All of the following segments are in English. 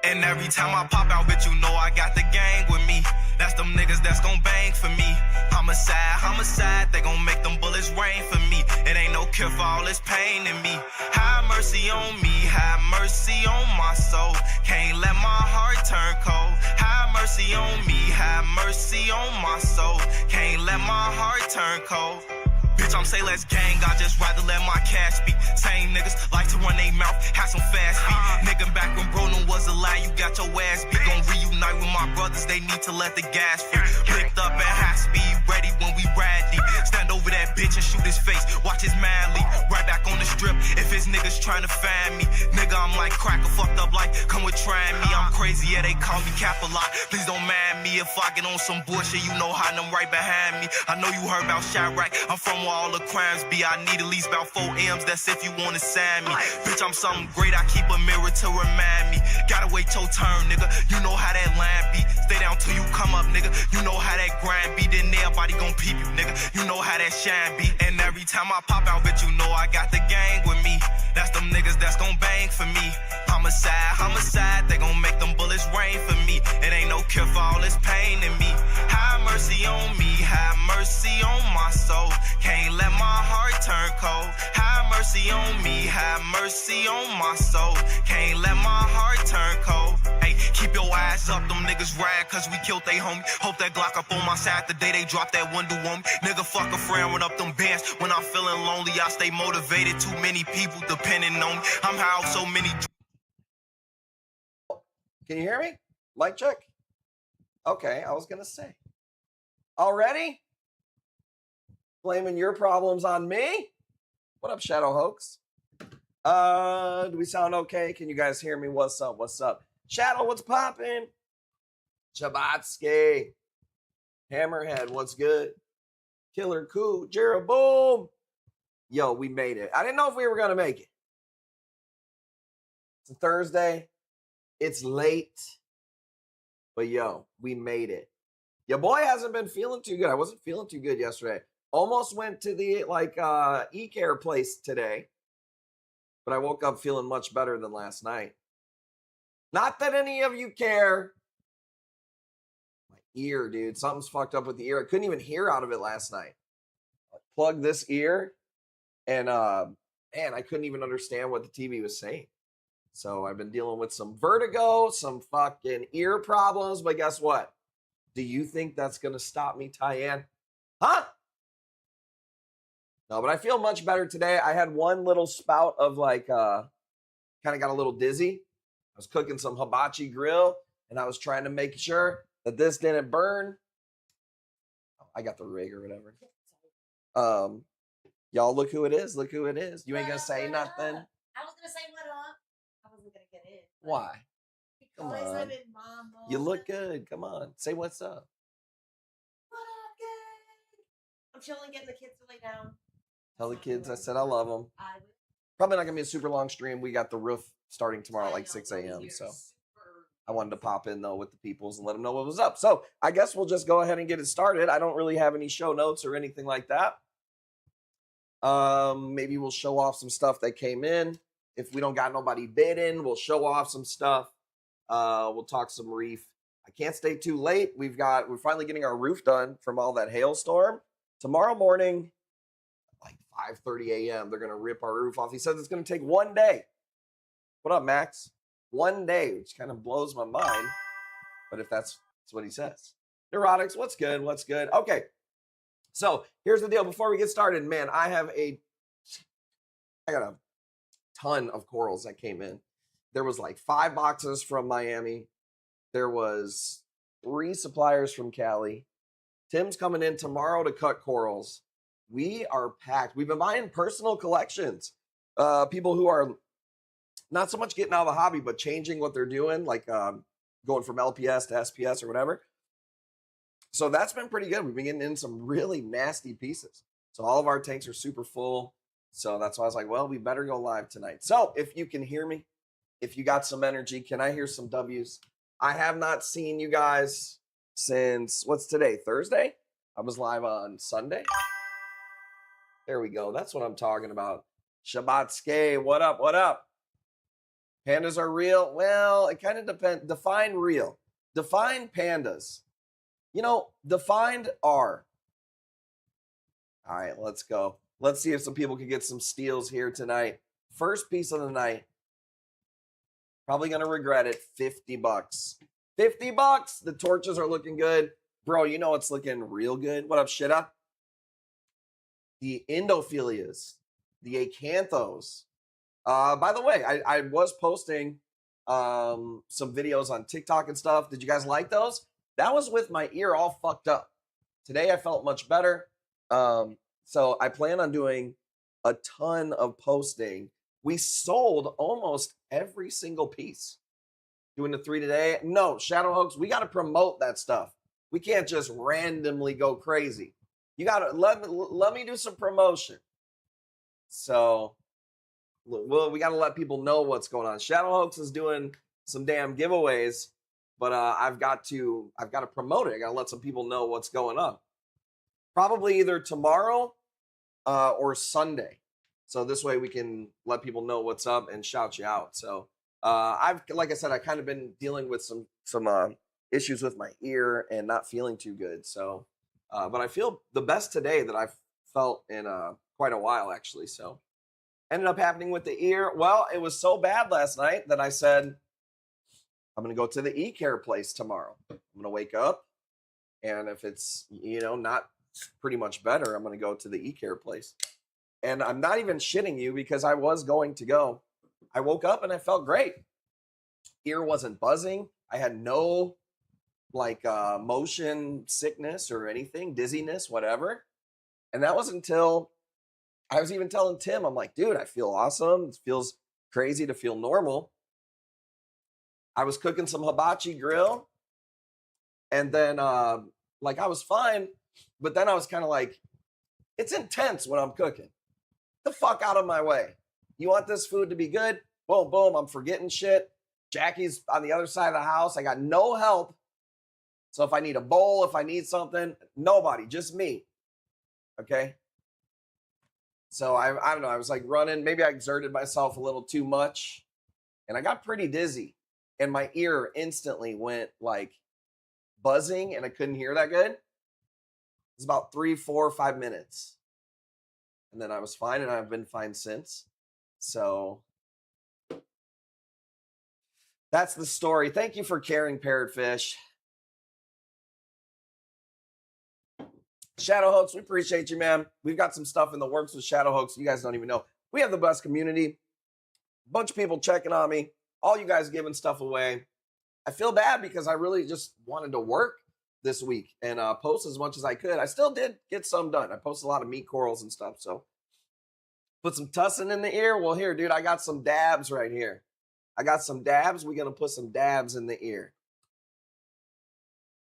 And every time I pop out, bitch, you know I got the gang with me. That's them niggas that's gon' bang for me. Homicide, they gon' make them bullets rain for me. It ain't no cure for all this pain in me. Have mercy on me, have mercy on my soul. Can't let my heart turn cold. Have mercy on me, have mercy on my soul. Can't let my heart turn cold. Bitch, I'm say let's gang, I just rather let my cash speak. Same niggas like to run they mouth, have some fast feet. Nigga back when bro was a lie, you got your ass beat. Gon' reunite with my brothers, they need to let the gas free. Licked up at high speed, ready when we ride deep. Stand over that bitch and shoot his face, watch his man leap. Right back on the strip, if his niggas trying to find me. Nigga, I'm like cracker, fucked up like, come with trying me. I'm crazy, yeah, they call me cap a lot. Please don't mind me if I get on some bullshit, you know how them right behind me. I know you heard about Chirac, I'm from where all the crimes be. I need at least about 4 M's, that's if you wanna sign me. Bitch, I'm something great, I keep a mirror to remind me. Gotta wait your turn, nigga, you know how that line be. Stay down till you come up, nigga, you know how that grind be. Then everybody gon' peep you, nigga, you know how that shine be. And every time I pop out, bitch, you know I got the gang with me. That's them niggas that's gon' bang for me. Homicide, they gon' make them bullets rain for me. It ain't no cure for all this pain in me. Have mercy on me, have mercy on my soul. Can't let my heart turn cold. Have mercy on me, have mercy on my soul. Can't let my heart turn cold. Hey, keep your eyes up, them niggas ride cause we killed they homie. Hope that Glock up on my side the day they drop that window on me. Nigga, fuck a friend, run up them bands. When I'm feeling lonely, I stay motivated. Too many people depending on me. I'm how so many. Can you hear me? Mic check. Okay, I was gonna say. Already? Blaming your problems on me? What up, Shadow Hoax? Do we sound okay? Can you guys hear me? What's up? What's up? Shadow, what's poppin'? Chabatsky. Hammerhead, what's good? Killer Coo, Jeroboam. Yo, we made it. I didn't know if we were gonna make it. It's a Thursday. It's late. But yo, we made it. Your boy hasn't been feeling too good. I wasn't feeling too good yesterday. Almost went to the e-care place today. But I woke up feeling much better than last night. Not that any of you care. My ear, dude. Something's fucked up with the ear. I couldn't even hear out of it last night. I plugged this ear and man, I couldn't even understand what the TV was saying. So I've been dealing with some vertigo, some fucking ear problems, but guess what? Do you think that's going to stop me, Tyann? Huh? No, but I feel much better today. I had one little spout of like, kind of got a little dizzy. I was cooking some hibachi grill, and I was trying to make sure that this didn't burn. Oh, I got the rig or whatever. Y'all look who it is. Look who it is. You ain't going to say nothing. I was going to say what up. I wasn't going to get in. Why? Come Because on. I'm in mom mode. You look good. Come on. Say what's up. What up, gang? I'm chilling, getting the kids to lay down. Tell the kids I said I love them. I will. Probably not going to be a super long stream. We got the roof starting tomorrow at like 6 a.m. So I wanted to pop in, though, with the peoples and let them know what was up. So I guess we'll just go ahead and get it started. I don't really have any show notes or anything like that. Maybe we'll show off some stuff that came in. If we don't got nobody bidding, we'll show off some stuff. We'll talk some Reef. I can't stay too late. We're finally getting our roof done from all that hailstorm. Tomorrow morning, like 5:30 a.m., they're going to rip our roof off. He says it's going to take 1 day. What up, Max? 1 day, which kind of blows my mind. But if that's what he says. Neurotics, what's good? What's good? Okay. So here's the deal. Before we get started, man, I got a ton of corals that came in. There was like 5 boxes from Miami. There was 3 suppliers from Cali. Tim's coming in tomorrow to cut corals. We are packed. We've been buying personal collections. People who are not so much getting out of the hobby, but changing what they're doing, like going from LPS to SPS or whatever. So that's been pretty good. We've been getting in some really nasty pieces. So all of our tanks are super full. So that's why I was like, well, we better go live tonight. So if you can hear me, if you got some energy, can I hear some W's? I have not seen you guys since, what's today, Thursday? I was live on Sunday. There we go. That's what I'm talking about. Shabbatske, what up, what up? Pandas are real. Well, it kind of depends. Define real. Define pandas. You know, defined are. All right, let's go. Let's see if some people can get some steals here tonight. First piece of the night. Probably going to regret it. $50. $50. The torches are looking good. Bro, you know it's looking real good. What up, Shitta? The Indophilias. The Acanthos. By the way, I was posting some videos on TikTok and stuff. Did you guys like those? That was with my ear all fucked up. Today I felt much better. So I plan on doing a ton of posting. We sold almost every single piece. Doing the 3 today. No, Shadow Hoax, we got to promote that stuff. We can't just randomly go crazy. You got to let me do some promotion. So, well, we got to let people know what's going on. Shadow Hoax is doing some damn giveaways, but I've got to promote it. I got to let some people know what's going on. Probably either tomorrow or Sunday. So this way we can let people know what's up and shout you out. So like I said, I kind of been dealing with some issues with my ear and not feeling too good. So, but I feel the best today that I've felt in quite a while, actually. So ended up happening with the ear. Well, it was so bad last night that I said, I'm going to go to the e-care place tomorrow. I'm going to wake up, and if it's, not pretty much better, I'm going to go to the e-care place. And I'm not even shitting you because I was going to go. I woke up and I felt great. Ear wasn't buzzing. I had no motion sickness or anything, dizziness, whatever. And that was until I was even telling Tim, I'm like, dude, I feel awesome. It feels crazy to feel normal. I was cooking some hibachi grill, and then I was fine, but then I was kind of like, it's intense when I'm cooking. The fuck out of my way. You want this food to be good? Boom, boom, I'm forgetting shit. Jackie's on the other side of the house. I got no help. So if I need a bowl, if I need something, nobody, just me. Okay? So I don't know, I was running. Maybe I exerted myself a little too much, and I got pretty dizzy. And my ear instantly went buzzing, and I couldn't hear that good. It was about 3, 4, 5 minutes. And then I was fine, and I've been fine since. So that's the story. Thank you for caring, Parrotfish. Shadow Hoax, we appreciate you, man. We've got some stuff in the works with Shadow Hoax. You guys don't even know. We have the best community. A bunch of people checking on me. All you guys giving stuff away. I feel bad because I really just wanted to work this week and post as much as I could. I still did get some done. I posted a lot of meat corals and stuff. So put some tussin in the ear. Well, here, dude, I got some dabs right here. I got some dabs. We're going to put some dabs in the ear.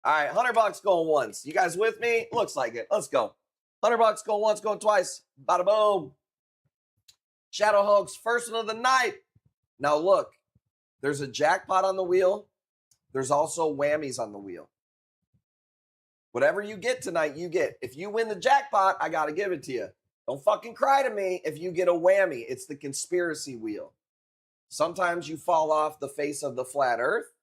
All right, $100 going once. You guys with me? Looks like it. Let's go. $100 going once, going twice. Bada boom. Shadow Hoax, first one of the night. Now look, there's a jackpot on the wheel. There's also whammies on the wheel. Whatever you get tonight, you get. If you win the jackpot, I got to give it to you. Don't fucking cry to me if you get a whammy. It's the conspiracy wheel. Sometimes you fall off the face of the flat earth.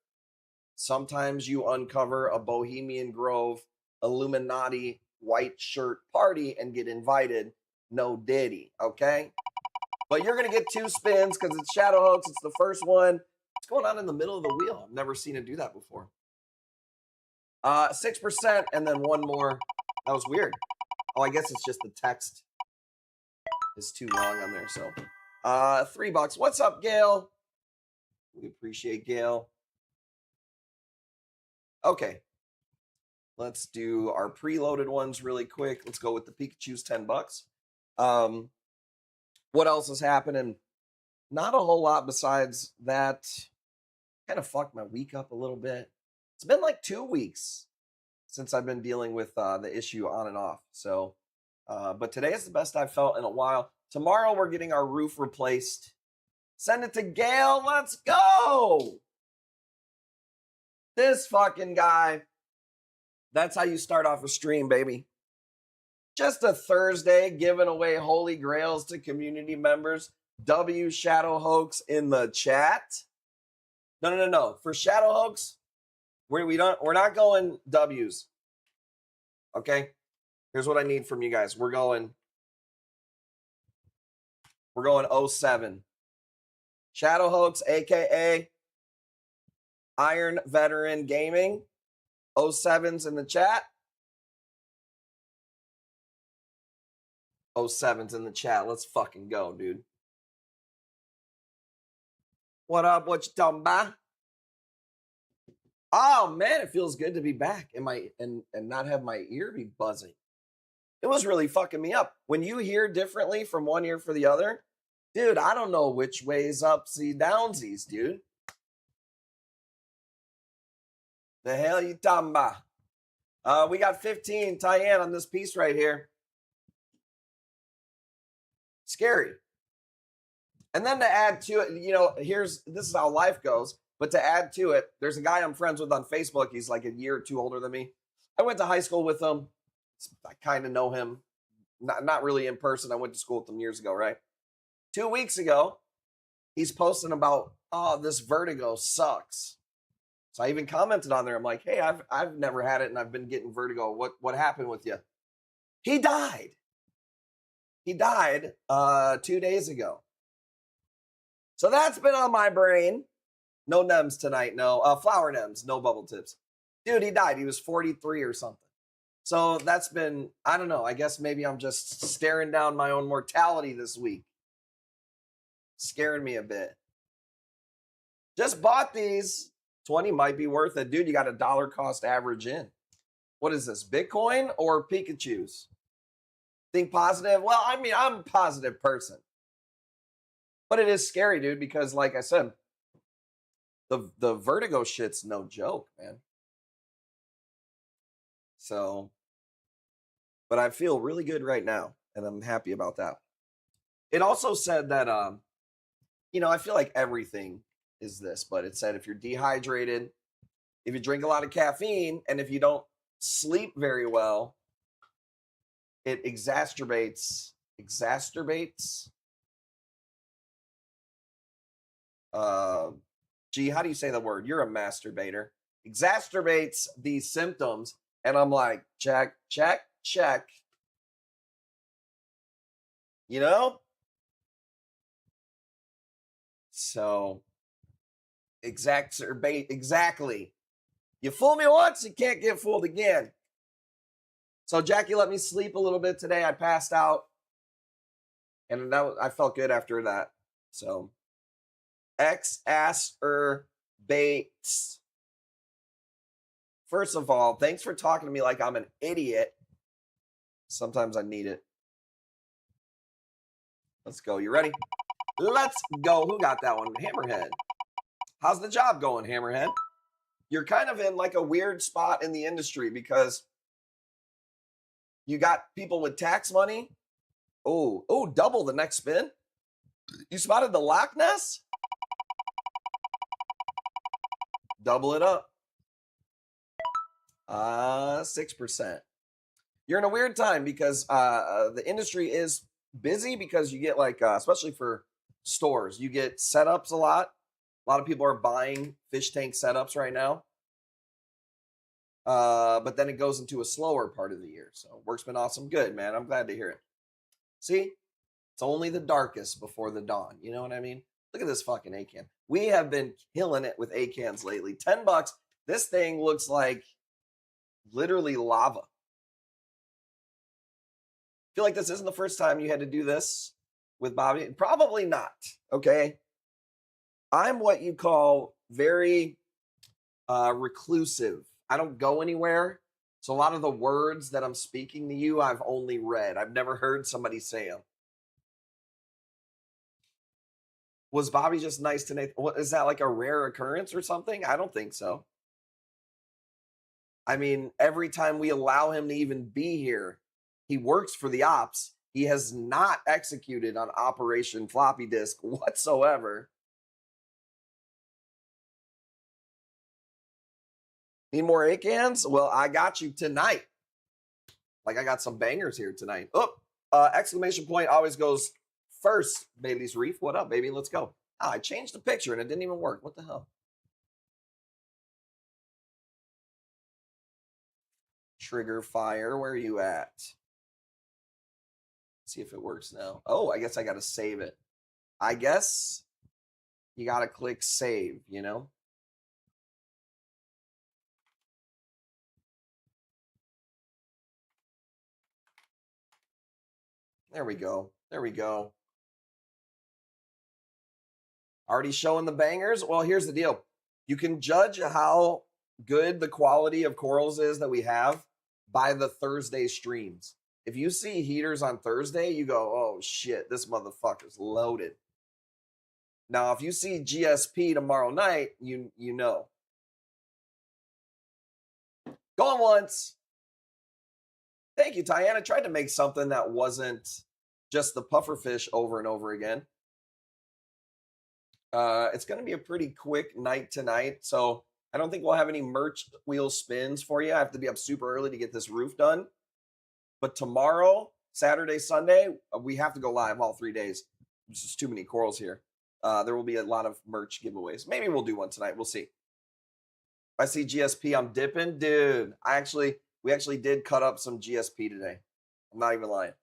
Sometimes you uncover a Bohemian Grove Illuminati white shirt party and get invited. No diddy, okay? But you're going to get 2 spins because it's Shadow Hoax. It's the first one. What's going on in the middle of the wheel? I've never seen it do that before. 6% and then one more. That was weird. Oh, I guess it's just the text is too long on there. So $3. What's up, Gail? We appreciate Gail. Okay. Let's do our preloaded ones really quick. Let's go with the Pikachu's $10. What else is happening? Not a whole lot besides that. Kind of fucked my week up a little bit. It's been 2 weeks since I've been dealing with the issue on and off. So, but today is the best I've felt in a while. Tomorrow we're getting our roof replaced. Send it to Gail. Let's go. This fucking guy. That's how you start off a stream, baby. Just a Thursday giving away holy grails to community members. W Shadow Hoax in the chat. No. For Shadow Hoax, we're not going W's. Okay? Here's what I need from you guys. We're going 07. Shadow Hoax, aka Iron Veteran Gaming. 07's in the chat. 07's in the chat. Let's fucking go, dude. What up? What you talking about? Oh man, it feels good to be back and not have my ear be buzzing. It was really fucking me up. When you hear differently from one ear for the other, dude, I don't know which way's upsy downsies, dude. The hell you talking about? We got 15, Tyann, on this piece right here. Scary. And then to add to it, you know, this is how life goes. But to add to it, there's a guy I'm friends with on Facebook. He's like a year or two older than me. I went to high school with him. I kind of know him. Not really in person. I went to school with him years ago, right? 2 weeks ago, he's posting about, oh, this vertigo sucks. So I even commented on there. I'm like, hey, I've never had it and I've been getting vertigo. What happened with you? He died. He died 2 days ago. So that's been on my brain. No Nems tonight, no. Flower Nems, no bubble tips. Dude, he died. He was 43 or something. So that's been, I don't know. I guess maybe I'm just staring down my own mortality this week. Scaring me a bit. Just bought these. 20 might be worth it. Dude, you got $1 cost average in. What is this, Bitcoin or Pikachu's? Think positive? Well, I mean, I'm a positive person. But it is scary, dude, because like I said, the vertigo shit's no joke, man. So, but I feel really good right now, and I'm happy about that. It also said that, I feel like everything is this, but it said if you're dehydrated, if you drink a lot of caffeine, and if you don't sleep very well, it exacerbates. Gee, how do you say the word? You're a masturbator. Exacerbates these symptoms. And I'm like, check. You know? So, exactly. You fool me once, you can't get fooled again. So Jackie let me sleep a little bit today. I passed out. And I felt good after that. So, exacerbates. First of all, thanks for talking to me like I'm an idiot. Sometimes I need it. Let's go. You ready? Let's go. Who got that one? Hammerhead. How's the job going, Hammerhead? You're kind of in like a weird spot in the industry because you got people with tax money. Oh, double the next spin. You spotted the Loch Ness? Double it up. 6%. You're in a weird time because the industry is busy because you get like, especially for stores, you get setups a lot. A lot of people are buying fish tank setups right now. But then it goes into a slower part of the year. So work's been awesome. Good, man. I'm glad to hear it. See, it's only the darkest before the dawn. You know what I mean? Look at this fucking ACAN. We have been killing it with ACANs lately. $10. This thing looks like literally lava. Feel like this isn't the first time you had to do this with Bobby? Probably not, okay? I'm what you call very reclusive. I don't go anywhere. So a lot of the words that I'm speaking to you, I've only read. I've never heard somebody say them. Was Bobby just nice to Nathan? What, is that like a rare occurrence or something? I don't think so. I mean, every time we allow him to even be here, he works for the ops. He has not executed on Operation Floppy Disk whatsoever. Need more ACANs? Well, I got you tonight. Like I got some bangers here tonight. Oh, exclamation point always goes first, Bailey's Reef. What up, baby? Let's go. Oh, I changed the picture and it didn't even work. What the hell? Trigger fire. Where are you at? See if it works now. Oh, I guess I got to save it. I guess you got to click save, you know? There we go. There we go. Already showing the bangers? Well, here's the deal. You can judge how good the quality of corals is that we have by the Thursday streams. If you see heaters on Thursday, you go, oh shit, this motherfucker's loaded. Now, if you see GSP tomorrow night, you know. Going once. Thank you, Tyann. I tried to make something that wasn't just the pufferfish over and over again. It's going to be a pretty quick night tonight, so I don't think we'll have any merch wheel spins for you. I have to be up super early to get this roof done. But tomorrow, Saturday, Sunday, we have to go live all 3 days. There's just too many corals here. There will be a lot of merch giveaways. Maybe we'll do one tonight. We'll see. If I see GSP, I'm dipping. Dude, we actually did cut up some GSP today. I'm not even lying.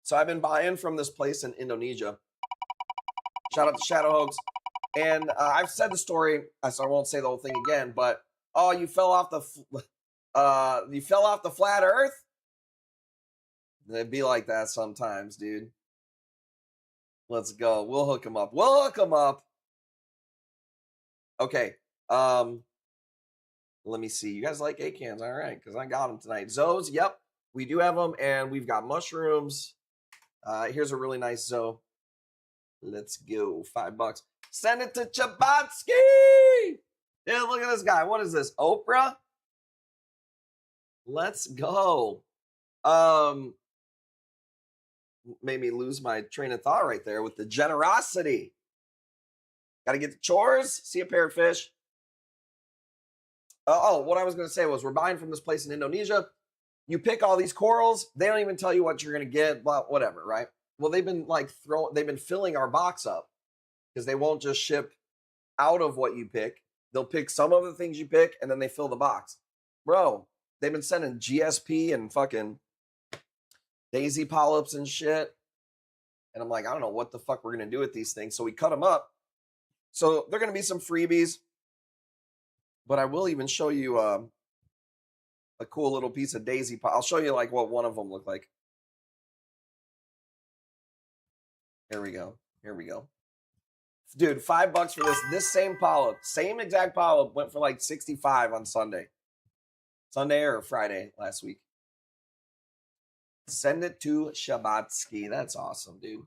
So I've been buying from this place in Indonesia. Shout out to Shadow Hoax. And I've said the story, so I won't say the whole thing again, but oh, you fell off the flat earth? It'd be like that sometimes, dude. Let's go. We'll hook him up. We'll hook him up. Okay. Let me see. You guys like A-cans? All right, because I got them tonight. Zoes, yep. We do have them, and we've got mushrooms. Here's a really nice Zoe. Let's go. $5. Send it to Chabatsky. Yeah, look at this guy. What is this? Oprah? Let's go. Made me lose my train of thought right there with the generosity. Got to get the chores. See a parrotfish. What I was going to say was we're buying from this place in Indonesia. You pick all these corals. They don't even tell you what you're going to get, but whatever, right? Well, they've been filling our box up because they won't just ship out of what you pick. They'll pick some of the things you pick and then they fill the box. Bro, they've been sending GSP and fucking daisy polyps and shit. And I'm like, I don't know what the fuck we're going to do with these things. So we cut them up. So they're going to be some freebies. But I will even show you a cool little piece of daisy. I'll show you like what one of them looked like. Here we go. Here we go. Dude, $5 for this. This same polyp, same exact polyp, went for like 65 on Sunday. Sunday or Friday last week. Send it to Shabatsky. That's awesome, dude.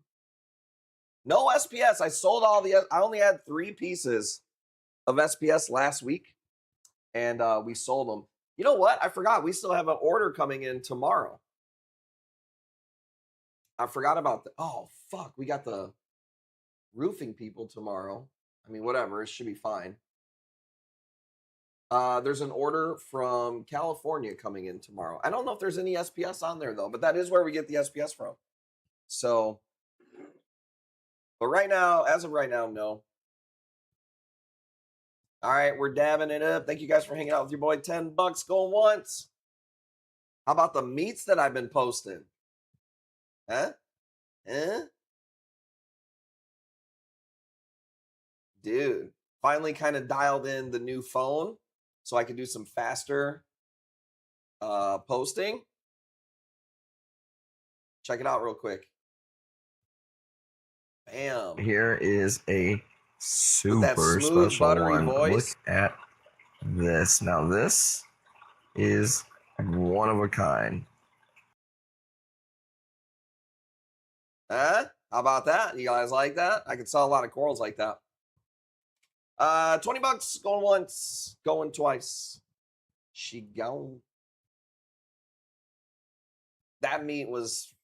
No SPS. I sold all I only had 3 pieces of SPS last week. And we sold them. You know what? I forgot. We still have an order coming in tomorrow. I forgot about the... Oh, fuck. We got the roofing people tomorrow. I mean, whatever. It should be fine. There's an order from California coming in tomorrow. I don't know if there's any SPS on there, though. But that is where we get the SPS from. So... But right now, as of right now, no. All right, we're dabbing it up. Thank you guys for hanging out with your boy. $10 going once. How about the meats that I've been posting? Huh? Dude, finally kind of dialed in the new phone so I could do some faster posting. Check it out real quick. Bam. Here is a super smooth, special buttery one. voice. Look at this. Now this is one of a kind. Huh? How about that? You guys like that? I could sell a lot of corals like that. $20 going once, going twice. She gone. That meat was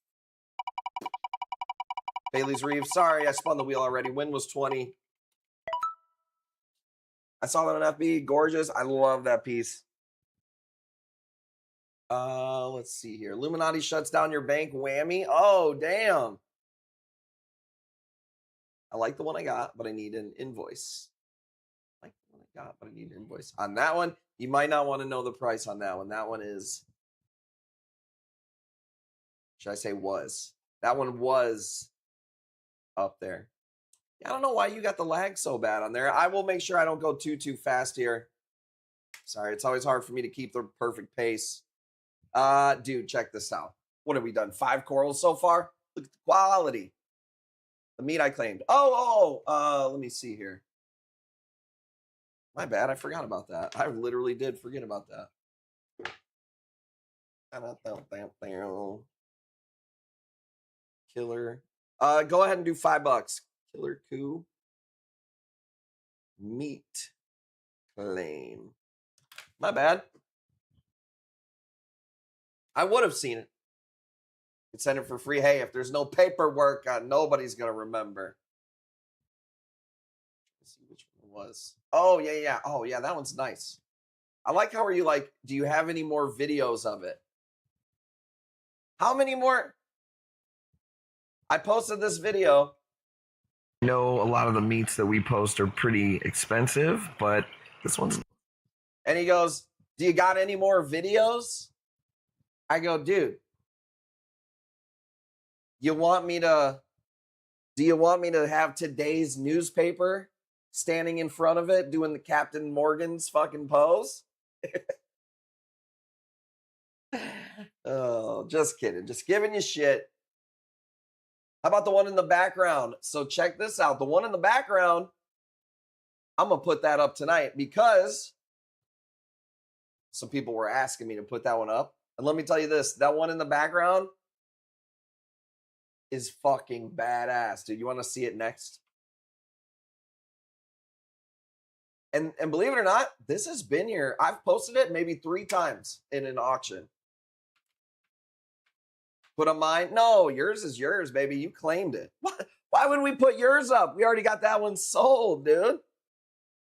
Bailey's Reef. Sorry, I spun the wheel already. Win was 20. I saw that on FB. Gorgeous. I love that piece. Let's see here. Illuminati shuts down your bank. Whammy. Oh, damn. I like the one I got, but I need an invoice. I like the one I got, but I need an invoice. On that one, you might not want to know the price on that one. That one is, should I say was? That one was up there. I don't know why you got the lag so bad on there. I will make sure I don't go too fast here. Sorry, it's always hard for me to keep the perfect pace. Dude, check this out. What have we done? 5 corals so far? Look at the quality. The meat I claimed. Let me see here. My bad, I forgot about that. I literally did forget about that. Killer. Go ahead and do $5. Killer coup. Meat claim. My bad. I would have seen it. Could send it for free. Hey, if there's no paperwork, nobody's gonna remember. Let's see which one it was. Oh yeah. Oh yeah, that one's nice. I like how are you like, do you have any more videos of it? How many more? I posted this video. I know a lot of the meats that we post are pretty expensive, but this one's. And he goes, do you got any more videos? I go, dude, do you want me to have today's newspaper standing in front of it doing the Captain Morgan's fucking pose? Oh, just kidding. Just giving you shit. How about the one in the background? So check this out. The one in the background, I'm going to put that up tonight because some people were asking me to put that one up. And let me tell you this, that one in the background is fucking badass, dude. You want to see it next? And believe it or not, this has been here. I've posted it maybe 3 times in an auction. Put on mine. No, yours is yours, baby. You claimed it. Why would we put yours up? We already got that one sold, dude.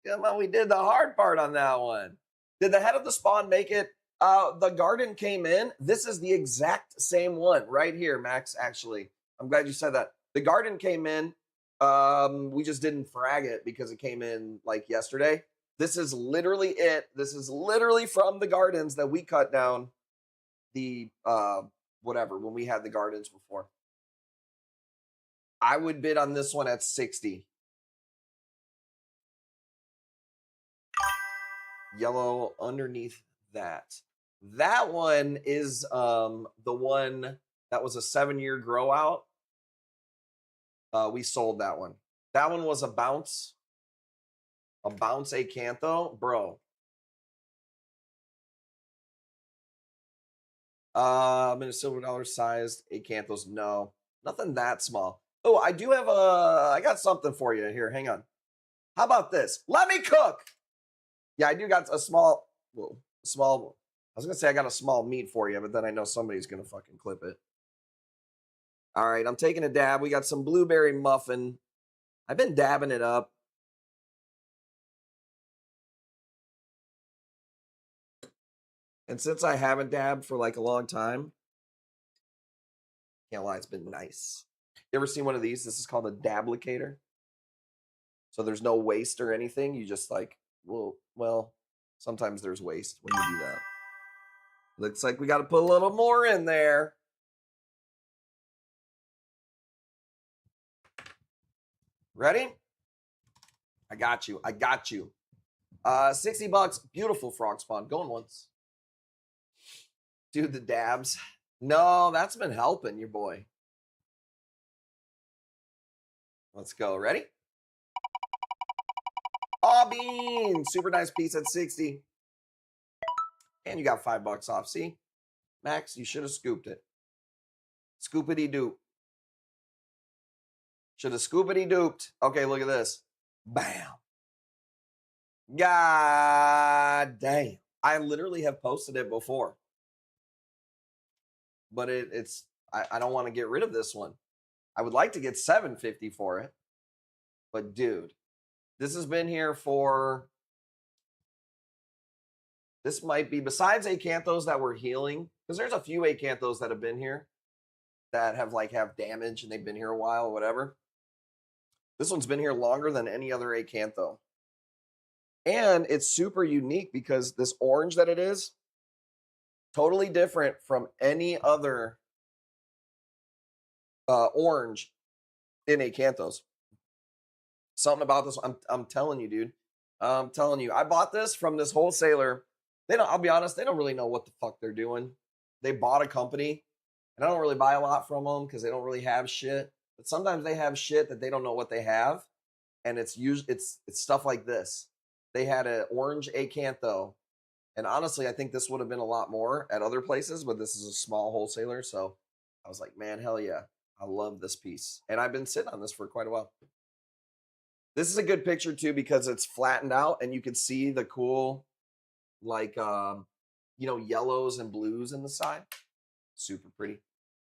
Come on, we did the hard part on that one. Did the head of the spawn make it? The garden came in. This is the exact same one right here, Max, actually. I'm glad you said that. The garden came in. We just didn't frag it because it came in like yesterday. This is literally it. This is literally from the gardens that we cut down the whatever when we had the gardens before. I would bid on this one at 60. Yellow underneath that. That one is the one that was a 7-year grow out. We sold that one. That one was a bounce acantho, bro. In a silver dollar sized acanthos. No, nothing that small. Oh, I do have I got something for you here. Hang on. How about this? Let me cook. Yeah, I do got a small. I was gonna say I got a small meat for you, but then I know somebody's gonna fucking clip it. All right, I'm taking a dab. We got some blueberry muffin. I've been dabbing it up. And since I haven't dabbed for like a long time, can't lie, it's been nice. You ever seen one of these? This is called a dablicator. So there's no waste or anything. You just like, well, sometimes there's waste when you do that. Looks like we got to put a little more in there. Ready? I got you. 60 bucks. Beautiful frog spawn. Going once. Dude, the dabs. No, that's been helping your boy. Let's go. Ready? Aw, bean. Super nice piece at 60. And you got $5 off. See? Max, you should have scooped it. Scoopity doop. Should have scoopity dooped. Okay, look at this. Bam. God damn. I literally have posted it before. But I don't want to get rid of this one. I would like to get $7.50 for it. But dude, this has been here for, this might be, besides acanthos that were healing, Because there's a few acanthos that have been here that have damage and they've been here a while or whatever. This one's been here longer than any other acantho. And it's super unique because this orange that it is, totally different from any other orange in acanthos. Something about this, I'm telling you, dude. I'm telling you. I bought this from this wholesaler. I'll be honest, they don't really know what the fuck they're doing. They bought a company, and I don't really buy a lot from them because they don't really have shit. But sometimes they have shit that they don't know what they have, and it's stuff like this. They had an orange acantho, and honestly, I think this would have been a lot more at other places, but this is a small wholesaler, so I was like, man, hell yeah. I love this piece. And I've been sitting on this for quite a while. This is a good picture too because it's flattened out and you can see the cool yellows and blues in the side. Super pretty.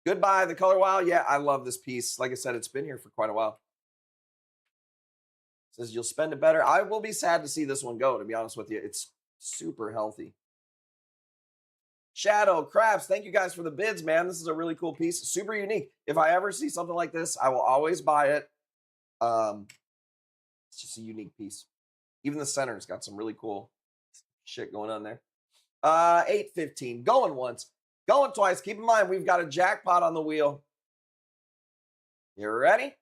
Goodbye, the color wow. Yeah, I love this piece. Like I said, it's been here for quite a while. It says you'll spend it better. I will be sad to see this one go, to be honest with you. It's super healthy. Shadow, Crabs, thank you guys for the bids, man. This is a really cool piece. Super unique. If I ever see something like this, I will always buy it. It's just a unique piece. Even the center's got some really cool shit going on there. 815. Going once, going twice. Keep in mind, we've got a jackpot on the wheel. You ready?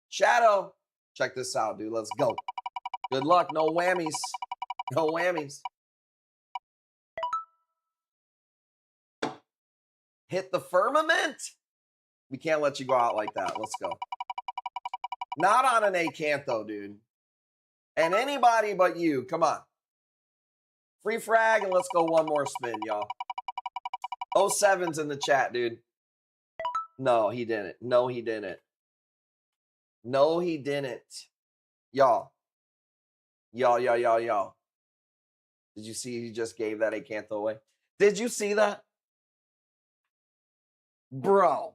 Shadow, check this out, dude. Let's go. Good luck. No whammies. No whammies. Hit the firmament. We can't let you go out like that. Let's go. Not on an acantho, dude. And anybody but you. Come on. Free frag and let's go one more spin, y'all. 07's in the chat, dude. No, he didn't. No, he didn't. No, he didn't. Y'all. Y'all. Did you see he just gave that acantho away? Did you see that? Bro.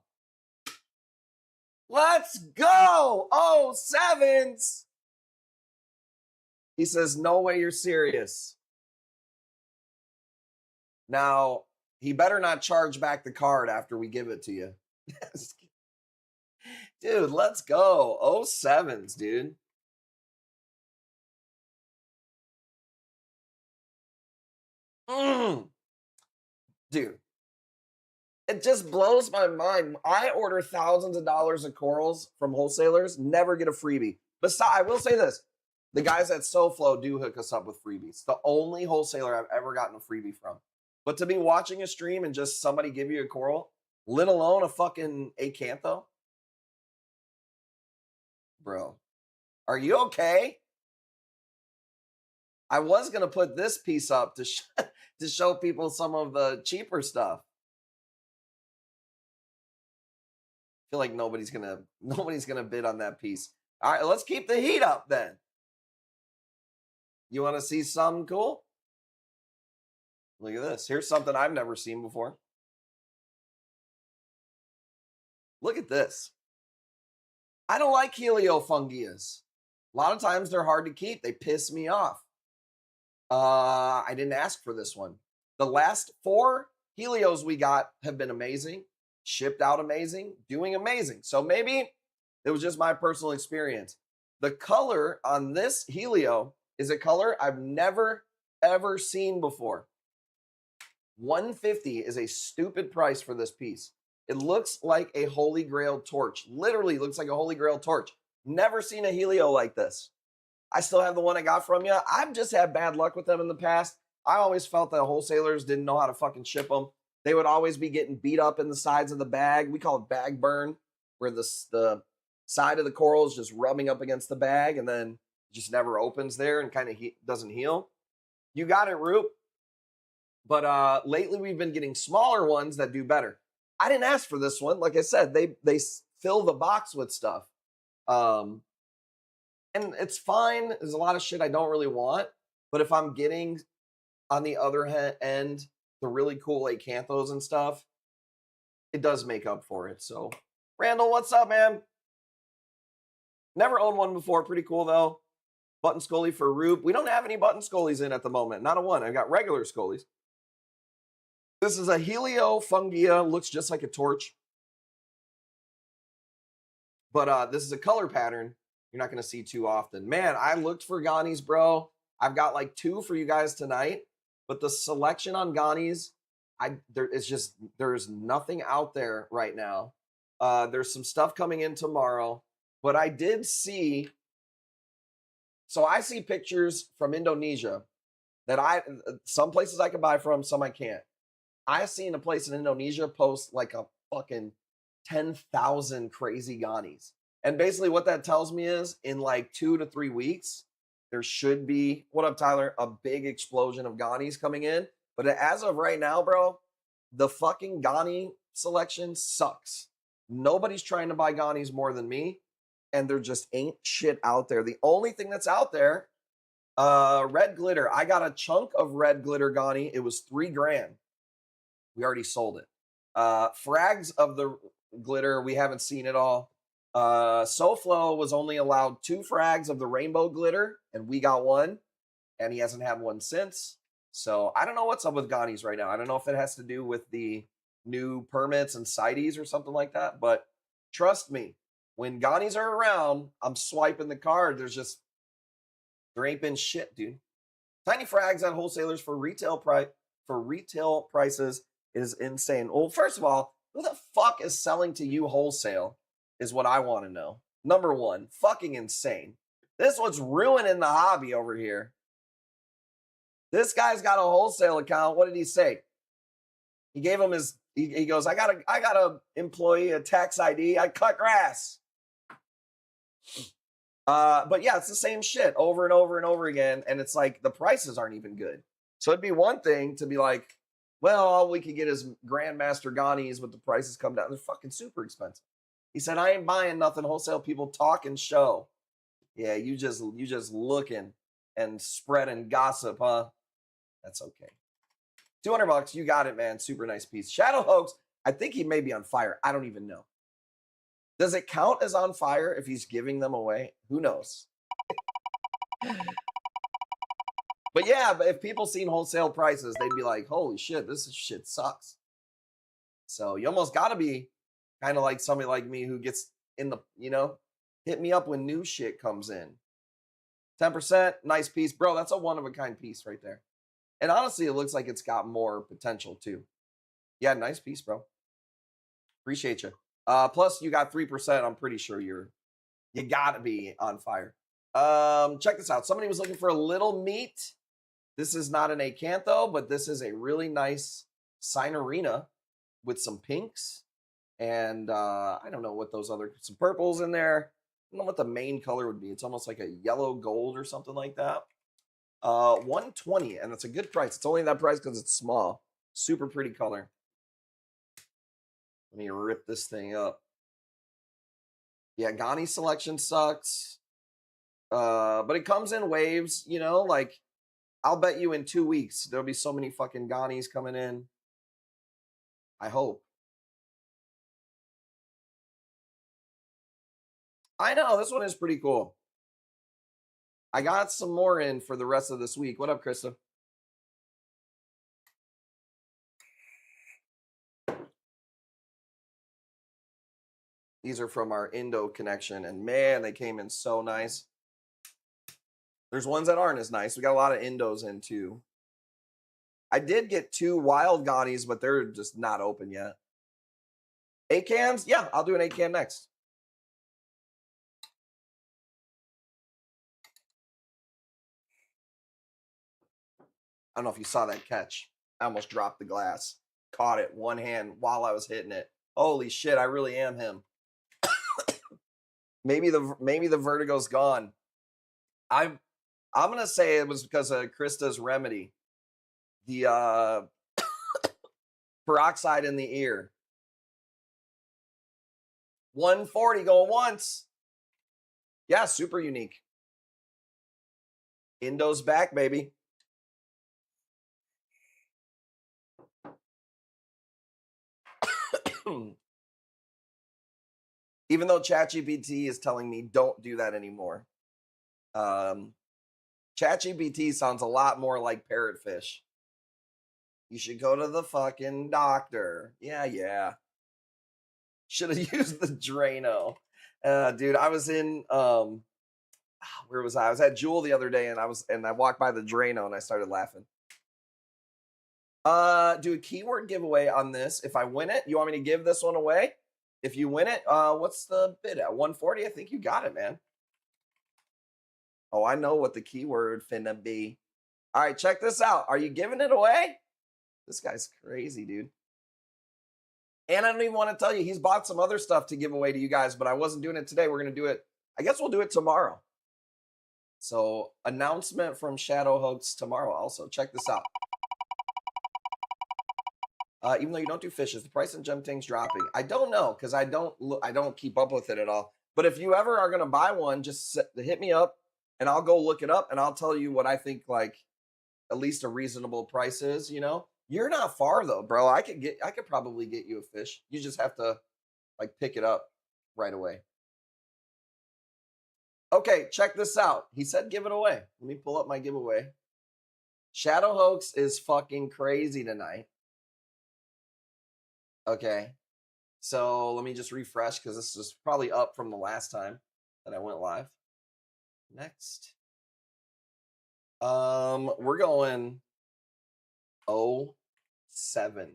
Let's go. 07's. He says, no way you're serious. Now, he better not charge back the card after we give it to you. Dude, let's go. 07's, dude. Dude. It just blows my mind. I order thousands of dollars of corals from wholesalers, never get a freebie. Besides, I will say this. The guys at SoFlo do hook us up with freebies. The only wholesaler I've ever gotten a freebie from. But to be watching a stream and just somebody give you a coral, let alone a fucking acantho? Bro, are you okay? I was going to put this piece up to show people some of the cheaper stuff. I feel like nobody's gonna bid on that piece. All right, let's keep the heat up then. You want to see something cool? Look at this. Here's something I've never seen before. Look at this. I don't like heliofungias. A lot of times they're hard to keep. They piss me off. I didn't ask for this one. The last 4 helios we got have been amazing. Shipped out amazing, doing amazing. So maybe it was just my personal experience. The color on this helio is a color I've never, ever seen before. $150 is a stupid price for this piece. It looks like a Holy Grail torch. Literally looks like a Holy Grail torch. Never seen a helio like this. I still have the one I got from you. I've just had bad luck with them in the past. I always felt that wholesalers didn't know how to fucking ship them. They would always be getting beat up in the sides of the bag. We call it bag burn, where the side of the coral is just rubbing up against the bag and then just never opens there and kind of doesn't heal. You got it, Roop. But lately we've been getting smaller ones that do better. I didn't ask for this one. Like I said, they fill the box with stuff. And it's fine. There's a lot of shit I don't really want. But if I'm getting, on the other end, the really cool acanthos and stuff, it does make up for it. So, Randall, what's up, man? Never owned one before. Pretty cool, though. Button Scully for Roop. We don't have any button Scullies in at the moment. Not a one. I've got regular Scullies. This is a Heliofungia. Looks just like a torch. But this is a color pattern you're not going to see too often. Man, I looked for Ghanies, bro. I've got like 2 for you guys tonight. But the selection on Ghanies, there's nothing out there right now. There's some stuff coming in tomorrow. But I did see, so I see pictures from Indonesia that some places I can buy from, some I can't. I seen a place in Indonesia post like a fucking 10,000 crazy Ghanies. And basically what that tells me is in like 2 to 3 weeks, there should be, what up, Tyler? A big explosion of Ghanies coming in. But as of right now, bro, the fucking Ghani selection sucks. Nobody's trying to buy Ghanies more than me. And there just ain't shit out there. The only thing that's out there, red glitter. I got a chunk of red glitter Ghani. It was $3 grand. We already sold it. Frags of the glitter, we haven't seen it all. SoFlo was only allowed 2 frags of the rainbow glitter, and we got 1, and he hasn't had 1 since. So I don't know what's up with Ghanies right now. I don't know if it has to do with the new permits and CITES or something like that, but trust me, when Ghanies are around, I'm swiping the card. There ain't been shit, dude. Tiny frags at wholesalers for retail prices is insane. Well, first of all, who the fuck is selling to you wholesale is what I want to know. Number 1, fucking insane. This was ruining the hobby over here. This guy's got a wholesale account. What did he say? He gave him his, he goes, I got a employee, a tax ID. I cut grass. But yeah, it's the same shit over and over and over again. And it's like the prices aren't even good. So it'd be one thing to be like, well, all we could get is Grandmaster Ghanies, but the prices come down. They're fucking super expensive. He said, I ain't buying nothing. Wholesale people talk and show. Yeah, you just looking and spreading gossip, huh? That's okay. $200, you got it, man. Super nice piece. Shadow Hoax, I think he may be on fire. I don't even know. Does it count as on fire if he's giving them away? Who knows? But yeah, but if people seen wholesale prices, they'd be like, holy shit, this shit sucks. So you almost got to be kind of like somebody like me who gets in the, hit me up when new shit comes in. 10%, nice piece. Bro, that's a one-of-a-kind piece right there. And honestly, it looks like it's got more potential too. Yeah, nice piece, bro. Appreciate you. Plus, you got 3%. I'm pretty sure you got to be on fire. Check this out. Somebody was looking for a little meat. This is not an acantho, but this is a really nice Sinorina with some pinks. And I don't know what those some purples in there. I don't know what the main color would be. It's almost like a yellow gold or something like that. $120, and it's a good price. It's only that price because it's small. Super pretty color. Let me rip this thing up. Yeah, Ghani selection sucks. But it comes in waves, like I'll bet you in 2 weeks there'll be so many fucking Ghanies coming in. I hope. I know, this one is pretty cool. I got some more in for the rest of this week. What up, Krista? These are from our Indo connection, and man, they came in so nice. There's ones that aren't as nice. We got a lot of Indos in too. I did get 2 wild Ghanies, but they're just not open yet. A-cams? Yeah, I'll do an A-cam next. I don't know if you saw that catch. I almost dropped the glass. Caught it one hand while I was hitting it. Holy shit, I really am him. Maybe the vertigo's gone. I'm gonna say it was because of Krista's remedy. The peroxide in the ear. 140 going once. Yeah, super unique. Indo's back, baby. Even though ChatGPT is telling me don't do that anymore. ChatGPT sounds a lot more like parrotfish. You should go to the fucking doctor. Yeah. Should have used the Drano. Dude, I was in where was I? I was at Jewel the other day and I walked by the Drano and I started laughing. Do a keyword giveaway on this. If I win it, you want me to give this one away? If you win it, what's the bid at? 140? I think you got it, man. Oh, I know what the keyword finna be. All right, check this out. Are you giving it away? This guy's crazy, dude. And I don't even want to tell you, he's bought some other stuff to give away to you guys, but I wasn't doing it today. We're going to do it. I guess we'll do it tomorrow. So, announcement from Shadow Hoax tomorrow also. Check this out. Even though you don't do fishes, the price of gem things dropping. I don't know because I don't keep up with it at all. But if you ever are going to buy one, just hit me up and I'll go look it up and I'll tell you what I think like at least a reasonable price is, you know? You're not far though, bro. I could probably get you a fish. You just have to like pick it up right away. Okay, check this out. He said give it away. Let me pull up my giveaway. Shadow Hoax is fucking crazy tonight. Okay. So let me just refresh because this is probably up from the last time that I went live. Next. We're going 07.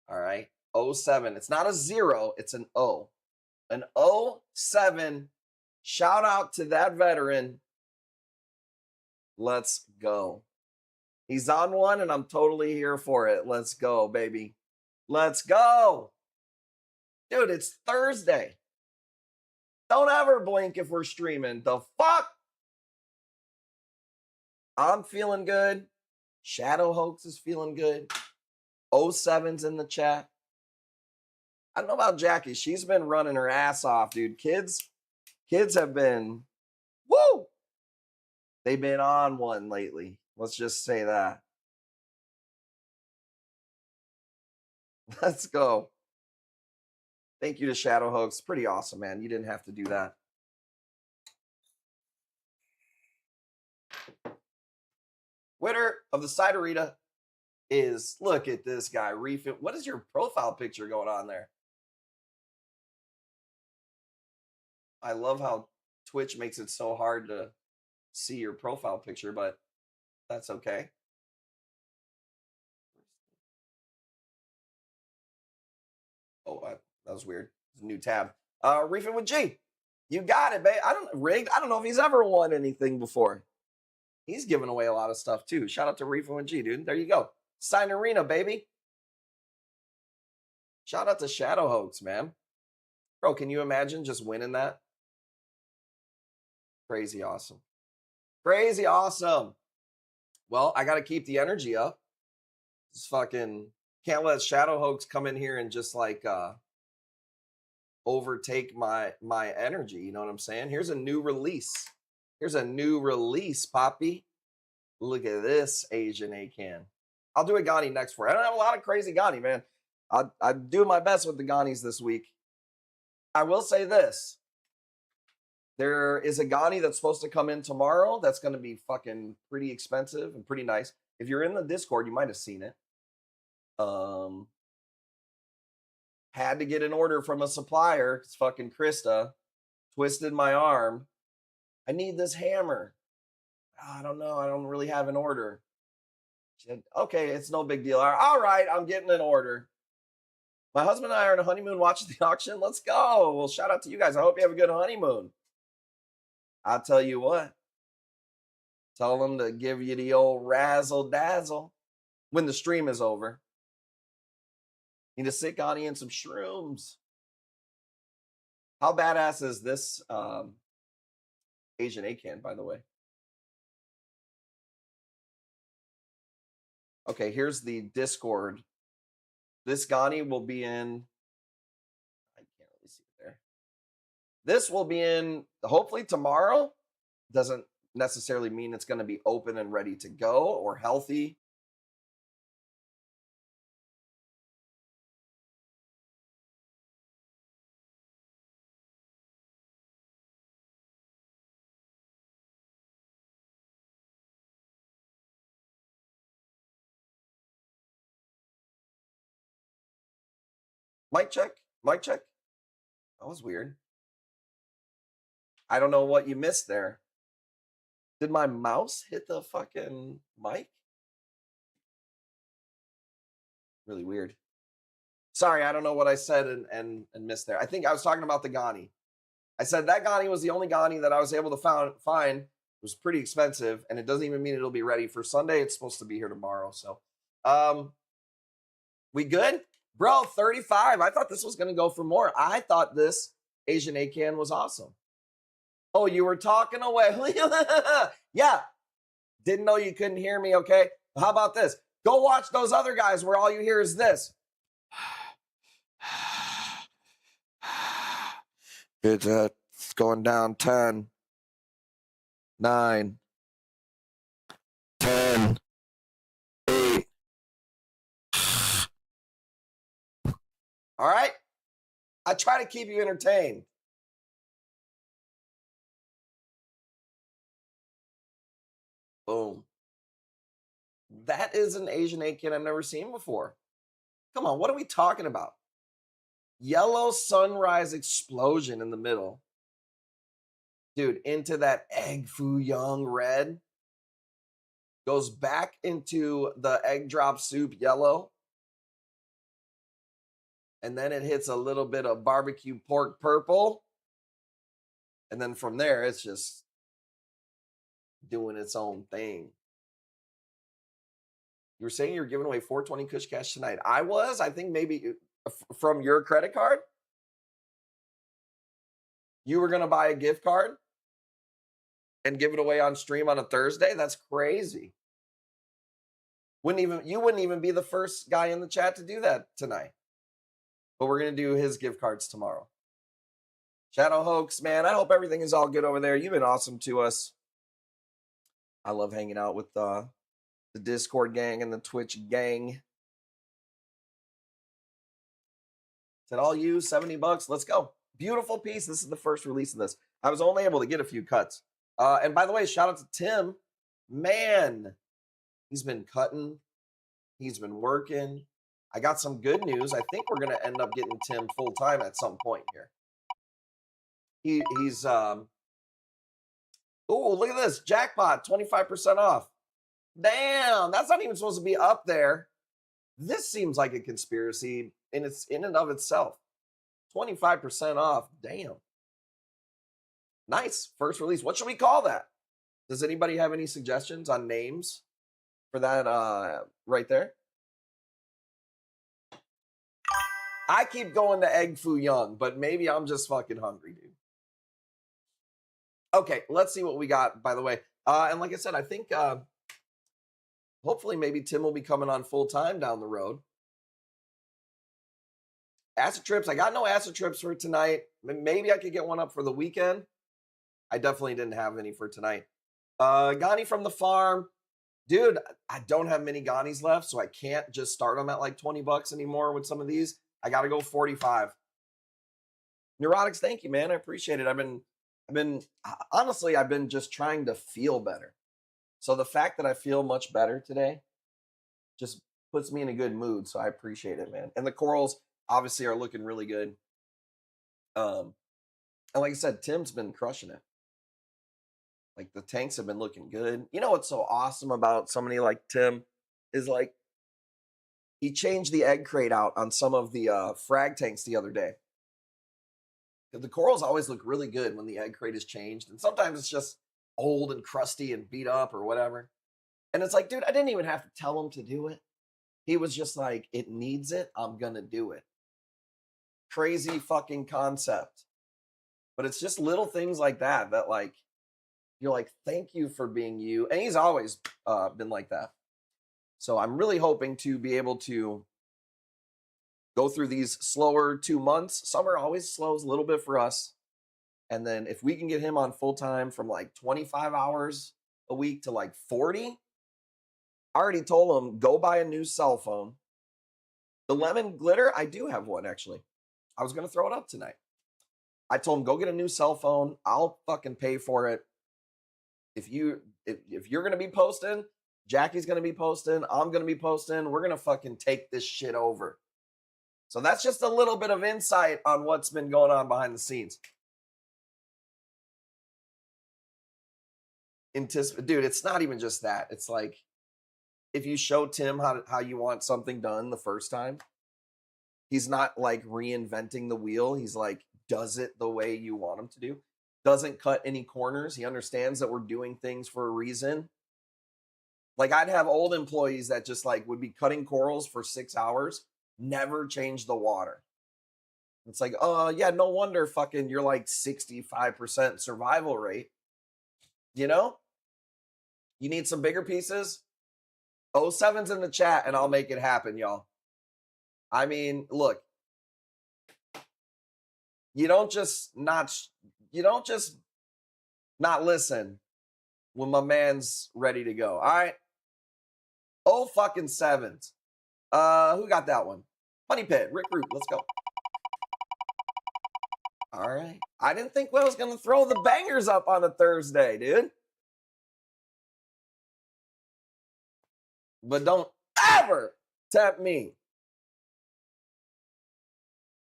All right. 07. It's not a 0, it's an O. An 07. Shout out to that veteran. Let's go. He's on one and I'm totally here for it. Let's go, baby. Let's go. Dude, it's Thursday. Don't ever blink if we're streaming. The fuck? I'm feeling good. Shadow Hoax is feeling good. 07's in the chat. I don't know about Jackie. She's been running her ass off, dude. Kids have been, woo! They've been on one lately. Let's just say that. Let's go. Thank you to Shadow Hoax. Pretty awesome, man. You didn't have to do that. Winner of the Ciderita is, look at this guy, Reef. What is your profile picture going on there? I love how Twitch makes it so hard to see your profile picture, but that's okay. Oh, that was weird. It's a new tab. Reefing with G. You got it, babe. I don't know if he's ever won anything before. He's giving away a lot of stuff too. Shout out to Reefing with G, dude. There you go. Sign Arena, baby. Shout out to Shadow Hoax, man. Bro, can you imagine just winning that? Crazy awesome. Crazy awesome. Well, I got to keep the energy up. Just fucking can't let Shadow Hoax come in here and just like overtake my energy. You know what I'm saying? Here's a new release. Here's a new release, Poppy. Look at this Asian A-can. I'll do a Ghani next for it. I don't have a lot of crazy Ghani, man. I'm doing my best with the Ghanis this week. I will say this. There is a Ghani that's supposed to come in tomorrow that's going to be fucking pretty expensive and pretty nice. If you're in the Discord, you might have seen it. Had to get an order from a supplier. It's fucking Krista. Twisted my arm. I need this hammer. I don't know. I don't really have an order. She said, okay, it's no big deal. All right, I'm getting an order. My husband and I are on a honeymoon watching the auction. Let's go. Well, shout out to you guys. I hope you have a good honeymoon. I'll tell you what. Tell them to give you the old razzle dazzle when the stream is over. Need to sit Ghani and some shrooms. How badass is this Asian A-can, by the way? Okay, here's the Discord. This Ghani will be in, I can't really see it there. This will be in, hopefully tomorrow. Doesn't necessarily mean it's going to be open and ready to go or healthy. Mic check. Mic check. That was weird. I don't know what you missed there. Did my mouse hit the fucking mic? Really weird. Sorry, I don't know what I said and missed there. I think I was talking about the Ghani. I said that Ghani was the only Ghani that I was able to find. It was pretty expensive, and it doesn't even mean it'll be ready for Sunday. It's supposed to be here tomorrow. So, we good? Bro, 35. I thought this was going to go for more. I thought this Asian A-Can was awesome. Oh, you were talking away. Yeah. Didn't know you couldn't hear me, okay? How about this? Go watch those other guys where all you hear is this. It's going down 10, 9, 10, 8. All right? I try to keep you entertained. Boom. That is an Asian A-Can I've never seen before. Come on, what are we talking about? Yellow sunrise explosion in the middle. Dude, into that egg foo young red. Goes back into the egg drop soup yellow. And then it hits a little bit of barbecue pork purple. And then from there, it's just doing its own thing. You were saying you were giving away 420 Kush Cash tonight. I was, I think maybe from your credit card. You were going to buy a gift card and give it away on stream on a Thursday? That's crazy. You wouldn't even be the first guy in the chat to do that tonight. But we're going to do his gift cards tomorrow. Shadow Hoax, man, I hope everything is all good over there. You've been awesome to us. I love hanging out with the Discord gang and the Twitch gang. Said all you, $70. Let's go. Beautiful piece. This is the first release of this. I was only able to get a few cuts. And by the way, shout out to Tim. Man, he's been cutting. He's been working. I got some good news. I think we're going to end up getting Tim full time at some point here. He's oh, look at this. Jackpot, 25% off. Damn, that's not even supposed to be up there. This seems like a conspiracy in and of itself. 25% off. Damn. Nice. First release. What should we call that? Does anybody have any suggestions on names for that right there? I keep going to Egg Foo Young, but maybe I'm just fucking hungry, dude. Okay, let's see what we got, by the way. And like I said, I think hopefully maybe Tim will be coming on full time down the road. Acid trips. I got no acid trips for tonight. Maybe I could get one up for the weekend. I definitely didn't have any for tonight. Ghani from the farm. Dude, I don't have many Ghanis left, so I can't just start them at like $20 anymore with some of these. I got to go 45. Neurotics, thank you, man. I appreciate it. I've been honestly, I've been just trying to feel better. So the fact that I feel much better today just puts me in a good mood. So I appreciate it, man. And the corals obviously are looking really good. And like I said, Tim's been crushing it. Like the tanks have been looking good. You know what's so awesome about somebody like Tim is like he changed the egg crate out on some of the frag tanks the other day. The corals always look really good when the egg crate is changed. And sometimes it's just old and crusty and beat up or whatever. And it's like, dude, I didn't even have to tell him to do it. He was just like, it needs it. I'm going to do it. Crazy fucking concept. But it's just little things like that like, you're like, thank you for being you. And he's always been like that. So I'm really hoping to be able to go through these slower 2 months. Summer always slows a little bit for us. And then if we can get him on full time from like 25 hours a week to like 40, I already told him, go buy a new cell phone. The lemon glitter, I do have one actually. I was going to throw it up tonight. I told him, go get a new cell phone. I'll fucking pay for it. If you're going to be posting, Jackie's going to be posting, I'm going to be posting, we're going to fucking take this shit over. So that's just a little bit of insight on what's been going on behind the scenes. Dude, it's not even just that. It's like, if you show Tim how you want something done the first time, he's not like reinventing the wheel. He's like, does it the way you want him to do. Doesn't cut any corners. He understands that we're doing things for a reason. Like, I'd have old employees that just like would be cutting corals for 6 hours, never change the water. It's like, oh yeah, no wonder fucking you're like 65% survival rate. You know? You need some bigger pieces? 07's in the chat and I'll make it happen, y'all. I mean, look, you don't just not listen when my man's ready to go. All right. Oh, fucking sevens. Who got that one? Honey Pit, Rick Root, let's go. All right. I didn't think I was gonna throw the bangers up on a Thursday, dude. But don't ever tempt me.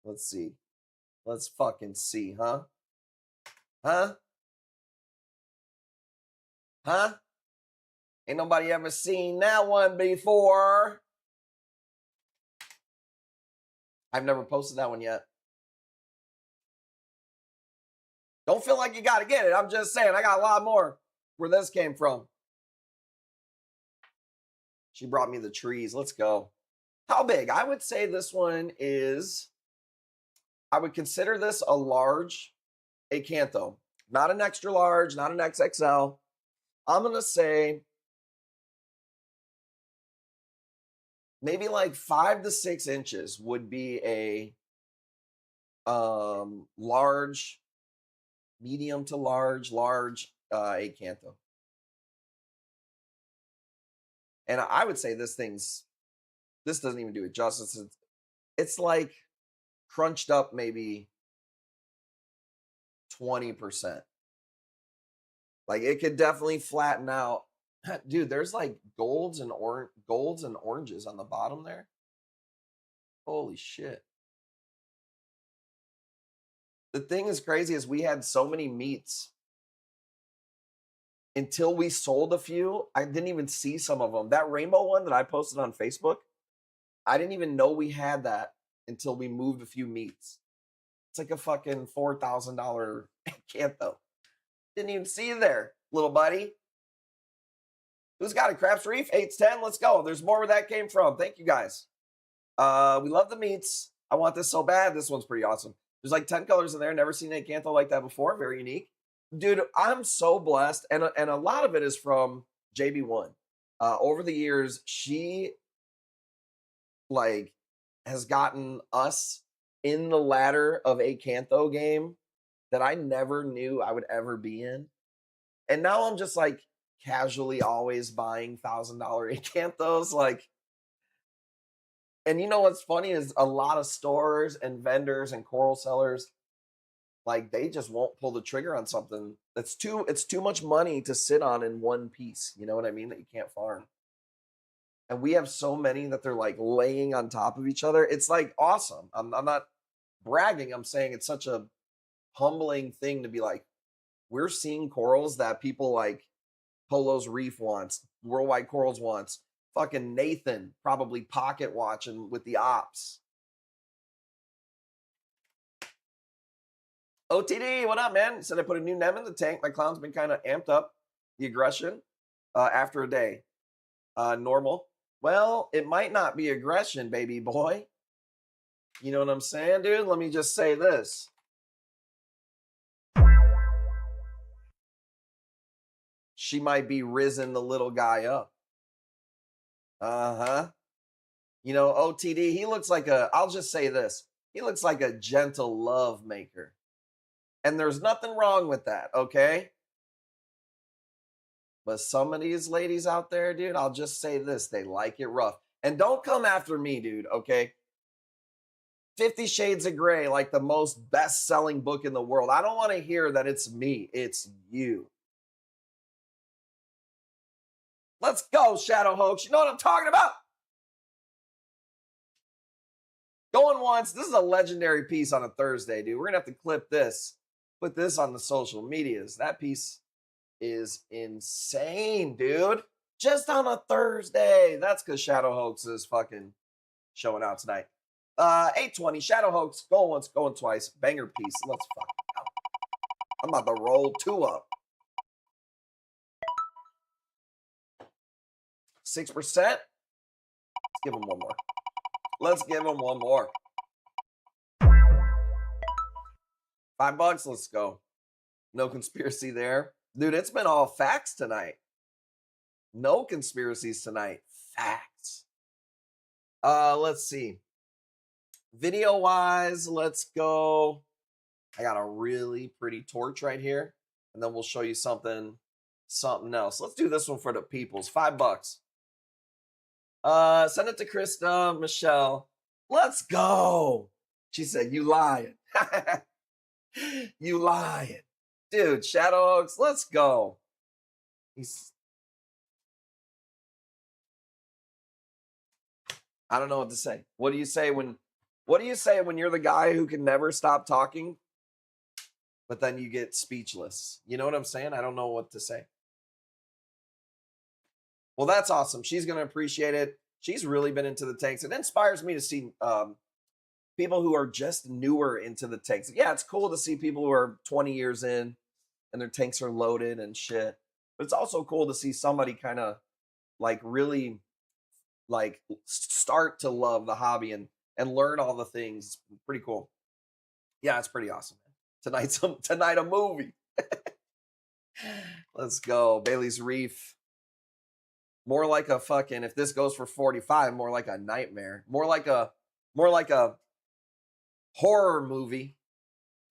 Let's see. Let's fucking see, huh? Huh? Huh? Ain't nobody ever seen that one before. I've never posted that one yet. Don't feel like you got to get it. I'm just saying, I got a lot more where this came from. She brought me the trees. Let's go. How big? I would say this one is, I would consider this a large acantho. Not an extra large, not an XXL. I'm going to say maybe like 5 to 6 inches would be a large, medium to large acantho. And I would say this doesn't even do it justice. It's like crunched up maybe 20%. Like, it could definitely flatten out. Dude, there's like golds and oranges on the bottom there. Holy shit. The thing is crazy is we had so many meats until we sold a few. I didn't even see some of them. That rainbow one that I posted on Facebook, I didn't even know we had that until we moved a few meats. It's like a fucking $4,000 cantho. Didn't even see you there, little buddy. Who's got it? Craps Reef, 8-10. Let's go. There's more where that came from. Thank you guys. We love the meats. I want this so bad. This one's pretty awesome. There's like 10 colors in there. Never seen a cantho like that before. Very unique. Dude, I'm so blessed. And a lot of it is from JB1. Over the years, she like has gotten us in the ladder of acantho game that I never knew I would ever be in. And now I'm just like casually always buying $1,000 acanthos. Like, and you know what's funny is a lot of stores and vendors and coral sellers, like, they just won't pull the trigger on something it's too much money to sit on in one piece. You know what I mean? That you can't farm. And we have so many that they're like laying on top of each other. It's like awesome. I'm not bragging. I'm saying it's such a humbling thing to be like, we're seeing corals that people like Polo's Reef wants, Worldwide Corals wants, fucking Nathan probably pocket watching with the ops. OTD, what up, man? Said I put a new nem in the tank. My clown's been kind of amped up the aggression after a day. Normal. Well, it might not be aggression, baby boy. You know what I'm saying, dude? Let me just say this. She might be risen the little guy up. Uh-huh. You know, OTD, he looks like I'll just say this. He looks like a gentle love maker. And there's nothing wrong with that, okay? But some of these ladies out there, dude, I'll just say this. They like it rough. And don't come after me, dude, okay? 50 Shades of Grey, like the most best-selling book in the world. I don't want to hear that it's me. It's you. Let's go, Shadow Hoax. You know what I'm talking about? Going once. This is a legendary piece on a Thursday, dude. We're going to have to clip this, put this on the social medias. That piece is insane, dude. Just on a Thursday. That's because Shadow Hoax is fucking showing out tonight. 820, Shadow Hoax, going once, going twice. Banger piece. Let's fucking go. I'm about to roll 2 up. 6%. Let's give him one more. Let's give him one more. $5. Let's go. No conspiracy there. Dude, it's been all facts tonight. No conspiracies tonight. Facts. Let's see. Video-wise, let's go. I got a really pretty torch right here. And then we'll show you something else. Let's do this one for the peoples. $5. Send it to Krista, Michelle. Let's go. She said, you lying. You lying. Dude, Shadow Oaks, let's go. I don't know what to say. What do you say when you're the guy who can never stop talking, but then you get speechless? You know what I'm saying? I don't know what to say. Well, that's awesome. She's going to appreciate it. She's really been into the tanks. It inspires me to see people who are just newer into the tanks. Yeah, it's cool to see people who are 20 years in and their tanks are loaded and shit. But it's also cool to see somebody kind of like really like start to love the hobby and learn all the things. Pretty cool. Yeah, it's pretty awesome, man. Tonight a movie. Let's go. Bailey's Reef. More like a fucking, if this goes for 45, more like a nightmare. More like a horror movie.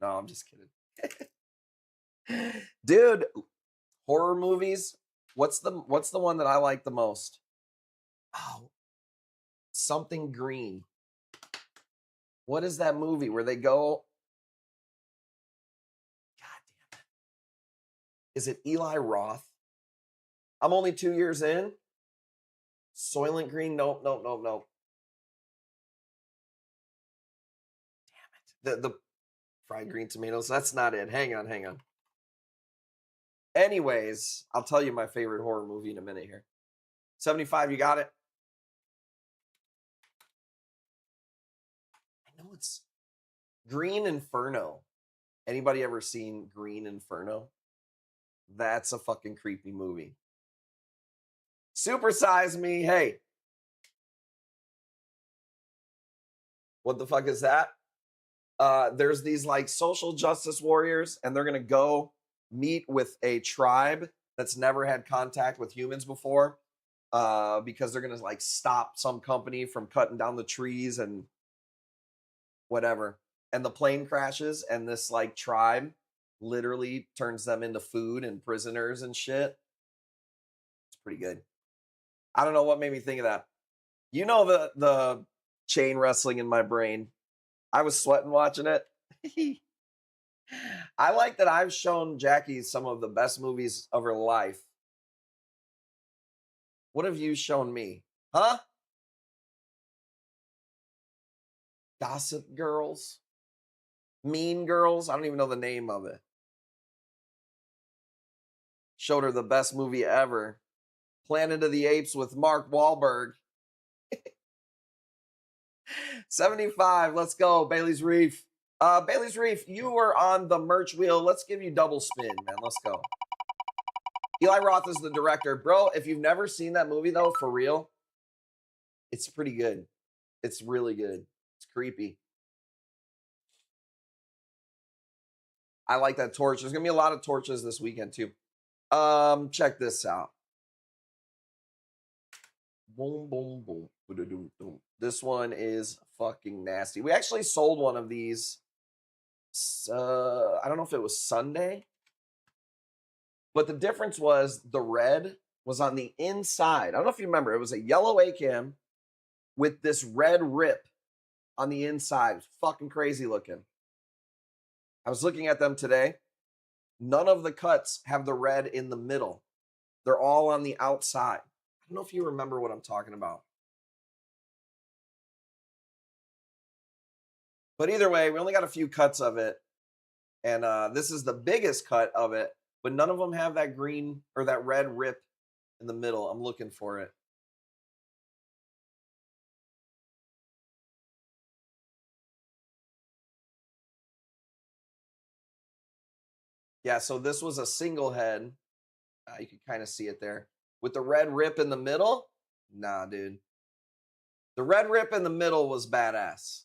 No, I'm just kidding. Dude, horror movies. What's the one that I like the most? Oh, something green. What is that movie where they go? God damn it. Is it Eli Roth? I'm only 2 years in. Soylent Green? Nope. Damn it. The fried green tomatoes. That's not it. Hang on. Anyways, I'll tell you my favorite horror movie in a minute here. 75, you got it? I know it's Green Inferno. Anybody ever seen Green Inferno? That's a fucking creepy movie. Supersize me. Hey. What the fuck is that? There's these like social justice warriors, and they're going to go meet with a tribe that's never had contact with humans before, because they're going to like stop some company from cutting down the trees and whatever. And the plane crashes, and this like tribe literally turns them into food and prisoners and shit. It's pretty good. I don't know what made me think of that. You know the chain wrestling in my brain. I was sweating watching it. I like that I've shown Jackie some of the best movies of her life. What have you shown me? Huh? Gossip Girls? Mean Girls? I don't even know the name of it. Showed her the best movie ever. Planet of the Apes with Mark Wahlberg. 75. Let's go. Bailey's Reef. Bailey's Reef, you were on the merch wheel. Let's give you double spin, man. Let's go. Eli Roth is the director. Bro, if you've never seen that movie, though, for real, it's pretty good. It's really good. It's creepy. I like that torch. There's going to be a lot of torches this weekend, too. Check this out. Boom, boom, boom. This one is fucking nasty. We actually sold one of these. I don't know if it was Sunday, but the difference was the red was on the inside. I don't know if you remember. It was a yellow A-cam with this red rip on the inside. It's fucking crazy looking. I was looking at them today. None of the cuts have the red in the middle. They're all on the outside. I don't know if you remember what I'm talking about. But either way, we only got a few cuts of it. And this is the biggest cut of it, but none of them have that green or that red rip in the middle. I'm looking for it. Yeah, so this was a single head. You can kind of see it there. With the red rip in the middle? Nah, dude. The red rip in the middle was badass.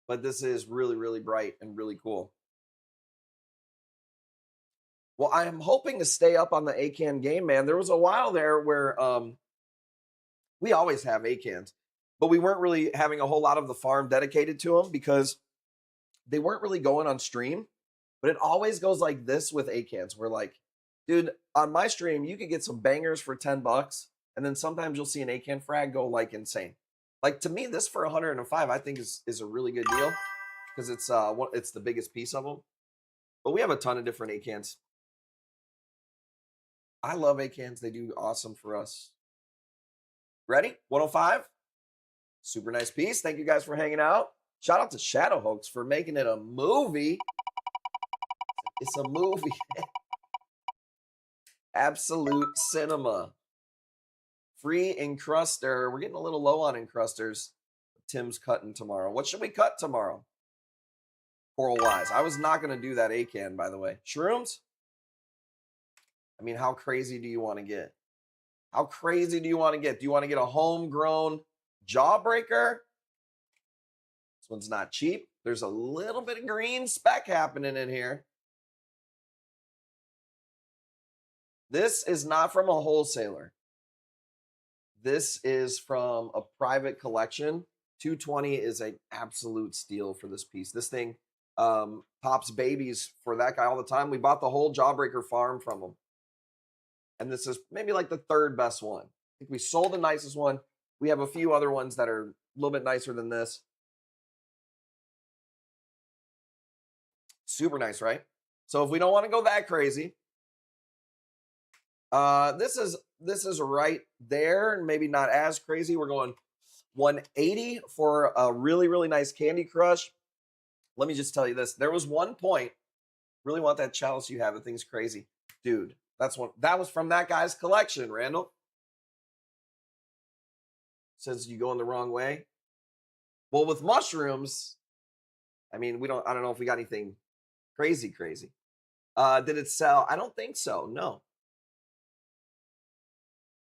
But this is really, really bright and really cool. Well, I am hoping to stay up on the ACAN game, man. There was a while there where we always have ACANs, but we weren't really having a whole lot of the farm dedicated to them because they weren't really going on stream. But it always goes like this with ACANs. We're like, dude, on my stream, you could get some bangers for $10, and then sometimes you'll see an ACAN frag go like insane. Like to me, this for 105, I think is a really good deal because it's the biggest piece of them. But we have a ton of different ACANs. I love ACANs. They do awesome for us. Ready? 105. Super nice piece. Thank you guys for hanging out. Shout out to Shadow Hoax for making it a movie. It's a movie. Absolute cinema. Free encruster. We're getting a little low on encrusters. Tim's cutting tomorrow. What should we cut tomorrow? Coral wise. I was not going to do that ACAN, by the way. Shrooms? I mean, how crazy do you want to get? How crazy do you want to get? Do you want to get a homegrown jawbreaker? This one's not cheap. There's a little bit of green speck happening in here. This is not from a wholesaler. This is from a private collection. 220 is an absolute steal for this piece. This thing pops babies for that guy all the time. We bought the whole jawbreaker farm from him. And this is maybe like the third best one. I think we sold the nicest one. We have a few other ones that are a little bit nicer than this. Super nice, right? So if we don't want to go that crazy, this is right there, maybe not as crazy. We're going 180 for a really, really nice Candy Crush. Let me just tell you this. There was one point, really want that chalice you have. The thing's crazy. Dude, that was from that guy's collection, Randall. Says you going the wrong way. Well, with mushrooms, I mean, I don't know if we got anything crazy. Did it sell? I don't think so. No.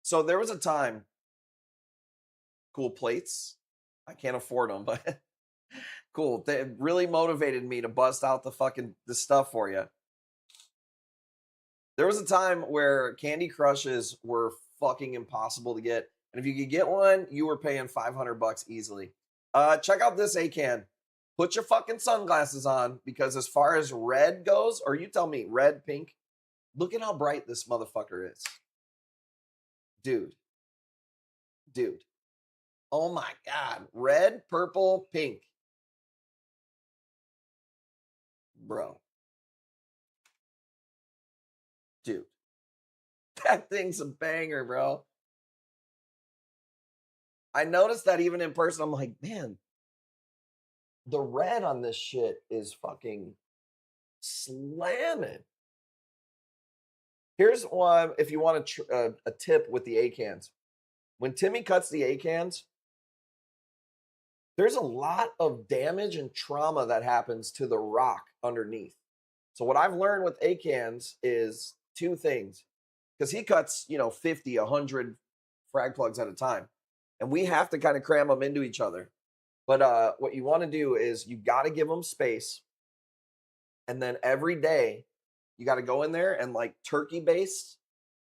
So there was a time, cool plates. I can't afford them, but cool. They really motivated me to bust out the stuff for you. There was a time where Candy Crushes were fucking impossible to get. And if you could get one, you were paying $500 easily. Check out this ACAN. Put your fucking sunglasses on because as far as red goes, or you tell me, red, pink, look at how bright this motherfucker is. Dude. Oh my God. Red, purple, pink. Bro. Dude. That thing's a banger, bro. I noticed that even in person, I'm like, man, the red on this shit is fucking slamming. Here's one, if you want a tip with the ACANs. When Timmy cuts the ACANs, there's a lot of damage and trauma that happens to the rock underneath. So what I've learned with ACANs is two things. Because he cuts, 50, 100 frag plugs at a time. And we have to kind of cram them into each other. But what you want to do is you got to give them space. And then every day, you got to go in there and like turkey base.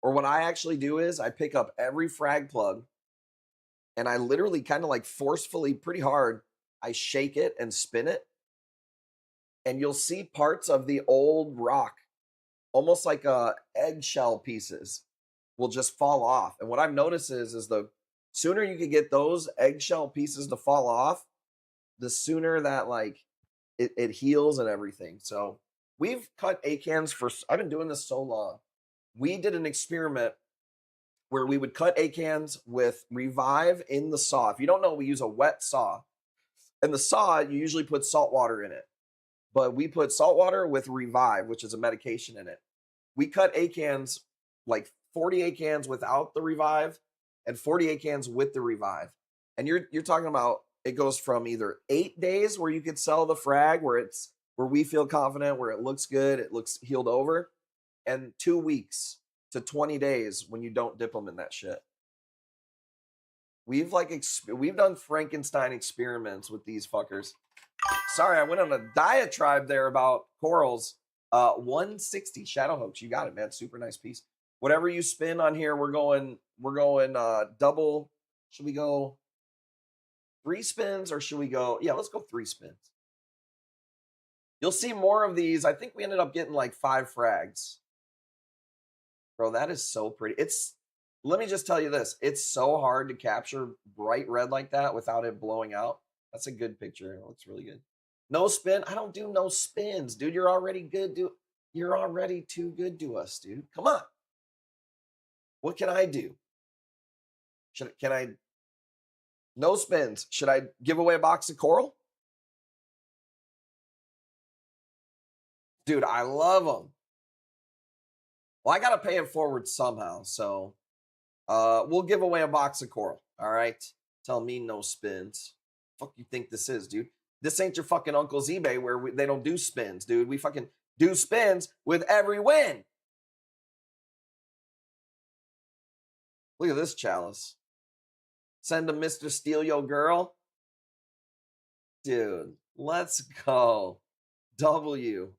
Or what I actually do is I pick up every frag plug and I literally kind of like forcefully, pretty hard, I shake it and spin it. And you'll see parts of the old rock, almost like eggshell pieces, will just fall off. And what I've noticed is the sooner you can get those eggshell pieces to fall off, the sooner that like it heals and everything. So we've cut ACANs I've been doing this so long. We did an experiment where we would cut ACANs with Revive in the saw. If you don't know, we use a wet saw. And the saw, you usually put salt water in it. But we put salt water with Revive, which is a medication in it. We cut acans, like 40 acans without the Revive and 40 acans with the Revive. And you're talking about it goes from either 8 days where you could sell the frag where we feel confident, where it looks good, it looks healed over, and 2 weeks to 20 days when you don't dip them in that shit. We've done Frankenstein experiments with these fuckers. Sorry, I went on a diatribe there about corals. 160 Shadow Hoax. You got it, man. Super nice piece. Whatever you spin on here, we're going double. Should we go 3 spins or should we go? Yeah, let's go 3 spins. You'll see more of these. I think we ended up getting like 5 frags. Bro, that is so pretty. Let me just tell you this. It's so hard to capture bright red like that without it blowing out. That's a good picture. It looks really good. No spin. I don't do no spins, dude. You're already good, dude. You're already too good to us, dude. Come on. What can I do? No spins. Should I give away a box of coral? Dude, I love them. Well, I got to pay it forward somehow. So we'll give away a box of coral. All right. Tell me no spins. Fuck you think this is, dude? This ain't your fucking uncle's eBay where they don't do spins, dude. We fucking do spins with every win. Look at this chalice. Send a Mr. Steal Yo Girl. Dude, let's go. W.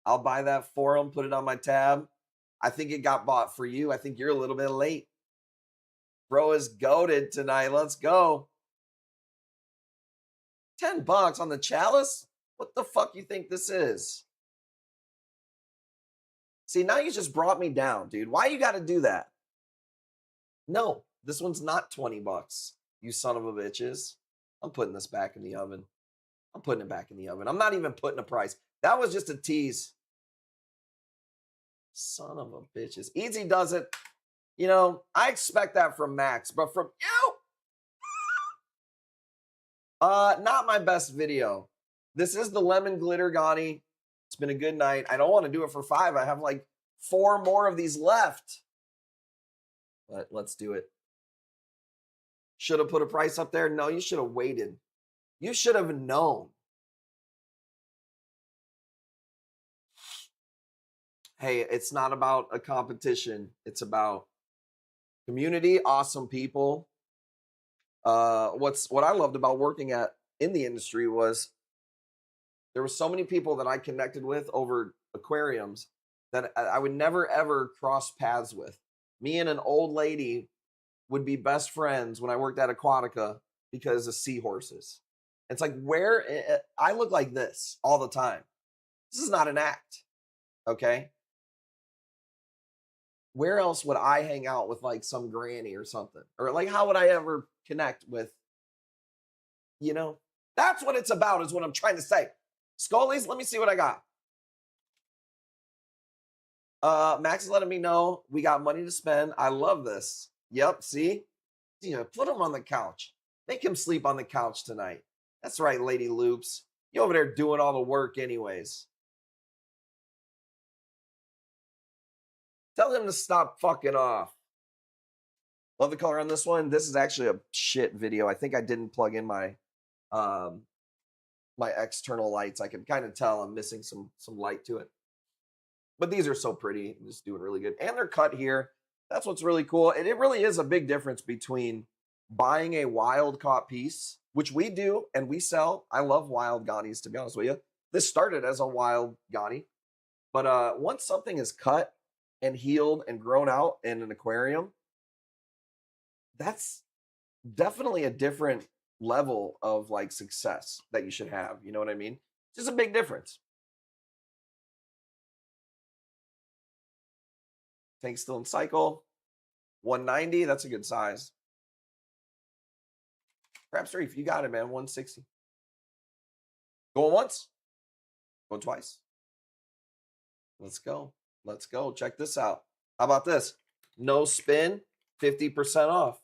I'll buy that for him, put it on my tab. I think it got bought for you. I think you're a little bit late. Bro is goated tonight. Let's go. $10 on the chalice? What the fuck you think this is? See, now you just brought me down, dude. Why you got to do that? No, this one's not $20, you son of a bitches. I'm putting this back in the oven. I'm putting it back in the oven. I'm not even putting a price. That was just a tease. Son of a bitches. Easy does it. You know, I expect that from Max, but from you? Not my best video. This is the lemon glitter Ghani. It's been a good night. I don't want to do it for 5. I have like 4 more of these left. But let's do it. Should have put a price up there? No, you should have waited. You should have known. Hey, it's not about a competition. It's about community, awesome people. What I loved about working in the industry was there were so many people that I connected with over aquariums that I would never ever cross paths with. Me and an old lady would be best friends when I worked at Aquatica because of seahorses. It's like I look like this all the time. This is not an act, okay? Where else would I hang out with like some granny or something? Or like, how would I ever connect with, you know? That's what it's about is what I'm trying to say. Scullies, let me see what I got. Max is letting me know we got money to spend. I love this. Yep, see? You know, put him on the couch. Make him sleep on the couch tonight. That's right, Lady Loops. You over there doing all the work anyways. Tell him to stop fucking off. Love the color on this one. This is actually a shit video. I think I didn't plug in my my external lights. I can kind of tell I'm missing some light to it. But these are so pretty. I'm just doing really good. And they're cut here. That's what's really cool. And it really is a big difference between buying a wild caught piece, which we do and we sell. I love wild Ghanis, to be honest with you. This started as a wild Ghani. But once something is cut and healed and grown out in an aquarium, that's definitely a different level of like success that you should have. You know what I mean? It's just a big difference. Tank still in cycle. 190, that's a good size. Perhaps Reef, you got it, man. 160. Going once. Going twice. Let's go. Let's go. Check this out. How about this? No spin, 50% off.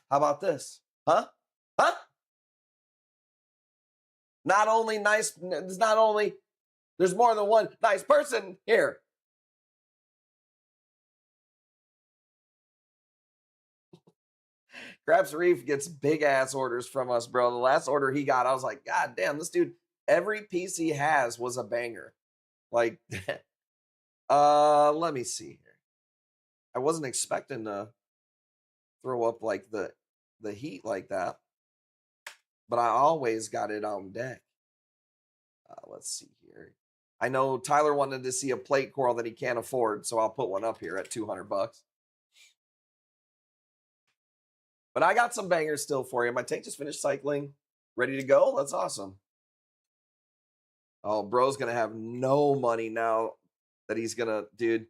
How about this? Huh? Huh? Not only nice, it's not only, there's more than one nice person here. Craps Reef gets big ass orders from us, bro. The last order he got, I was like, God damn, this dude, every piece he has was a banger. Like, let me see here. I wasn't expecting to throw up like the heat like that, but I always got it on deck. Let's see here. I know Tyler wanted to see a plate coral that he can't afford, so I'll put one up here at $200. But I got some bangers still for you. My tank just finished cycling. Ready to go? That's awesome. Oh, bro's going to have no money now that he's going to, dude.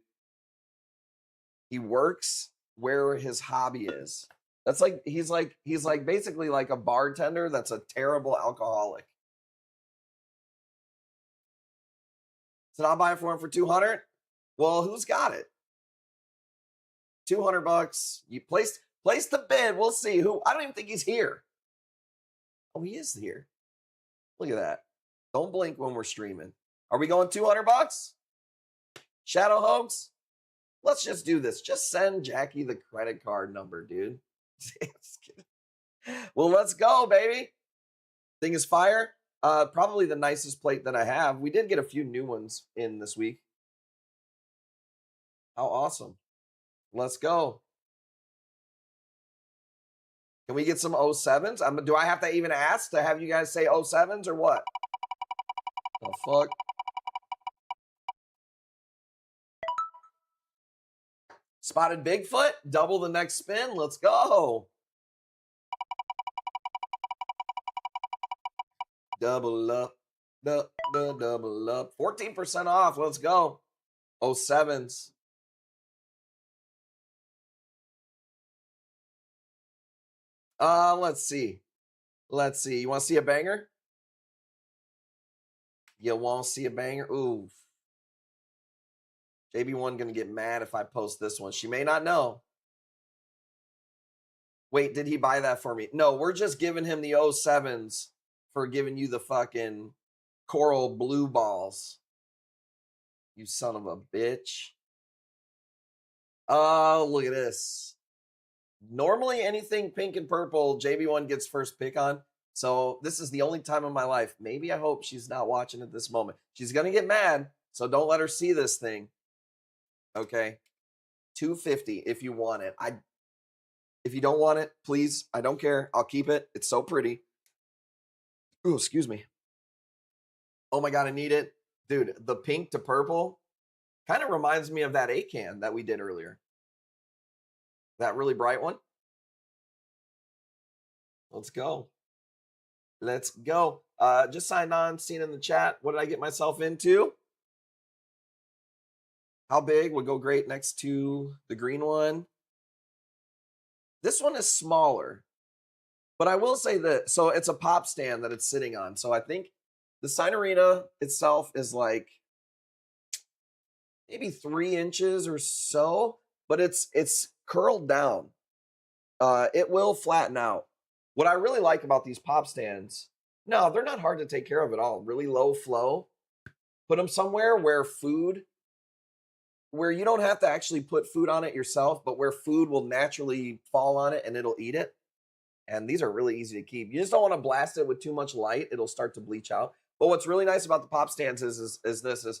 He works where his hobby is. That's like, he's like basically like a bartender that's a terrible alcoholic. So I'll buy it for him for 200. Well, who's got it? $200. You place the bid. We'll see who. I don't even think he's here. Oh, he is here. Look at that. Don't blink when we're streaming. Are we going $200? Shadow Hoax? Let's just do this. Just send Jackie the credit card number, dude. Well, let's go, baby. Thing is fire. Probably the nicest plate that I have. We did get a few new ones in this week. How awesome. Let's go. Can we get some 07s? Do I have to even ask to have you guys say 07s or what? Oh, fuck. Spotted Bigfoot. Double the next spin. Let's go. Double up. Double up. 14% off. Let's go. 07s. Let's see. Let's see. You want to see a banger? You want to see a banger? Ooh. JB1 gonna get mad if I post this one. She may not know. Wait, did he buy that for me? No, we're just giving him the 07s for giving you the fucking coral blue balls. You son of a bitch. Oh, look at this. Normally anything pink and purple, JB1 gets first pick on. So this is the only time in my life. Maybe I hope she's not watching at this moment. She's going to get mad, so don't let her see this thing. Okay. $250 if you want it. If you don't want it, please, I don't care. I'll keep it. It's so pretty. Oh, excuse me. Oh my God, I need it. Dude, the pink to purple kind of reminds me of that A-can that we did earlier. That really bright one. Let's go. Let's go. Just signed on, seen in the chat. What did I get myself into? How big would go great next to the green one? This one is smaller, but I will say that, so it's a pop stand that it's sitting on. So I think the Signorina itself is like maybe 3 inches or so, but it's curled down. It will flatten out. What I really like about these pop stands, no, they're not hard to take care of at all. Really low flow. Put them somewhere where you don't have to actually put food on it yourself, but where food will naturally fall on it and it'll eat it. And these are really easy to keep. You just don't want to blast it with too much light. It'll start to bleach out. But what's really nice about the pop stands is Signorinas,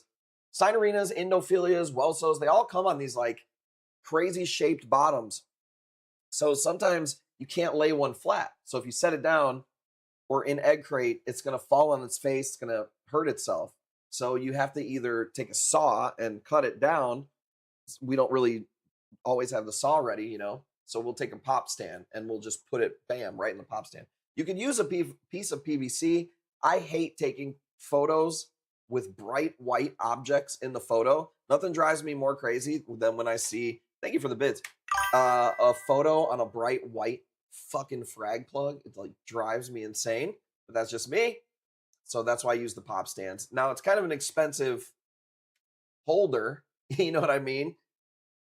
Indophilias, Welsos, they all come on these like crazy shaped bottoms. So sometimes you can't lay one flat. So if you set it down or in egg crate, it's going to fall on its face. It's going to hurt itself. So you have to either take a saw and cut it down. We don't really always have the saw ready, you know. So we'll take a pop stand and we'll just put it, bam, right in the pop stand. You could use a piece of PVC. I hate taking photos with bright white objects in the photo. Nothing drives me more crazy than when I see, thank you for the bids, a photo on a bright white fucking frag plug. It like drives me insane, but that's just me. So that's why I use the pop stands. Now it's kind of an expensive holder, you know what I mean?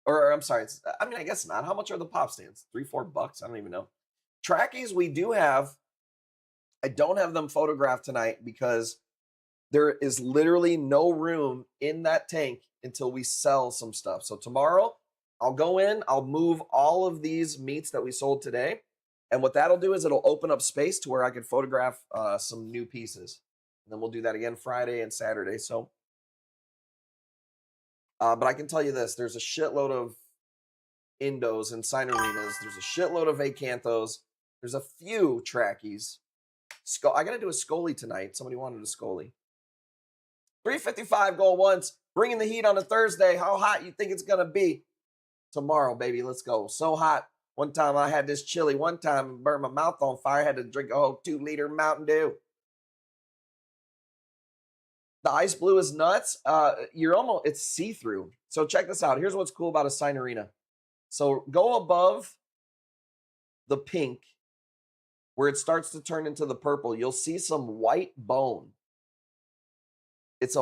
Or I'm sorry, I guess not. How much are the pop stands? $3-4 bucks? I don't even know. Trackies, we do have I don't have them photographed tonight because there is literally no room in that tank until we sell some stuff. So tomorrow I'll go in, I'll move all of these meats that we sold today. And what that'll do is it'll open up space to where I can photograph some new pieces. And then we'll do that again Friday and Saturday. So, but I can tell you this, there's a shitload of Indos and Sinarinas. There's a shitload of Acanthos. There's a few Trackies. I got to do a Scully tonight. Somebody wanted a Scully. 355 going once. Bringing the heat on a Thursday. How hot you think it's going to be? Tomorrow, baby. Let's go. So hot. One time I had this chili. One time burned my mouth on fire. I had to drink a whole 2-liter Mountain Dew. The ice blue is nuts. It's see-through. So check this out. Here's what's cool about a Sinarina. So go above the pink where it starts to turn into the purple. You'll see some white bone. It's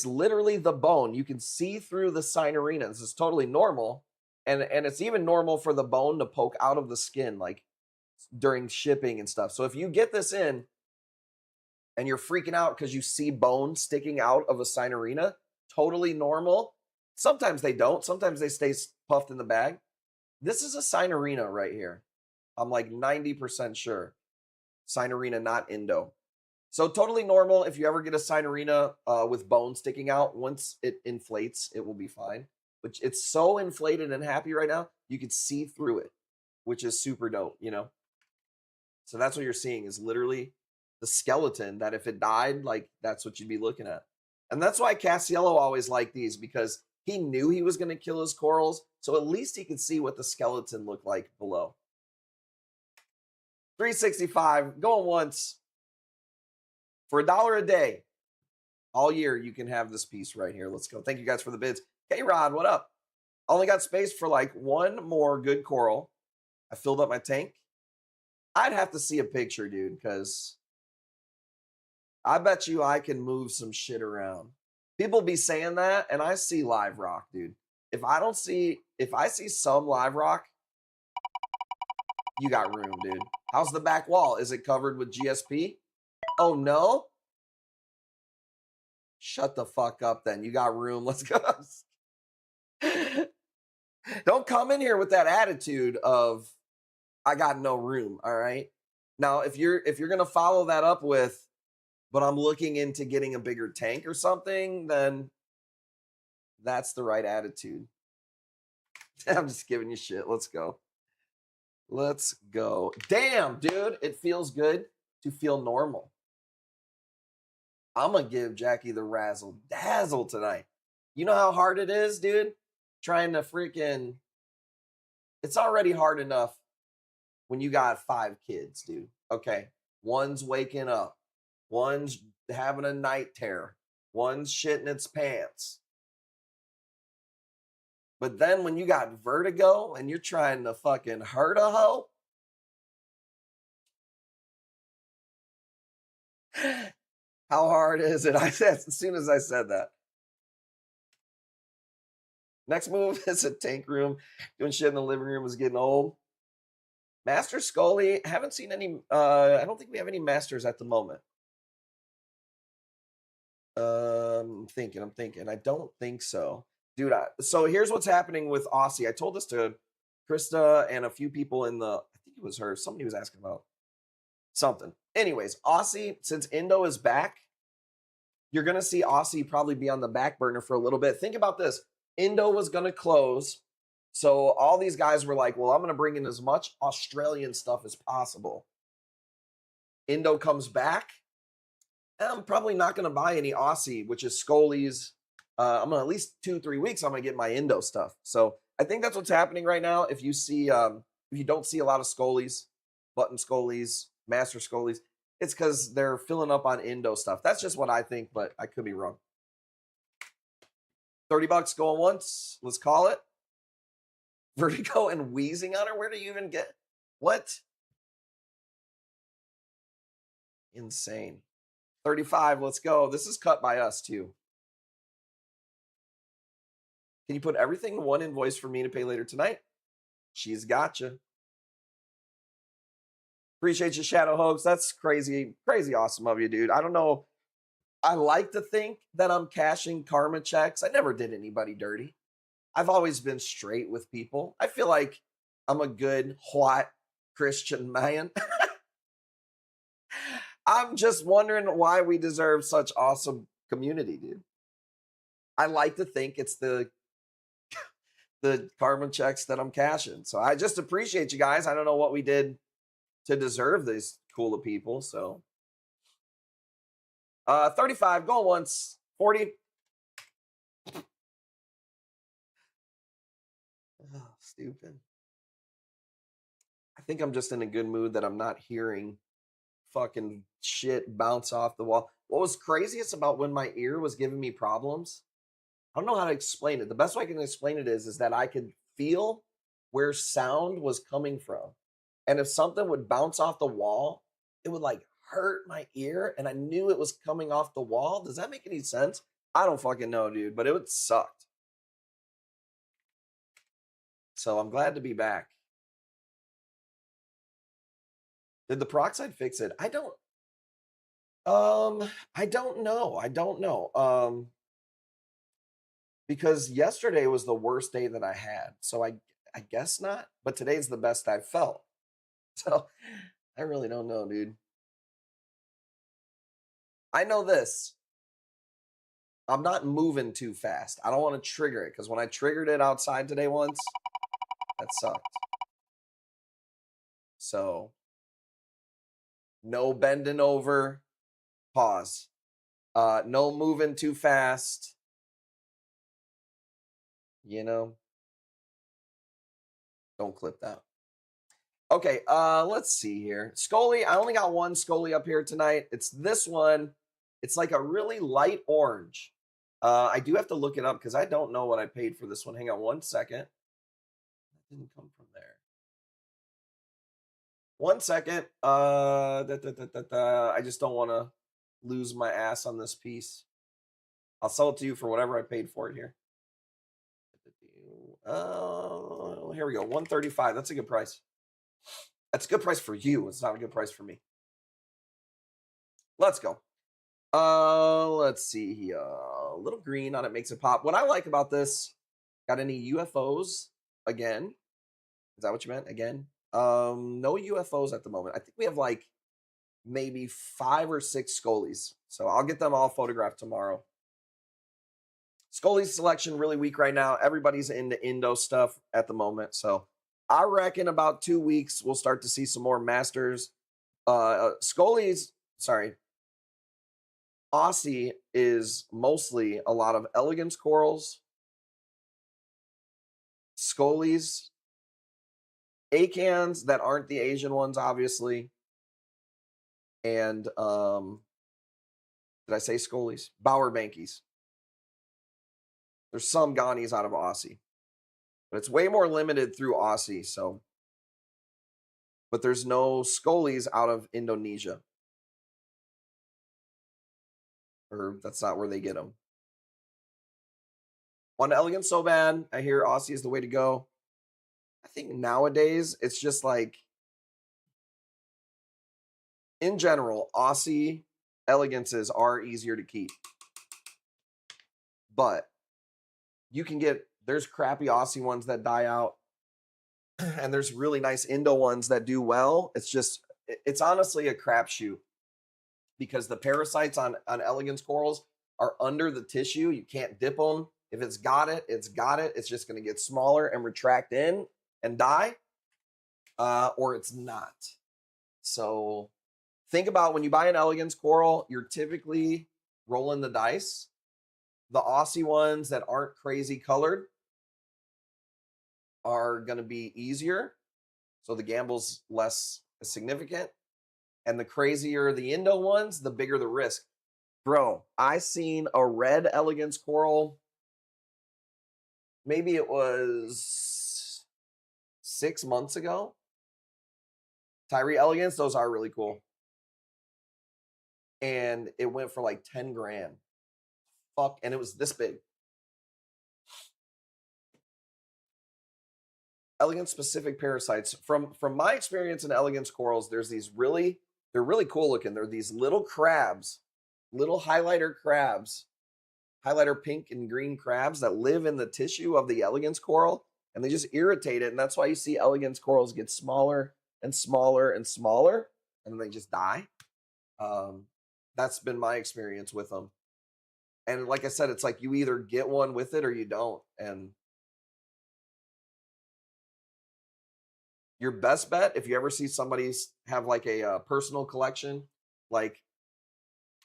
literally the bone. You can see through the Sinarina. This is totally normal. And it's even normal for the bone to poke out of the skin, like during shipping and stuff. So if you get this in and you're freaking out because you see bone sticking out of a Sinarina, totally normal. Sometimes they don't. Sometimes they stay puffed in the bag. This is a Sinarina right here. I'm like 90% sure. Sinarina, not Indo. So totally normal. If you ever get a Sinarina with bone sticking out, once it inflates, it will be fine. But it's so inflated and happy right now, you can see through it, which is super dope, you know? So that's what you're seeing is literally the skeleton that if it died, like that's what you'd be looking at. And that's why Cassiello always liked these because he knew he was going to kill his corals. So at least he could see what the skeleton looked like below. 365 going once. For $1 a day, all year, you can have this piece right here. Let's go. Thank you guys for the bids. Hey, Rod, what up? Only got space for like one more good coral. I filled up my tank. I'd have to see a picture, dude, because I bet you I can move some shit around. People be saying that, and I see live rock, dude. If I see some live rock, you got room, dude. How's the back wall? Is it covered with GSP? Oh, no? Shut the fuck up then. You got room. Let's go. Don't come in here with that attitude of I got no room, all right? Now, if you're going to follow that up with but I'm looking into getting a bigger tank or something, then that's the right attitude. I'm just giving you shit. Let's go. Let's go. Damn, dude, it feels good to feel normal. I'm going to give Jackie the razzle dazzle tonight. You know how hard it is, dude? Trying to freaking... It's already hard enough when you got 5 kids, dude. Okay. One's waking up. One's having a night terror. One's shitting its pants. But then when you got vertigo and you're trying to fucking hurt a hoe, how hard is it? I said as soon as I said that. Next move is a tank room. Doing shit in the living room is getting old. Master Scully, haven't seen any. I don't think we have any masters at the moment. I'm thinking. I don't think so. Dude, so here's what's happening with Aussie. I told this to Krista and a few people in the, I think it was her. Somebody was asking about something. Anyways, Aussie, since Indo is back, you're going to see Aussie probably be on the back burner for a little bit. Think about this. Indo was going to close. So all these guys were like, well, I'm going to bring in as much Australian stuff as possible. Indo comes back. And I'm probably not going to buy any Aussie, which is Scully's. I'm going to at least 2-3 weeks, I'm going to get my Indo stuff. So I think that's what's happening right now. If you see, if you don't see a lot of Scullies, button Scullies, master Scullies, it's because they're filling up on Indo stuff. That's just what I think, but I could be wrong. $30 going once. Let's call it. Vertigo and wheezing on her. Where do you even get? What? Insane. 35. Let's go. This is cut by us too. Can you put everything in one invoice for me to pay later tonight? She's gotcha. Appreciate you, Shadow Hoax. That's crazy, crazy awesome of you, dude. I don't know. I like to think that I'm cashing karma checks. I never did anybody dirty. I've always been straight with people. I feel like I'm a good white Christian man. I'm just wondering why we deserve such awesome community, dude. I like to think it's the karma checks that I'm cashing. So I just appreciate you guys. I don't know what we did to deserve these cool people. So 35, going once. 40. Oh, stupid. I think I'm just in a good mood that I'm not hearing fucking shit bounce off the wall. What was craziest about when my ear was giving me problems, I don't know how to explain it. The best way I can explain it is that I could feel where sound was coming from. And if something would bounce off the wall, it would like hurt my ear. And I knew it was coming off the wall. Does that make any sense? I don't fucking know, dude, but it would sucked. So I'm glad to be back. Did the peroxide fix it? I don't know. I don't know. Because yesterday was the worst day that I had. So I guess not, but today's the best I've felt. So I really don't know, dude. I know this. I'm not moving too fast. I don't want to trigger it because when I triggered it outside today once, that sucked. So no bending over. Pause. No moving too fast. You know, don't clip that. Okay, let's see here. Scully, I only got one Scully up here tonight. It's this one. It's like a really light orange. I do have to look it up because I don't know what I paid for this one. Hang on one second. That didn't come from there. 1 second. I just don't want to lose my ass on this piece. I'll sell it to you for whatever I paid for it here. Here we go. 135. That's a good price. That's a good price for you. It's not a good price for me. Let's go. Let's see here. A little green on it makes it pop. What I like about this, got any UFOs again? Is that what you meant? Again? No UFOs at the moment. I think we have like maybe 5 or 6 Scolies. So I'll get them all photographed tomorrow. Scully's selection really weak right now. Everybody's into Indo stuff at the moment. So I reckon about 2 weeks we'll start to see some more masters. Scully's, sorry. Aussie is mostly a lot of elegance corals, Scolies, acans that aren't the Asian ones, obviously. And did I say Scolies? Bower Bankies. There's some Ghanies out of Aussie, but it's way more limited through Aussie. So, but there's no Scolies out of Indonesia, or that's not where they get them. Want elegance so bad. I hear Aussie is the way to go. I think nowadays it's just like, in general, Aussie elegances are easier to keep, but you can get, there's crappy Aussie ones that die out, and there's really nice Indo ones that do well. It's just, it's honestly a crapshoot because the parasites on elegance corals are under the tissue. You can't dip them. If it's got it, it's got it. It's just going to get smaller and retract in and die, or it's not. So think about when you buy an elegance coral, you're typically rolling the dice. The Aussie ones that aren't crazy colored are going to be easier. So the gamble's less significant. And the crazier the Indo ones, the bigger the risk. Bro, I seen a red elegance coral. Maybe it was 6 months ago. Tyree elegance, those are really cool. And it went for like 10 grand. Fuck, and it was this big. elegant specific parasites. From my experience in elegance corals, there's these they're really cool looking. They're these little crabs, little highlighter crabs, highlighter pink and green crabs that live in the tissue of the elegance coral, and they just irritate it. And that's why you see elegance corals get smaller and smaller and smaller, and then they just die. That's been my experience with them. And like I said, it's like you either get one with it or you don't. And your best bet, if you ever see somebody's have like a personal collection, like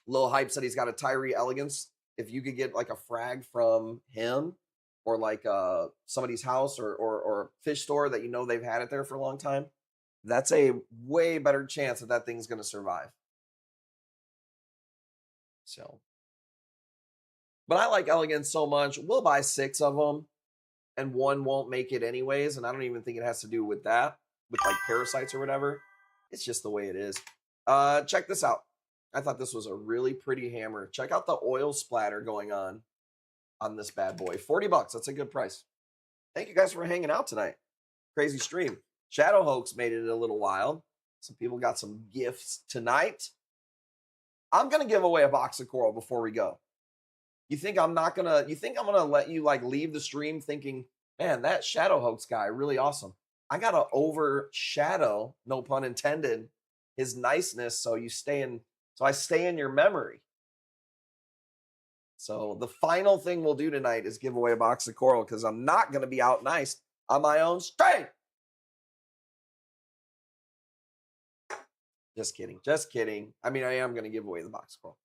Lil Hype said he's got a Tyree Elegance. If you could get like a frag from him or like somebody's house or fish store that you know they've had it there for a long time, that's a way better chance that that thing's going to survive. So, but I like Elegance so much. We'll buy 6 of them and one won't make it anyways. And I don't even think it has to do with that, with like parasites or whatever. It's just the way it is. Check this out. I thought this was a really pretty hammer. Check out the oil splatter going on this bad boy. $40. That's a good price. Thank you guys for hanging out tonight. Crazy stream. Shadow Hoax made it a little wild. Some people got some gifts tonight. I'm gonna give away a box of coral before we go. You think I'm gonna let you like leave the stream thinking, man, that Shadow Hoax guy really awesome. I gotta overshadow, no pun intended, his niceness so I stay in your memory. So the final thing we'll do tonight is give away a box of coral because I'm not gonna be out nice on my own strength. Just kidding. Just kidding. I mean, I am going to give away the box of coral.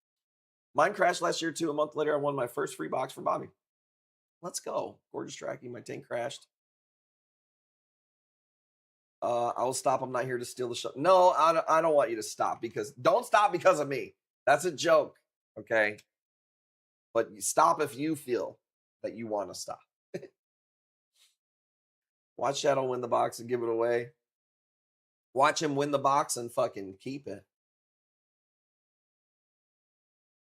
Mine crashed last year, too. A month later, I won my first free box from Bobby. Let's go. Gorgeous tracking. My tank crashed. I will stop. I'm not here to steal the show. No, I don't want you to stop don't stop because of me. That's a joke. Okay. But you stop if you feel that you want to stop. Watch Shadow win the box and give it away. Watch him win the box and fucking keep it.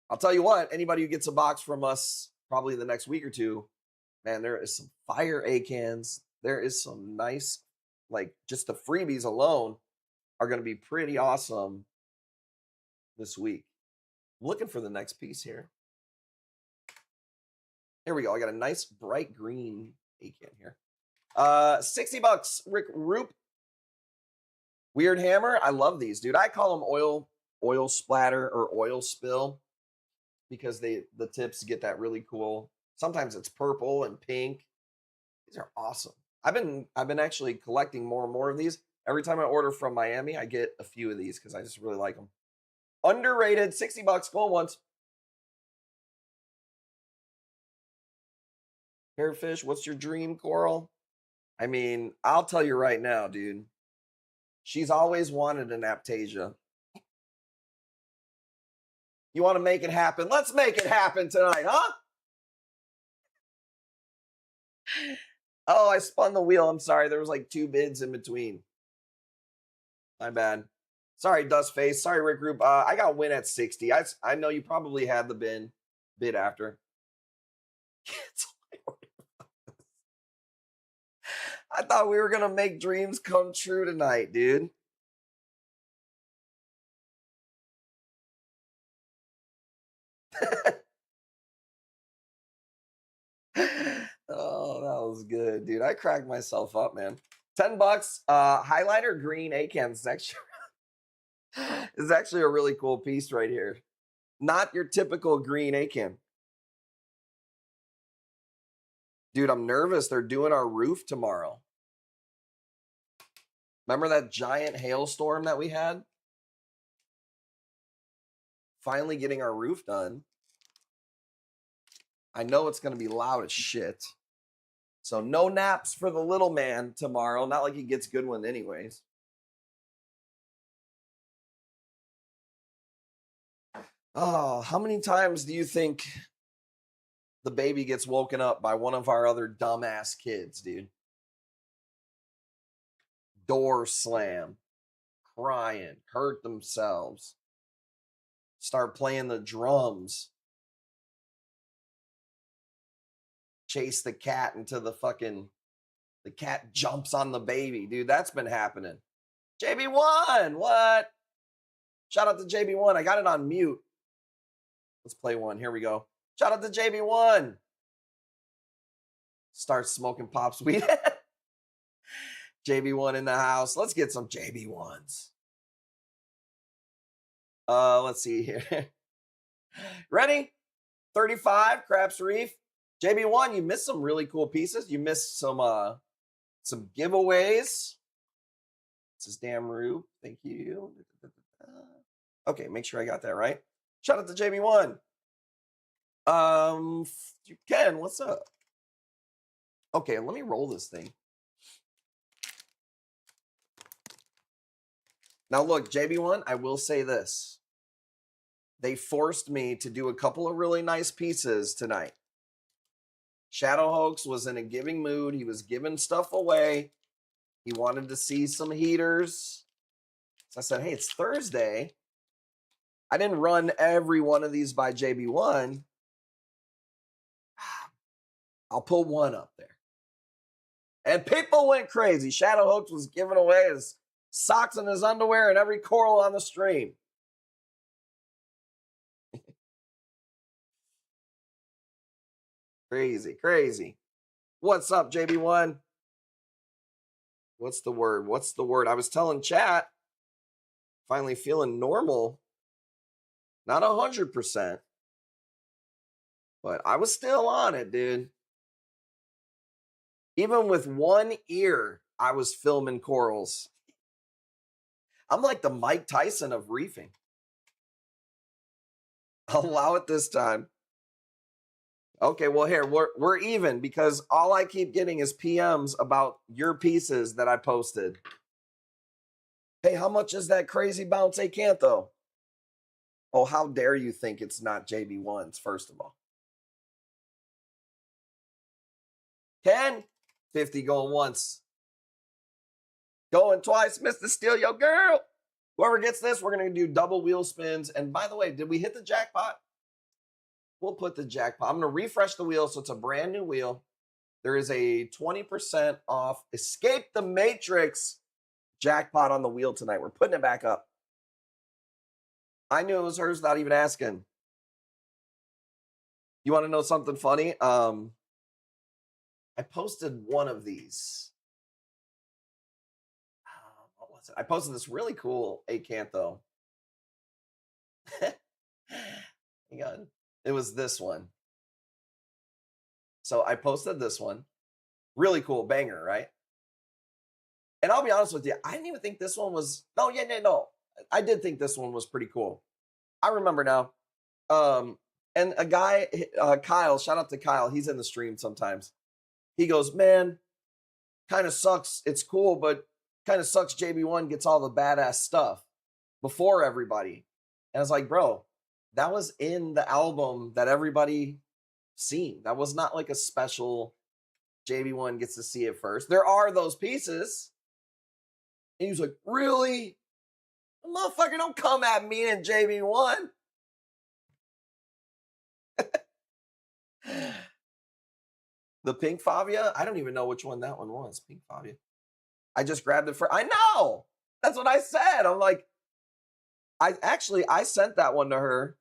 I'll tell you what, anybody who gets a box from us probably the next week or two, man, there is some fire A-cans. There is some nice, like just the freebies alone are going to be pretty awesome this week. I'm looking for the next piece here. Here we go. I got a nice bright green A-can here. $60, Rick Roop. Weird hammer. I love these, dude. I call them oil splatter or oil spill because the tips get that really cool. Sometimes it's purple and pink. These are awesome. I've been actually collecting more and more of these. Every time I order from Miami, I get a few of these because I just really like them. Underrated, $60. Going once. Hairfish, what's your dream coral? I mean, I'll tell you right now, dude. She's always wanted an Aptasia. You want to make it happen? Let's make it happen tonight, huh? Oh, I spun the wheel. I'm sorry. There was like 2 bids in between. My bad. Sorry, Dustface. Sorry, Rick Group. I got win at 60. I know you probably had the bid after. I thought we were going to make dreams come true tonight, dude. Oh, that was good, dude. I cracked myself up, man. $10. Highlighter green A-cans is actually a really cool piece right here. Not your typical green A-can. Dude, I'm nervous. They're doing our roof tomorrow. Remember that giant hailstorm that we had? Finally getting our roof done. I know it's going to be loud as shit. So no naps for the little man tomorrow. Not like he gets good one anyways. Oh, how many times do you think the baby gets woken up by one of our other dumbass kids, dude? Door slam, crying, hurt themselves, start playing the drums, chase the cat into the fucking The cat jumps on the baby, dude. That's been happening. JB1, what? Shout out to JB1. I got it on mute. Let's play one. Here we go. Shout out to JB1. Start smoking pops weed. JB1 in the house. Let's get some JB1s. Let's see here. Ready? 35, Craps Reef. JB1, you missed some really cool pieces. You missed some giveaways. This is damn Rube. Thank you. Okay, make sure I got that right. Shout out to JB1. Ken, what's up? Okay, let me roll this thing. Now look, JB1, I will say this. They forced me to do a couple of really nice pieces tonight. Shadow Hoax was in a giving mood. He was giving stuff away. He wanted to see some heaters. So I said, hey, it's Thursday. I didn't run every one of these by JB1. I'll pull one up there. And people went crazy. Shadow Hoax was giving away his socks and his underwear and every coral on the stream. Crazy, crazy. What's up, JB1? What's the word? What's the word? I was telling chat, finally feeling normal. Not 100%. But I was still on it, dude. Even with one ear, I was filming corals. I'm like the Mike Tyson of reefing. I'll allow it this time. Okay, well, here, we're even because all I keep getting is PMs about your pieces that I posted. Hey, how much is that crazy bounce Acantho? Oh, how dare you think it's not JB1's, first of all. Ken, 50 going once. Going twice, Mr. Steal Your Girl. Whoever gets this, we're going to do double wheel spins. And by the way, did we hit the jackpot? We'll put the jackpot. I'm going to refresh the wheel so it's a brand new wheel. There is a 20% off Escape the Matrix jackpot on the wheel tonight. We're putting it back up. I knew it was hers without even asking. You want to know something funny? I posted one of these. What was it? I posted this really cool Acantho. Hang on. It was this one. So I posted this one. Really cool, banger, right? And I'll be honest with you, I didn't even think this one was, no. I did think this one was pretty cool. I remember now. And a guy, Kyle, shout out to Kyle. He's in the stream sometimes. He goes, man, kind of sucks. It's cool, but kind of sucks JB1 gets all the badass stuff before everybody. And I was like, bro, that was in the album that everybody seen. That was not like a special JB1 gets to see it first. There are those pieces. And he was like, really? Motherfucker, don't come at me and JB1. The Pink Fabia? I don't even know which one that one was. Pink Fabia. I just grabbed it for, I know. That's what I said. I'm like, I sent that one to her.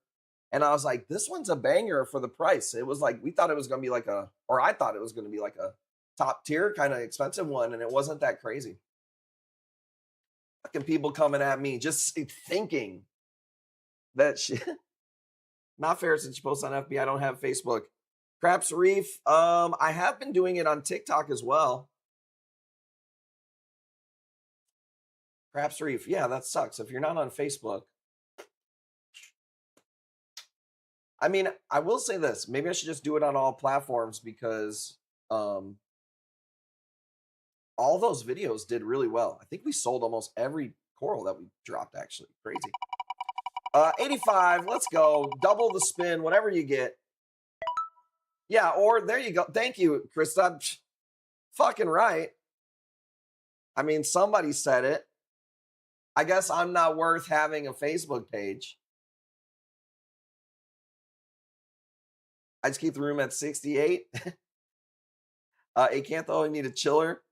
And I was like, this one's a banger for the price. It was like, we thought it was going to be like I thought it was going to be like a top tier kind of expensive one. And it wasn't that crazy. Fucking people coming at me, just thinking that shit. Not fair since you post on FB. I don't have Facebook. Craps Reef. I have been doing it on TikTok as well. Craps Reef. Yeah, that sucks. If you're not on Facebook. I mean, I will say this. Maybe I should just do it on all platforms because all those videos did really well. I think we sold almost every coral that we dropped, actually. Crazy. 85. Let's go. Double the spin, whatever you get. Yeah, or there you go. Thank you, Krista. Fucking right. I mean, somebody said it. I guess I'm not worth having a Facebook page. I just keep the room at 68. Acantho, I need a chiller.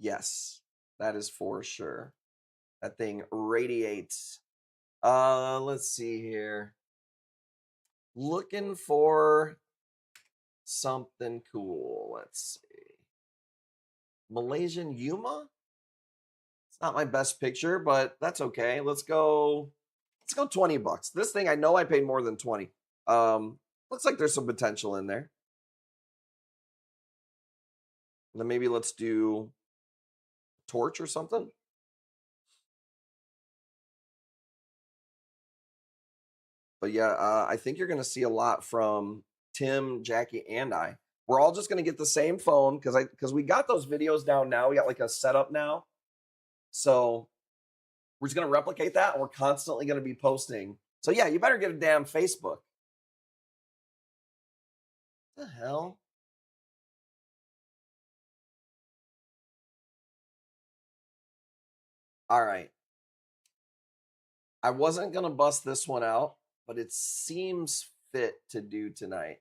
Yes, that is for sure. That thing radiates. Let's see here. Looking for something cool. Let's see. Malaysian Yuma? It's not my best picture, but that's okay. Let's go $20. This thing I know I paid more than 20. Looks like there's some potential in there. And then maybe let's do torch or something. But yeah, I think you're going to see a lot from Tim, Jackie, and I. We're all just going to get the same phone because we got those videos down now. We got like a setup now. So we're just going to replicate that, and we're constantly going to be posting. So yeah, you better get a damn Facebook. What the hell? All right. I wasn't going to bust this one out, but it seems fit to do tonight.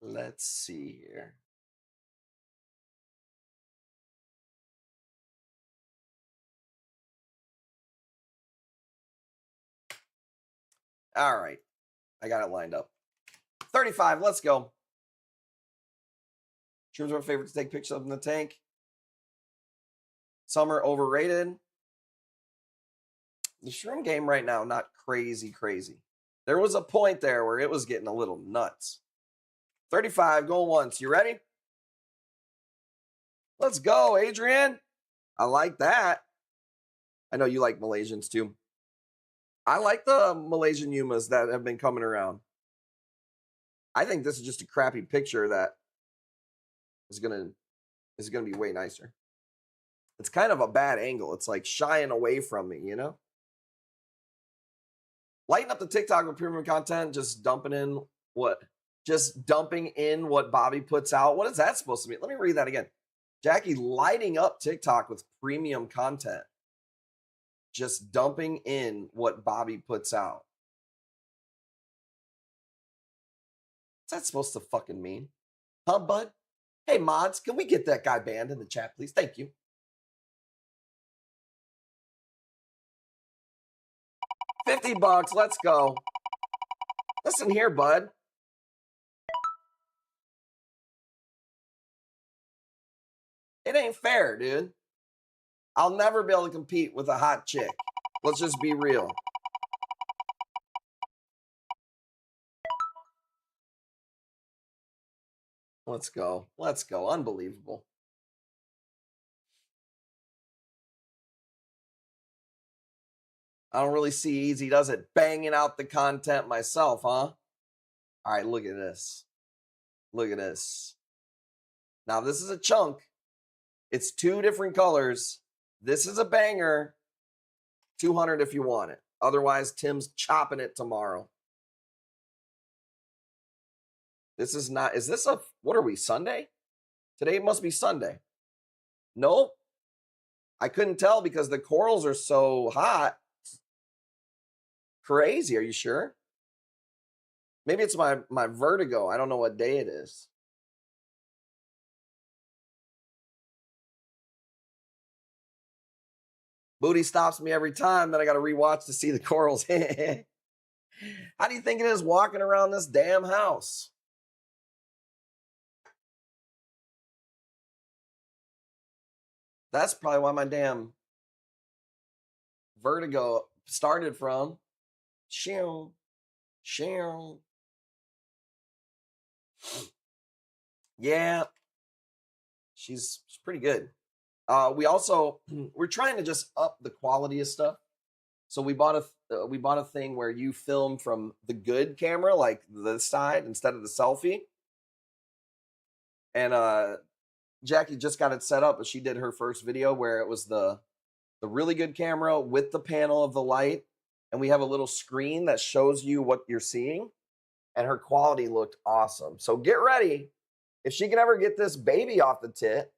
Let's see here. All right. I got it lined up. 35. Let's go. Shrooms are my favorite to take pictures of in the tank. Some are overrated. The shroom game right now, not crazy. There was a point there where it was getting a little nuts. 35, going once. You ready? Let's go, Adrian. I like that. I know you like Malaysians too. I like the Malaysian Yumas that have been coming around. I think this is just a crappy picture that is gonna be way nicer. It's kind of a bad angle. It's like shying away from me, you know? Lighten up the TikTok with premium content, just dumping in what Bobby puts out. What is that supposed to mean? Let me read that again. Jackie lighting up TikTok with premium content. Just dumping in what Bobby puts out. What's that supposed to fucking mean? Huh, bud? Hey, mods, can we get that guy banned in the chat, please? Thank you. $50, let's go. Listen here, bud. It ain't fair, dude. I'll never be able to compete with a hot chick. Let's just be real. Let's go. Let's go. Unbelievable. I don't really see Easy does it banging out the content myself, huh? All right, look at this. Look at this. Now, this is a chunk. It's 2 different colors. This is a banger. 200 if you want it. Otherwise, Tim's chopping it tomorrow. This is not, is this a, what are we, Sunday? Today must be Sunday. Nope. I couldn't tell because the corals are so hot. Crazy, are you sure? Maybe it's my vertigo. I don't know what day it is. Booty stops me every time, then I got to rewatch to see the corals. How do you think it is walking around this damn house? That's probably why my damn vertigo started from. Shew. Yeah, she's pretty good. We also we're trying to just up the quality of stuff. So we bought a thing where you film from the good camera, like this side, instead of the selfie. And Jackie just got it set up, but she did her first video where it was the really good camera with the panel of the light, and we have a little screen that shows you what you're seeing, and her quality looked awesome. So get ready. If she can ever get this baby off the tit,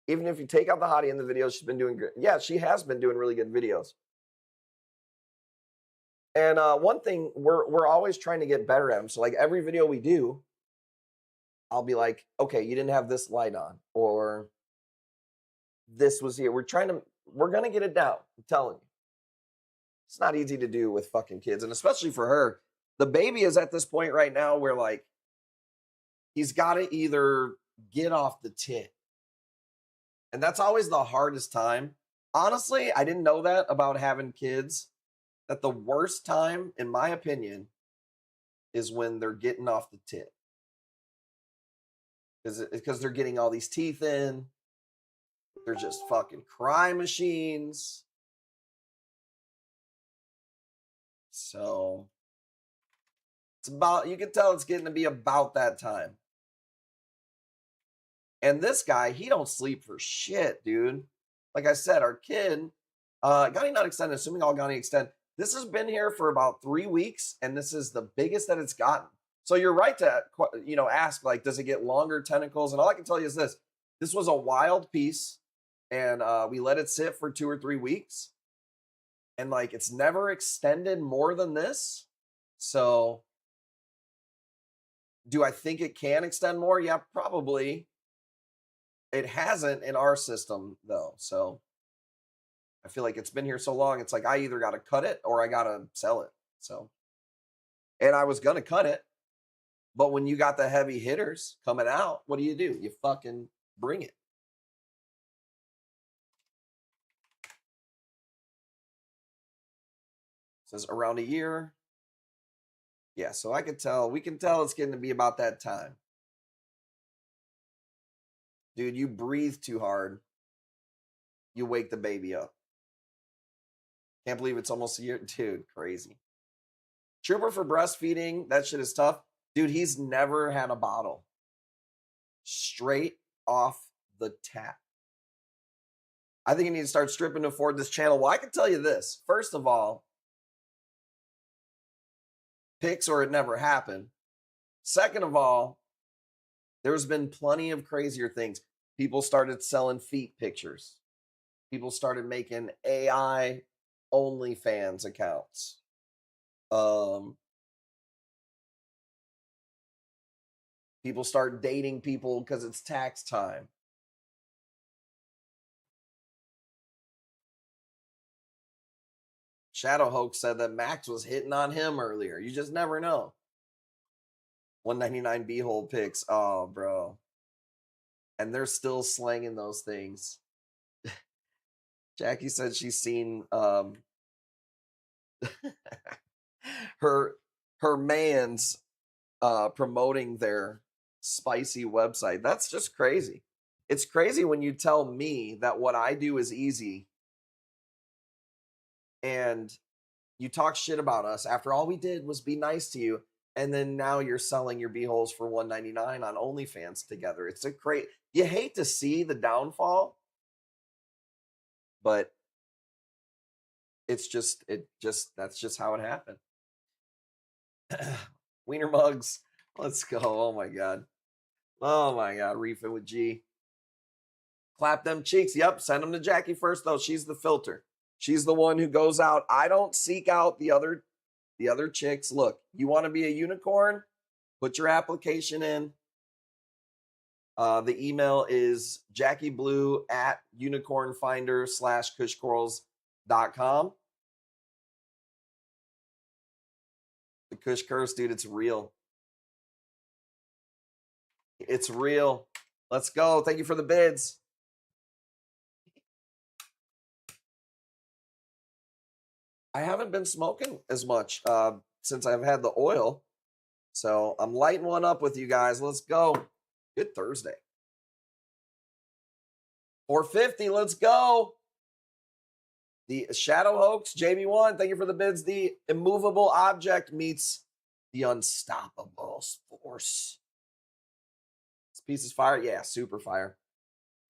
even if you take out the hottie in the videos, she's been doing good. Yeah, she has been doing really good videos. And one thing we're always trying to get better at them. So like every video we do, I'll be like, okay, you didn't have this light on, or this was here. We're gonna get it down. I'm telling you. It's not easy to do with fucking kids, and especially for her. The baby is at this point right now where like he's got to either get off the tit. And that's always the hardest time. Honestly, I didn't know that about having kids. That the worst time, in my opinion, is when they're getting off the tit. Because they're getting all these teeth in. They're just fucking cry machines. So it's about, you can tell it's getting to be about that time. And this guy, he don't sleep for shit, dude. Like I said, our kid, Ghani not extended, assuming all Ghani extend. This has been here for about 3 weeks, and this is the biggest that it's gotten. So you're right to, ask, like, does it get longer tentacles? And all I can tell you is this. This was a wild piece, and we let it sit for 2 or 3 weeks. And, like, it's never extended more than this. So do I think it can extend more? Yeah, probably. It hasn't in our system, though. So I feel like it's been here so long. It's like I either got to cut it or I got to sell it. So, and I was going to cut it. But when you got the heavy hitters coming out, what do? You fucking bring it. It says around a year. Yeah, so we can tell it's getting to be about that time. Dude, you breathe too hard. You wake the baby up. Can't believe it's almost a year. Dude, crazy. Trooper for breastfeeding. That shit is tough. Dude, he's never had a bottle. Straight off the tap. I think you need to start stripping to afford this channel. Well, I can tell you this. First of all, pics or it never happened. Second of all, there's been plenty of crazier things. People started selling feet pictures. People started making AI OnlyFans accounts. People start dating people because it's tax time. Shadow Hoax said that Max was hitting on him earlier. You just never know. 199 B-hole picks. Oh, bro. And they're still slanging those things. Jackie said she's seen her mans promoting their spicy website. That's just crazy. It's crazy when you tell me that what I do is easy and you talk shit about us after all we did was be nice to you, and then now you're selling your b-holes for $199 on OnlyFans together. It's a great, you hate to see the downfall, but that's just how it happened. Wiener mugs, let's go. Oh my god, Reef it with G. Clap them cheeks. Yep, send them to Jackie first though. She's the filter. She's the one who goes out. I don't seek out the other chicks. Look, you want to be a unicorn? Put your application in. The email is JackieBlue@unicornfinder/cushcorals.com. The Kush curse, dude, it's real. It's real. Let's go. Thank you for the bids. I haven't been smoking as much since I've had the oil. So I'm lighting one up with you guys. Let's go. Good Thursday. 450. Let's go. The Shadow Hoax, JB1. Thank you for the bids. The immovable object meets the unstoppable force. This piece is fire. Yeah, super fire.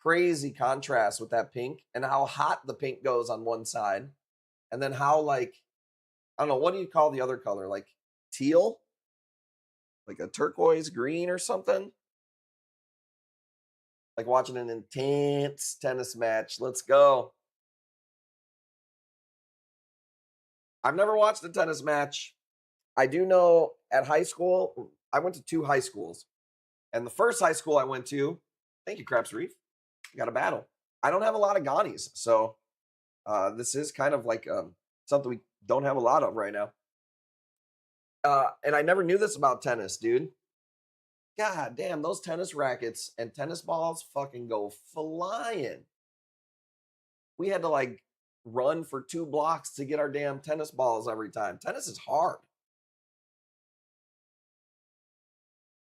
Crazy contrast with that pink and how hot the pink goes on one side. And then how, like, I don't know, what do you call the other color? Like teal? Like a turquoise green or something? Like watching an intense tennis match. Let's go. I've never watched a tennis match. I do know at high school, I went to 2 high schools. And the first high school I went to, thank you, Craps Reef, got a battle. I don't have a lot of Ghanies, so this is kind of like something we don't have a lot of right now. And I never knew this about tennis, dude. God damn, those tennis rackets and tennis balls fucking go flying. We had to like run for 2 blocks to get our damn tennis balls every time. Tennis is hard.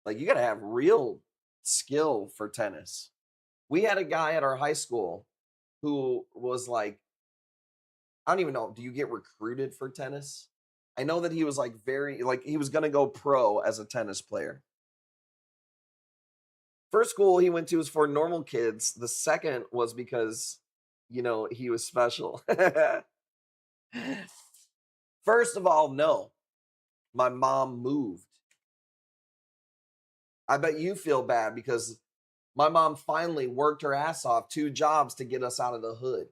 Like, you got to have real skill for tennis. We had a guy at our high school who was like, I don't even know, do you get recruited for tennis? I know that he was like he was going to go pro as a tennis player. First school he went to was for normal kids. The second was because, you know, he was special. First of all, no. My mom moved. I bet you feel bad because my mom finally worked her ass off 2 jobs to get us out of the hood.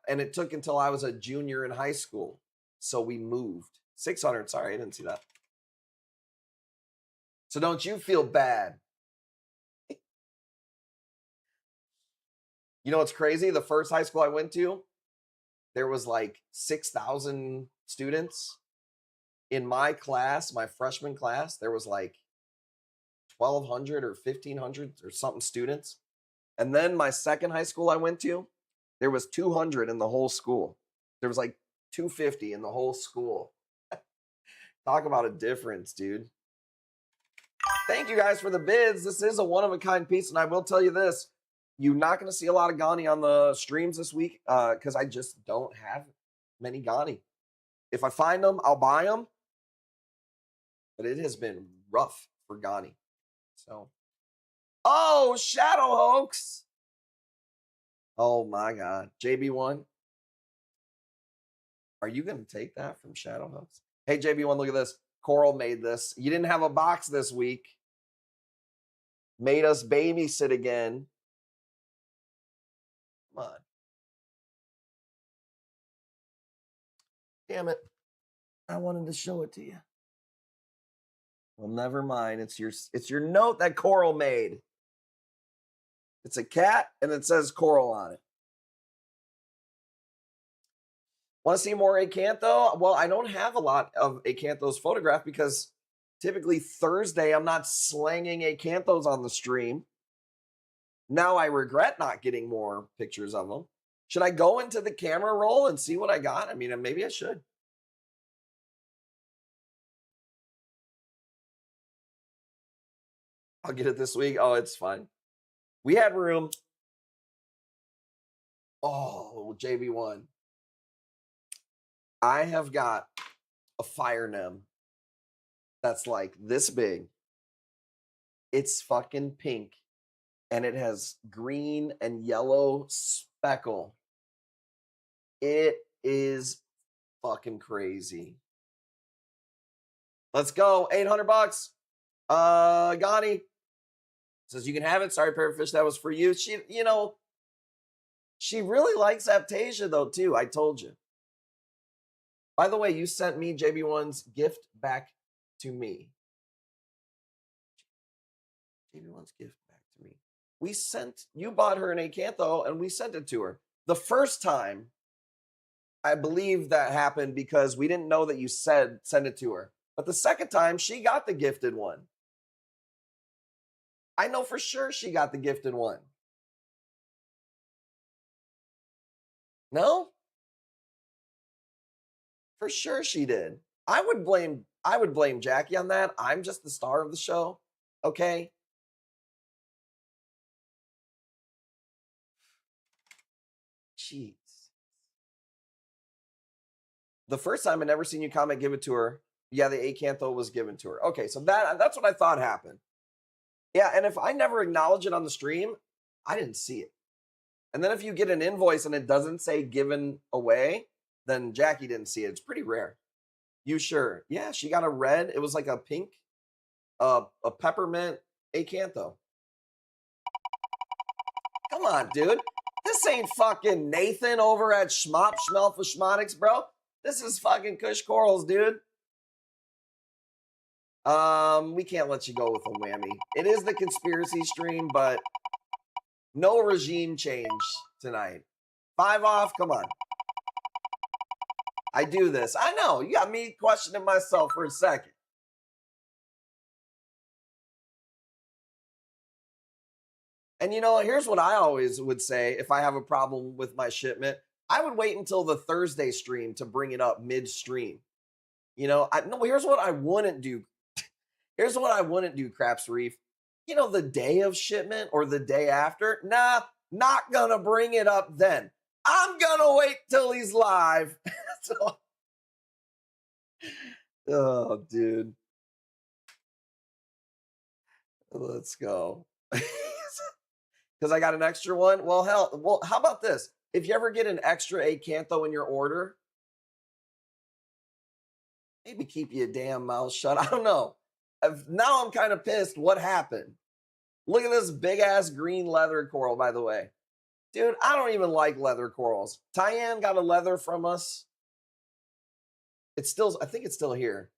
And it took until I was a junior in high school. So we moved. 600, sorry, I didn't see that. So don't you feel bad. You know what's crazy? The first high school I went to, there was like 6,000 students. In my class, my freshman class, there was like 1,200 or 1,500 or something students. And then my second high school I went to, there was 200 in the whole school. There was like 250 in the whole school. Talk about a difference, dude. Thank you guys for the bids. This is a one-of-a-kind piece, and I will tell you this. You're not going to see a lot of Ghani on the streams this week because I just don't have many Ghani. If I find them, I'll buy them. But it has been rough for Ghani. So, oh, Shadow Hoax. Oh my God. JB1. Are you going to take that from Shadow Hoax? Hey, JB1, look at this. Coral made this. You didn't have a box this week. Made us babysit again. Come on. Damn it. I wanted to show it to you. Well, never mind. It's your note that Coral made. It's a cat, and it says Coral on it. Want to see more Acantho? Well, I don't have a lot of Acanthos photographed because typically Thursday I'm not slanging Acanthos on the stream. Now I regret not getting more pictures of them. Should I go into the camera roll and see what I got? I mean, maybe I should. I'll get it this week. Oh, it's fine. We had room. Oh, JB1. I have got a fire nem that's like this big. It's fucking pink. And it has green and yellow speckle. It is fucking crazy. Let's go. 800 bucks. Ghani says you can have it. Sorry, Parrotfish, that was for you. She, you know, she really likes Aptasia though, too. I told you. By the way, you sent me JB1's gift back to me. JB1's gift back to me. You bought her an Acantho and we sent it to her. The first time, I believe that happened because we didn't know that you said send it to her. But the second time, she got the gifted one. I know for sure she got the gifted one. No? For sure she did. I would blame Jackie on that. I'm just the star of the show. Okay? Jeez. The first time I never seen you comment, give it to her. Yeah, the Acantho was given to her. Okay, so that's what I thought happened. Yeah, and if I never acknowledge it on the stream, I didn't see it. And then if you get an invoice and it doesn't say given away, then Jackie didn't see it. It's pretty rare. You sure? Yeah, she got a red. It was like a pink, a peppermint Acantho. Come on, dude. This ain't fucking Nathan over at Schmop Schmelf for Schmonics, bro. This is fucking Kush Corals, dude. We can't let you go with a whammy. It is the conspiracy stream, but no regime change tonight. 5 off, come on. I do this. I know, you got me questioning myself for a second. And you know, here's what I always would say if I have a problem with my shipment. I would wait until the Thursday stream to bring it up midstream. You know, no, here's what I wouldn't do. Here's what I wouldn't do, Craps Reef. You know, the day of shipment or the day after, nah, not gonna bring it up then. I'm gonna wait till he's live. So, oh, dude. Let's go. Because I got an extra one. Well, hell, well, how about this? If you ever get an extra acantho in your order, maybe keep your damn mouth shut. I don't know. Now I'm kind of pissed. What happened? Look at this big ass green leather coral, by the way. Dude, I don't even like leather corals. Tyann got a leather from us. It's still, I think it's still here.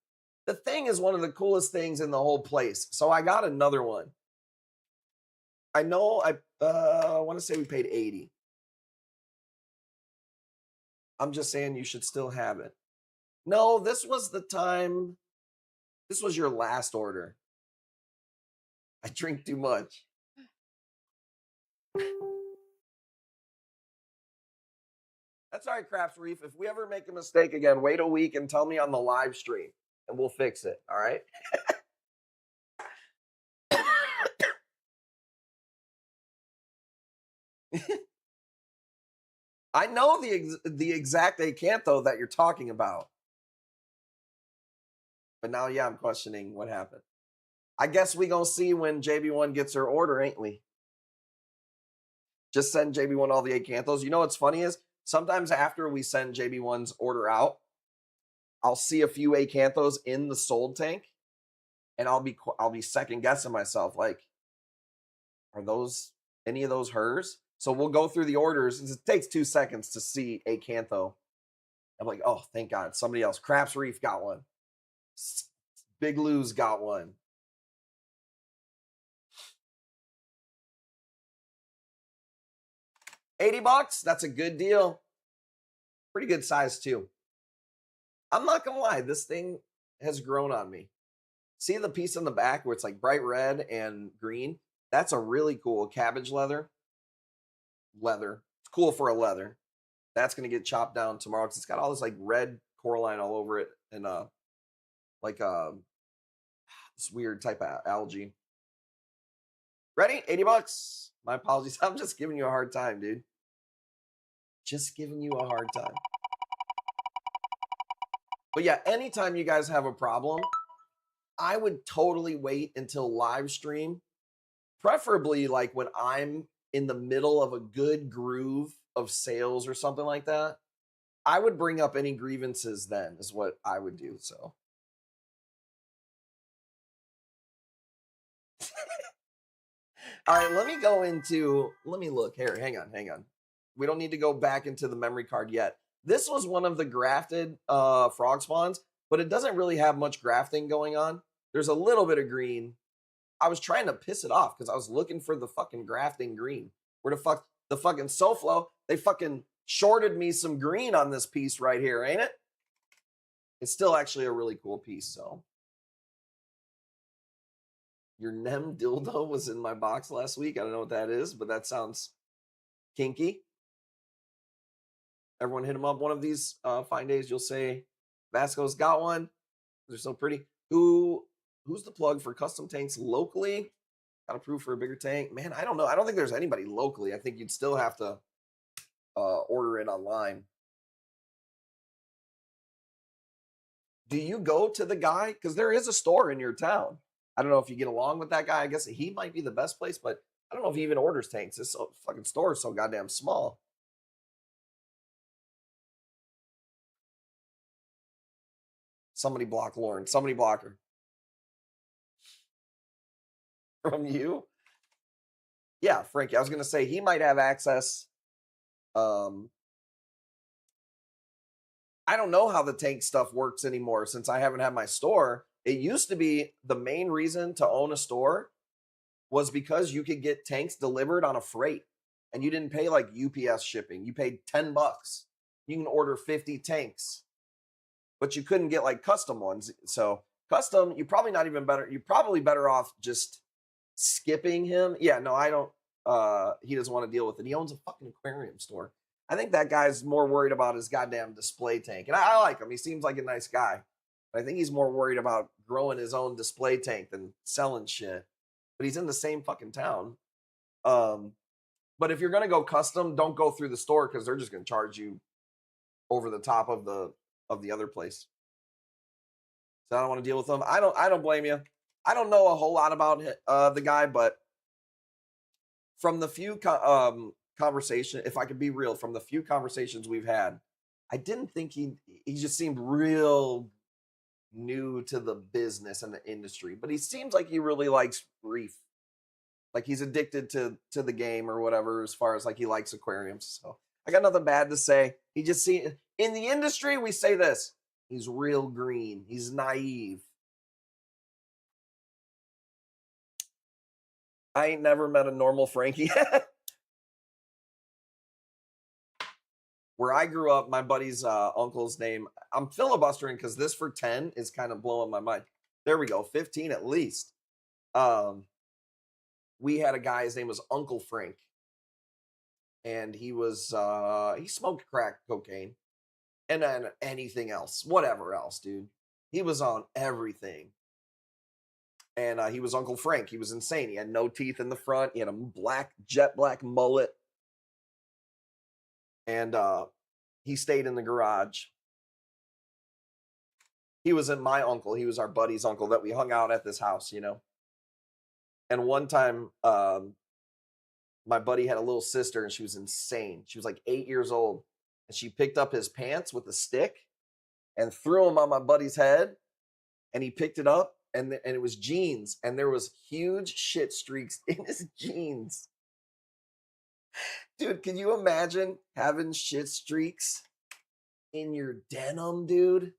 The thing is one of the coolest things in the whole place. So I got another one. I know I want to say we paid 80. I'm just saying you should still have it. No, this was the time. This was your last order. I drink too much. That's all right, Craps Reef. If we ever make a mistake again, wait a week and tell me on the live stream, and we'll fix it. All right? I know the exact acantho that you're talking about. But now, yeah, I'm questioning what happened. I guess we gonna see when JB1 gets her order, ain't we? Just send JB1 all the acanthos. You know what's funny is sometimes after we send JB1's order out, I'll see a few acanthos in the sold tank, and I'll be second guessing myself, like, are those any of those hers? So we'll go through the orders. It takes 2 seconds to see acantho. I'm like, oh, thank God, somebody else. Craps Reef got one. Big Lou's got one. $80, that's a good deal. Pretty good size too. I'm not gonna lie, this thing has grown on me. See the piece on the back where it's like bright red and green? That's a really cool cabbage leather. It's cool for a leather. That's gonna get chopped down tomorrow because it's got all this like red coralline all over it and like this weird type of algae. Ready? $80. My apologies. I'm just giving you a hard time, dude. Just giving you a hard time. But yeah, anytime you guys have a problem, I would totally wait until live stream, preferably like when I'm in the middle of a good groove of sales or something like that. I would bring up any grievances then is what I would do. So all right, let me look here. Hang on. We don't need to go back into the memory card yet. This was one of the grafted frog spawns, but it doesn't really have much grafting going on. There's a little bit of green. I was trying to piss it off because I was looking for the fucking grafting green. Where the fucking SoFlo, they fucking shorted me some green on this piece right here, ain't it? It's still actually a really cool piece, so. Your Nem dildo was in my box last week. I don't know what that is, but that sounds kinky. Everyone hit him up one of these fine days. You'll say, Vasco's got one. They're so pretty. Who's the plug for custom tanks locally? Got approved for a bigger tank. Man, I don't know. I don't think there's anybody locally. I think you'd still have to order it online. Do you go to the guy? Because there is a store in your town. I don't know if you get along with that guy. I guess he might be the best place, but I don't know if he even orders tanks. This fucking store is so goddamn small. Somebody block Lauren. Somebody block her. From you? Yeah, Frankie. I was going to say he might have access. I I don't know how the tank stuff works anymore since I haven't had my store. It used to be the main reason to own a store was because you could get tanks delivered on a freight and you didn't pay like UPS shipping. You paid $10. You can order 50 tanks, but you couldn't get like custom ones. So custom, you're probably not even better. You're probably better off just skipping him. Yeah, no, I don't. He doesn't want to deal with it. He owns a fucking aquarium store. I think that guy's more worried about his goddamn display tank. And I like him. He seems like a nice guy. But I think he's more worried about growing his own display tank than selling shit. But he's in the same fucking town. But if you're gonna go custom, don't go through the store because they're just gonna charge you over the top of the other place. So I don't want to deal with them. I don't blame you. I don't know a whole lot about the guy, but from the few conversation, if I could be real, from the few conversations we've had, I didn't think he just seemed real new to the business and the industry. But he seems like he really likes Reef. Like he's addicted to the game or whatever, as far as like he likes aquariums. So I got nothing bad to say. He just in the industry, we say this. He's real green. He's naive. I ain't never met a normal Frankie. Where I grew up, my buddy's uncle's name, I'm filibustering because this for 10 is kind of blowing my mind. There we go, 15 at least. We had a guy, his name was Uncle Frank. And he was, he smoked crack cocaine. And then anything else, whatever else, dude. He was on everything. And he was Uncle Frank. He was insane. He had no teeth in the front. He had a jet black mullet. And he stayed in the garage. He wasn't my uncle. He was our buddy's uncle that we hung out at this house, you know. And one time, my buddy had a little sister and she was insane. She was like 8 years old. And she picked up his pants with a stick and threw them on my buddy's head. And he picked it up and it was jeans. And there was huge shit streaks in his jeans. Dude, can you imagine having shit streaks in your denim, dude?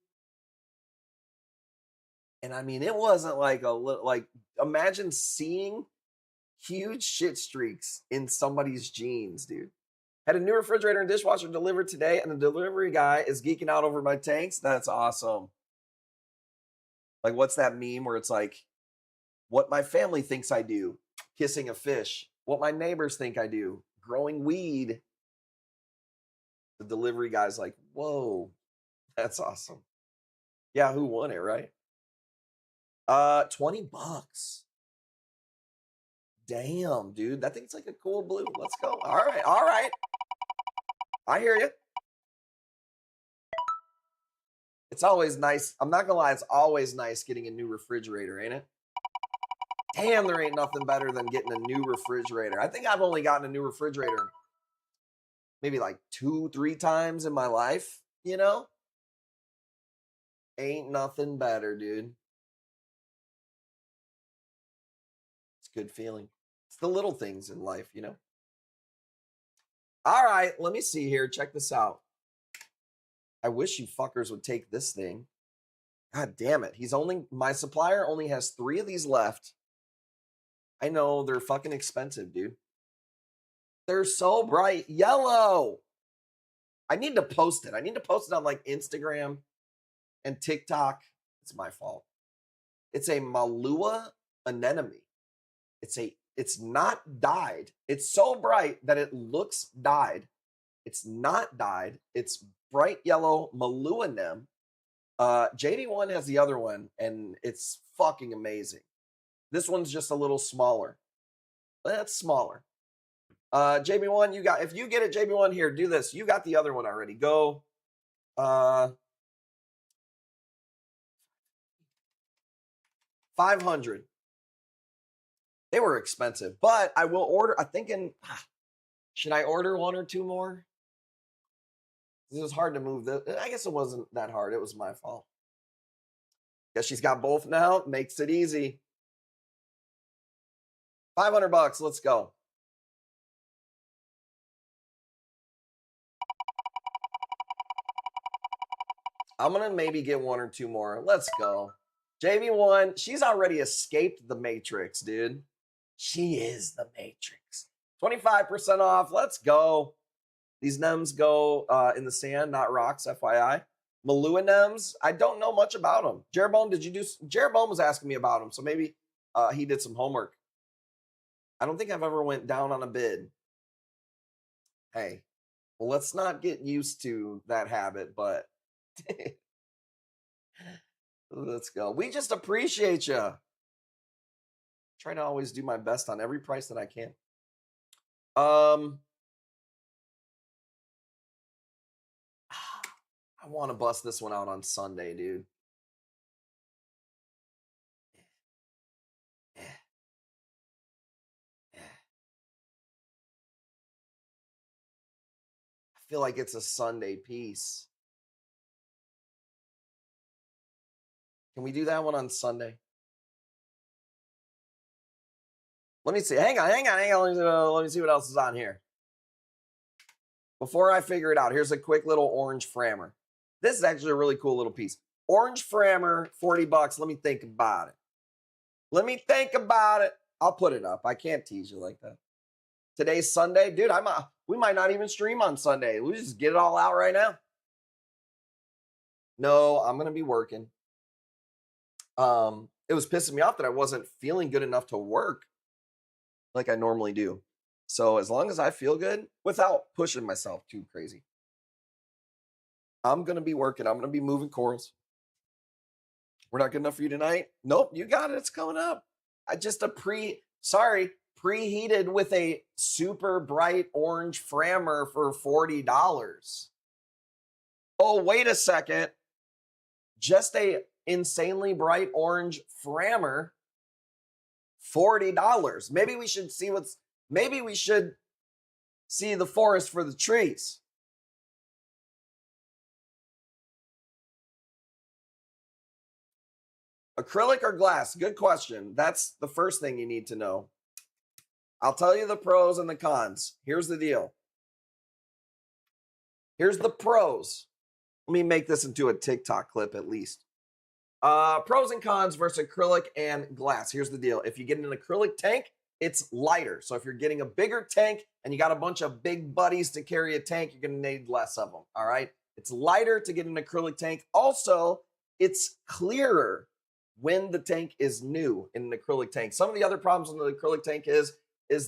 And I mean, it wasn't like imagine seeing huge shit streaks in somebody's jeans, dude. Had a new refrigerator and dishwasher delivered today, and the delivery guy is geeking out over my tanks. That's awesome. Like, what's that meme where it's like, what my family thinks I do, kissing a fish. What my neighbors think I do, growing weed. The delivery guy's like, whoa, that's awesome. Yeah, who won it, right? $20. Damn, dude. That thing's like a cool blue. Let's go. All right. I hear you. It's always nice. I'm not gonna lie, it's always nice getting a new refrigerator, ain't it? Damn, there ain't nothing better than getting a new refrigerator. I think I've only gotten a new refrigerator maybe like 2-3 times in my life, you know? Ain't nothing better, dude. It's a good feeling. It's the little things in life, you know? All right, let me see here. Check this out. I wish you fuckers would take this thing. God damn it. My supplier only has 3 of these left. I know, they're fucking expensive, dude. They're so bright yellow. I need to post it. I need to post it on like Instagram and TikTok. It's my fault. It's a Malua anemone. It's not dyed. It's so bright that it looks dyed. It's not dyed. It's bright yellow Maluanem. JD1 has the other one, and it's fucking amazing. This one's just a little smaller. That's smaller. JB1, if you get it, JB1, here, do this. You got the other one already. Go. 500. They were expensive, but I will order. I'm thinking, should I order 1 or 2 more? It was hard to move this. I guess it wasn't that hard. It was my fault. Guess she's got both now. Makes it easy. $500. Let's go. I'm going to maybe get 1 or 2 more. Let's go. JV1, she's already escaped the Matrix, dude. She is the Matrix. 25% off. Let's go. These Nems go in the sand, not rocks, FYI. Malua Nems, I don't know much about them. Jeroboam, Jeroboam was asking me about them, so maybe he did some homework. I don't think I've ever went down on a bid. Hey, well, let's not get used to that habit, but let's go. We just appreciate you. Try to always do my best on every price that I can. I want to bust this one out on Sunday, dude. I feel like it's a Sunday piece. Can we do that one on Sunday? Let me see. Hang on. Let me see what else is on here. Before I figure it out, here's a quick little orange Frammer. This is actually a really cool little piece. Orange Frammer, $40. Let me think about it. I'll put it up. I can't tease you like that. Today's Sunday. Dude, we might not even stream on Sunday. We just get it all out right now. No, I'm going to be working. It was pissing me off that I wasn't feeling good enough to work like I normally do. So as long as I feel good without pushing myself too crazy, I'm going to be working. I'm going to be moving corals. We're not good enough for you tonight? Nope, you got it. It's coming up. I just preheated with a super bright orange Frammer for $40. Oh, wait a second. Just a insanely bright orange Frammer, $40. Maybe we should see the forest for the trees. Acrylic or glass? Good question. That's the first thing you need to know. I'll tell you the pros and the cons. Here's the deal. Here's the pros. Let me make this into a TikTok clip at least. Pros and cons versus acrylic and glass. Here's the deal. If you get an acrylic tank, it's lighter. So if you're getting a bigger tank and you got a bunch of big buddies to carry a tank, you're going to need less of them. All right. It's lighter to get an acrylic tank. Also, it's clearer when the tank is new in an acrylic tank. Some of the other problems with the acrylic tank is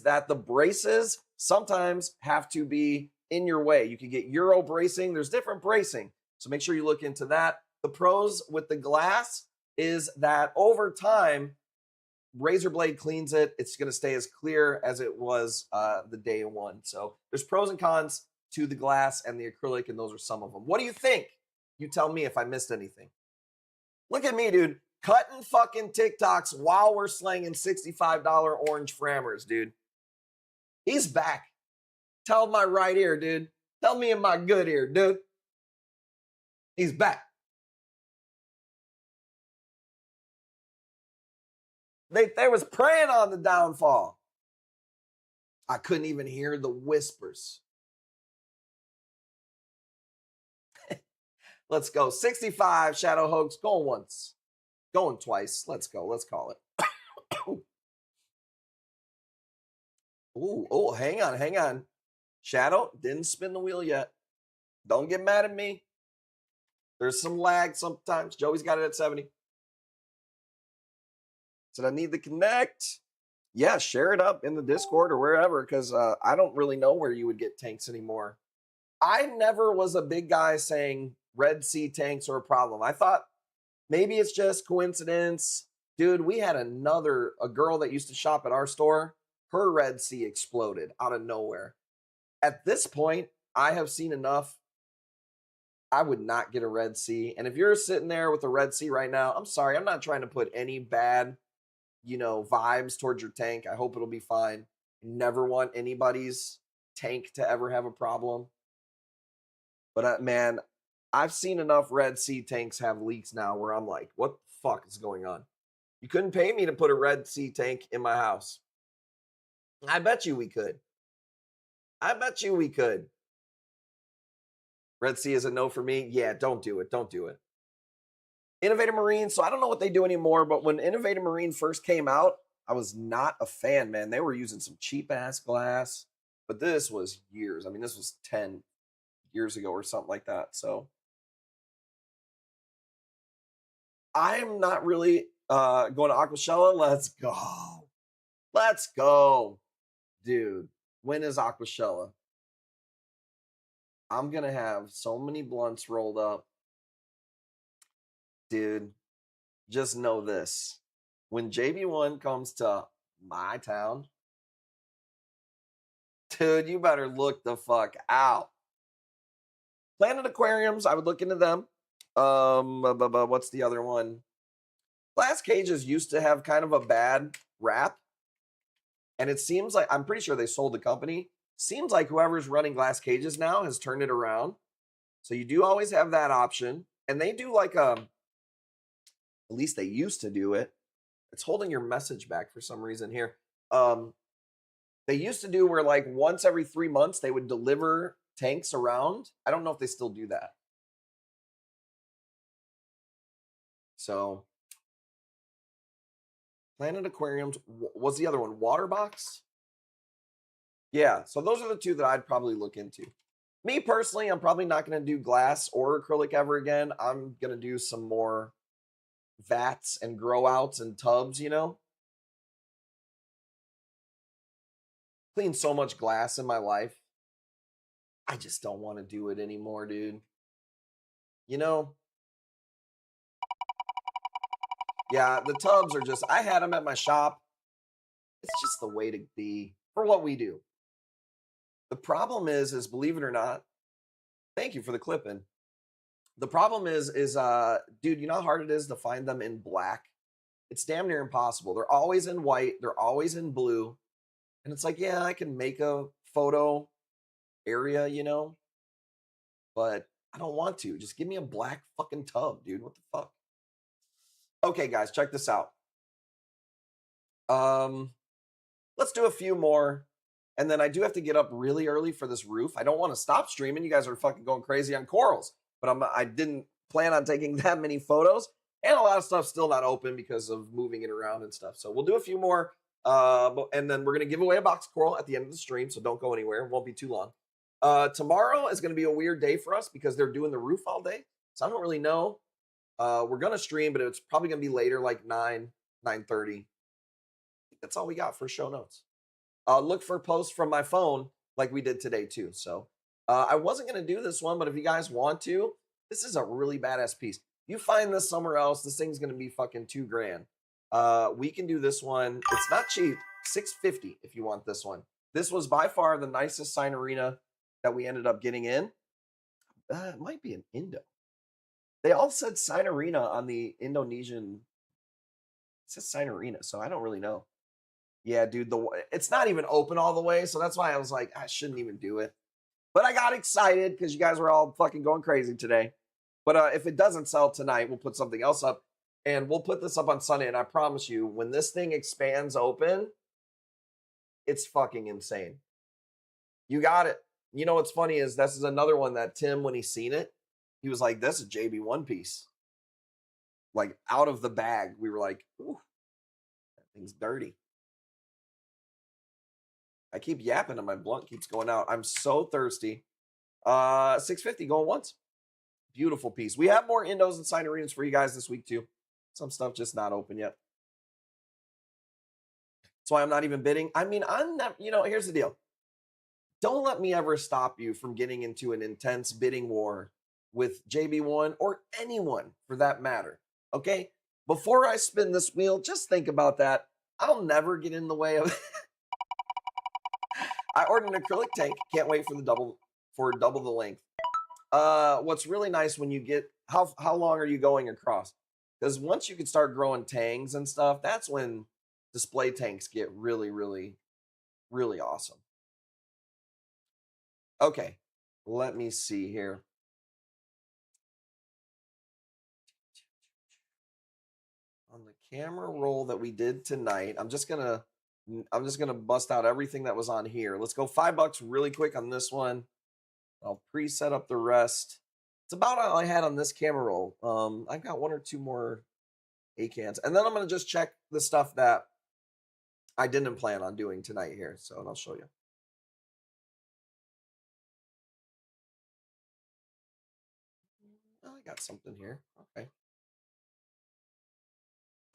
that the braces sometimes have to be in your way. You can get Euro bracing. There's different bracing. So make sure you look into that. The pros with the glass is that over time, razor blade cleans it. It's going to stay as clear as it was the day one. So there's pros and cons to the glass and the acrylic, and those are some of them. What do you think? You tell me if I missed anything. Look at me, dude. Cutting fucking TikToks while we're slanging $65 orange Frammers, dude. He's back. Tell my right ear, dude. Tell me in my good ear, dude. He's back. They was preying on the downfall. I couldn't even hear the whispers. Let's go. 65, Shadow Hoax. Going once. Going twice. Let's go. Let's call it. Ooh, hang on. Shadow, didn't spin the wheel yet. Don't get mad at me. There's some lag sometimes. Joey's got it at 70. Said I need to connect. Yeah, share it up in the Discord or wherever, because I don't really know where you would get tanks anymore. I never was a big guy saying Red Sea tanks are a problem. I thought maybe it's just coincidence. Dude, we had a girl that used to shop at our store. Her Red Sea exploded out of nowhere. At this point, I have seen enough. I would not get a Red Sea. And if you're sitting there with a Red Sea right now, I'm sorry. I'm not trying to put any bad, vibes towards your tank. I hope it'll be fine. Never want anybody's tank to ever have a problem. But man, I've seen enough Red Sea tanks have leaks now where I'm like, what the fuck is going on? You couldn't pay me to put a Red Sea tank in my house. I bet you we could. Red Sea is a no for me. Yeah, don't do it. Don't do it. Innovative Marine. So I don't know what they do anymore, but when Innovative Marine first came out, I was not a fan, man. They were using some cheap ass glass, but this was years. I mean, this was 10 years ago or something like that. So I'm not really going to Aquashella. Let's go. Let's go. Dude, when is Aquashella? I'm going to have so many blunts rolled up. Dude, just know this. When JB1 comes to my town, dude, you better look the fuck out. Planet Aquariums, I would look into them. What's the other one? Glass cages used to have kind of a bad rap. And it seems like, I'm pretty sure they sold the company. Seems like whoever's running glass cages now has turned it around. So you do always have that option. And they do like, at least they used to do it. It's holding your message back for some reason here. They used to do where like once every 3 months they would deliver tanks around. I don't know if they still do that. So Planet Aquariums, what's the other one? Waterbox? Yeah, so those are the two that I'd probably look into. Me personally, I'm probably not going to do glass or acrylic ever again. I'm going to do some more vats and grow outs and tubs, you know? Cleaned so much glass in my life. I just don't want to do it anymore, dude. You know? Yeah, the tubs are just, I had them at my shop. It's just the way to be for what we do. The problem is believe it or not, thank you for the clipping. The problem is, dude, you know how hard it is to find them in black? It's damn near impossible. They're always in white. They're always in blue. And it's like, yeah, I can make a photo area, you know, but I don't want to. Just give me a black fucking tub, dude. What the fuck? Okay, guys, check this out. Let's do a few more. And then I do have to get up really early for this roof. I don't want to stop streaming. You guys are fucking going crazy on corals, but I didn't plan on taking that many photos. And a lot of stuff still not open because of moving it around and stuff. So we'll do a few more. And then we're going to give away a box of coral at the end of the stream. So don't go anywhere. It won't be too long. Tomorrow is going to be a weird day for us because they're doing the roof all day. So I don't really know. We're going to stream, but it's probably going to be later, like 9:30. That's all we got for show notes. Look for posts from my phone like we did today too. So I wasn't going to do this one, but if you guys want to, this is a really badass piece. You find this somewhere else, this thing's going to be fucking $2,000. We can do this one. It's not cheap. $650 if you want this one. This was by far the nicest Signarina that we ended up getting in. It might be an Indo. They all said Signarina on the Indonesian. It says Signarina, so I don't really know. Yeah, dude, it's not even open all the way, so that's why I was like, I shouldn't even do it. But I got excited because you guys were all fucking going crazy today. But if it doesn't sell tonight, we'll put something else up. And we'll put this up on Sunday, and I promise you, when this thing expands open, it's fucking insane. You got it. You know what's funny is this is another one that Tim, when he seen it, he was like, this is a JB1 piece. Like, out of the bag. We were like, ooh, that thing's dirty. I keep yapping and my blunt keeps going out. I'm so thirsty. $650 going once. Beautiful piece. We have more Indos and Signarinas for you guys this week too. Some stuff just not open yet. That's why I'm not even bidding. I mean, I'm not, you know, here's the deal. Don't let me ever stop you from getting into an intense bidding war with JB1 or anyone for that matter. Okay? Before I spin this wheel, just think about that. I'll never get in the way of I ordered an acrylic tank. Can't wait for double the length. What's really nice when you get how long are you going across? Because once you can start growing tangs and stuff, that's when display tanks get really, really, really awesome. Okay, let me see here. On the camera roll that we did tonight, I'm just gonna bust out everything that was on here. Let's go $5 really quick on this one. I'll preset up the rest. It's about all I had on this camera roll. I've got 1 or 2 more ACANs. And then I'm going to just check the stuff that I didn't plan on doing tonight here. So, and I'll show you. Oh, I got something here. Okay.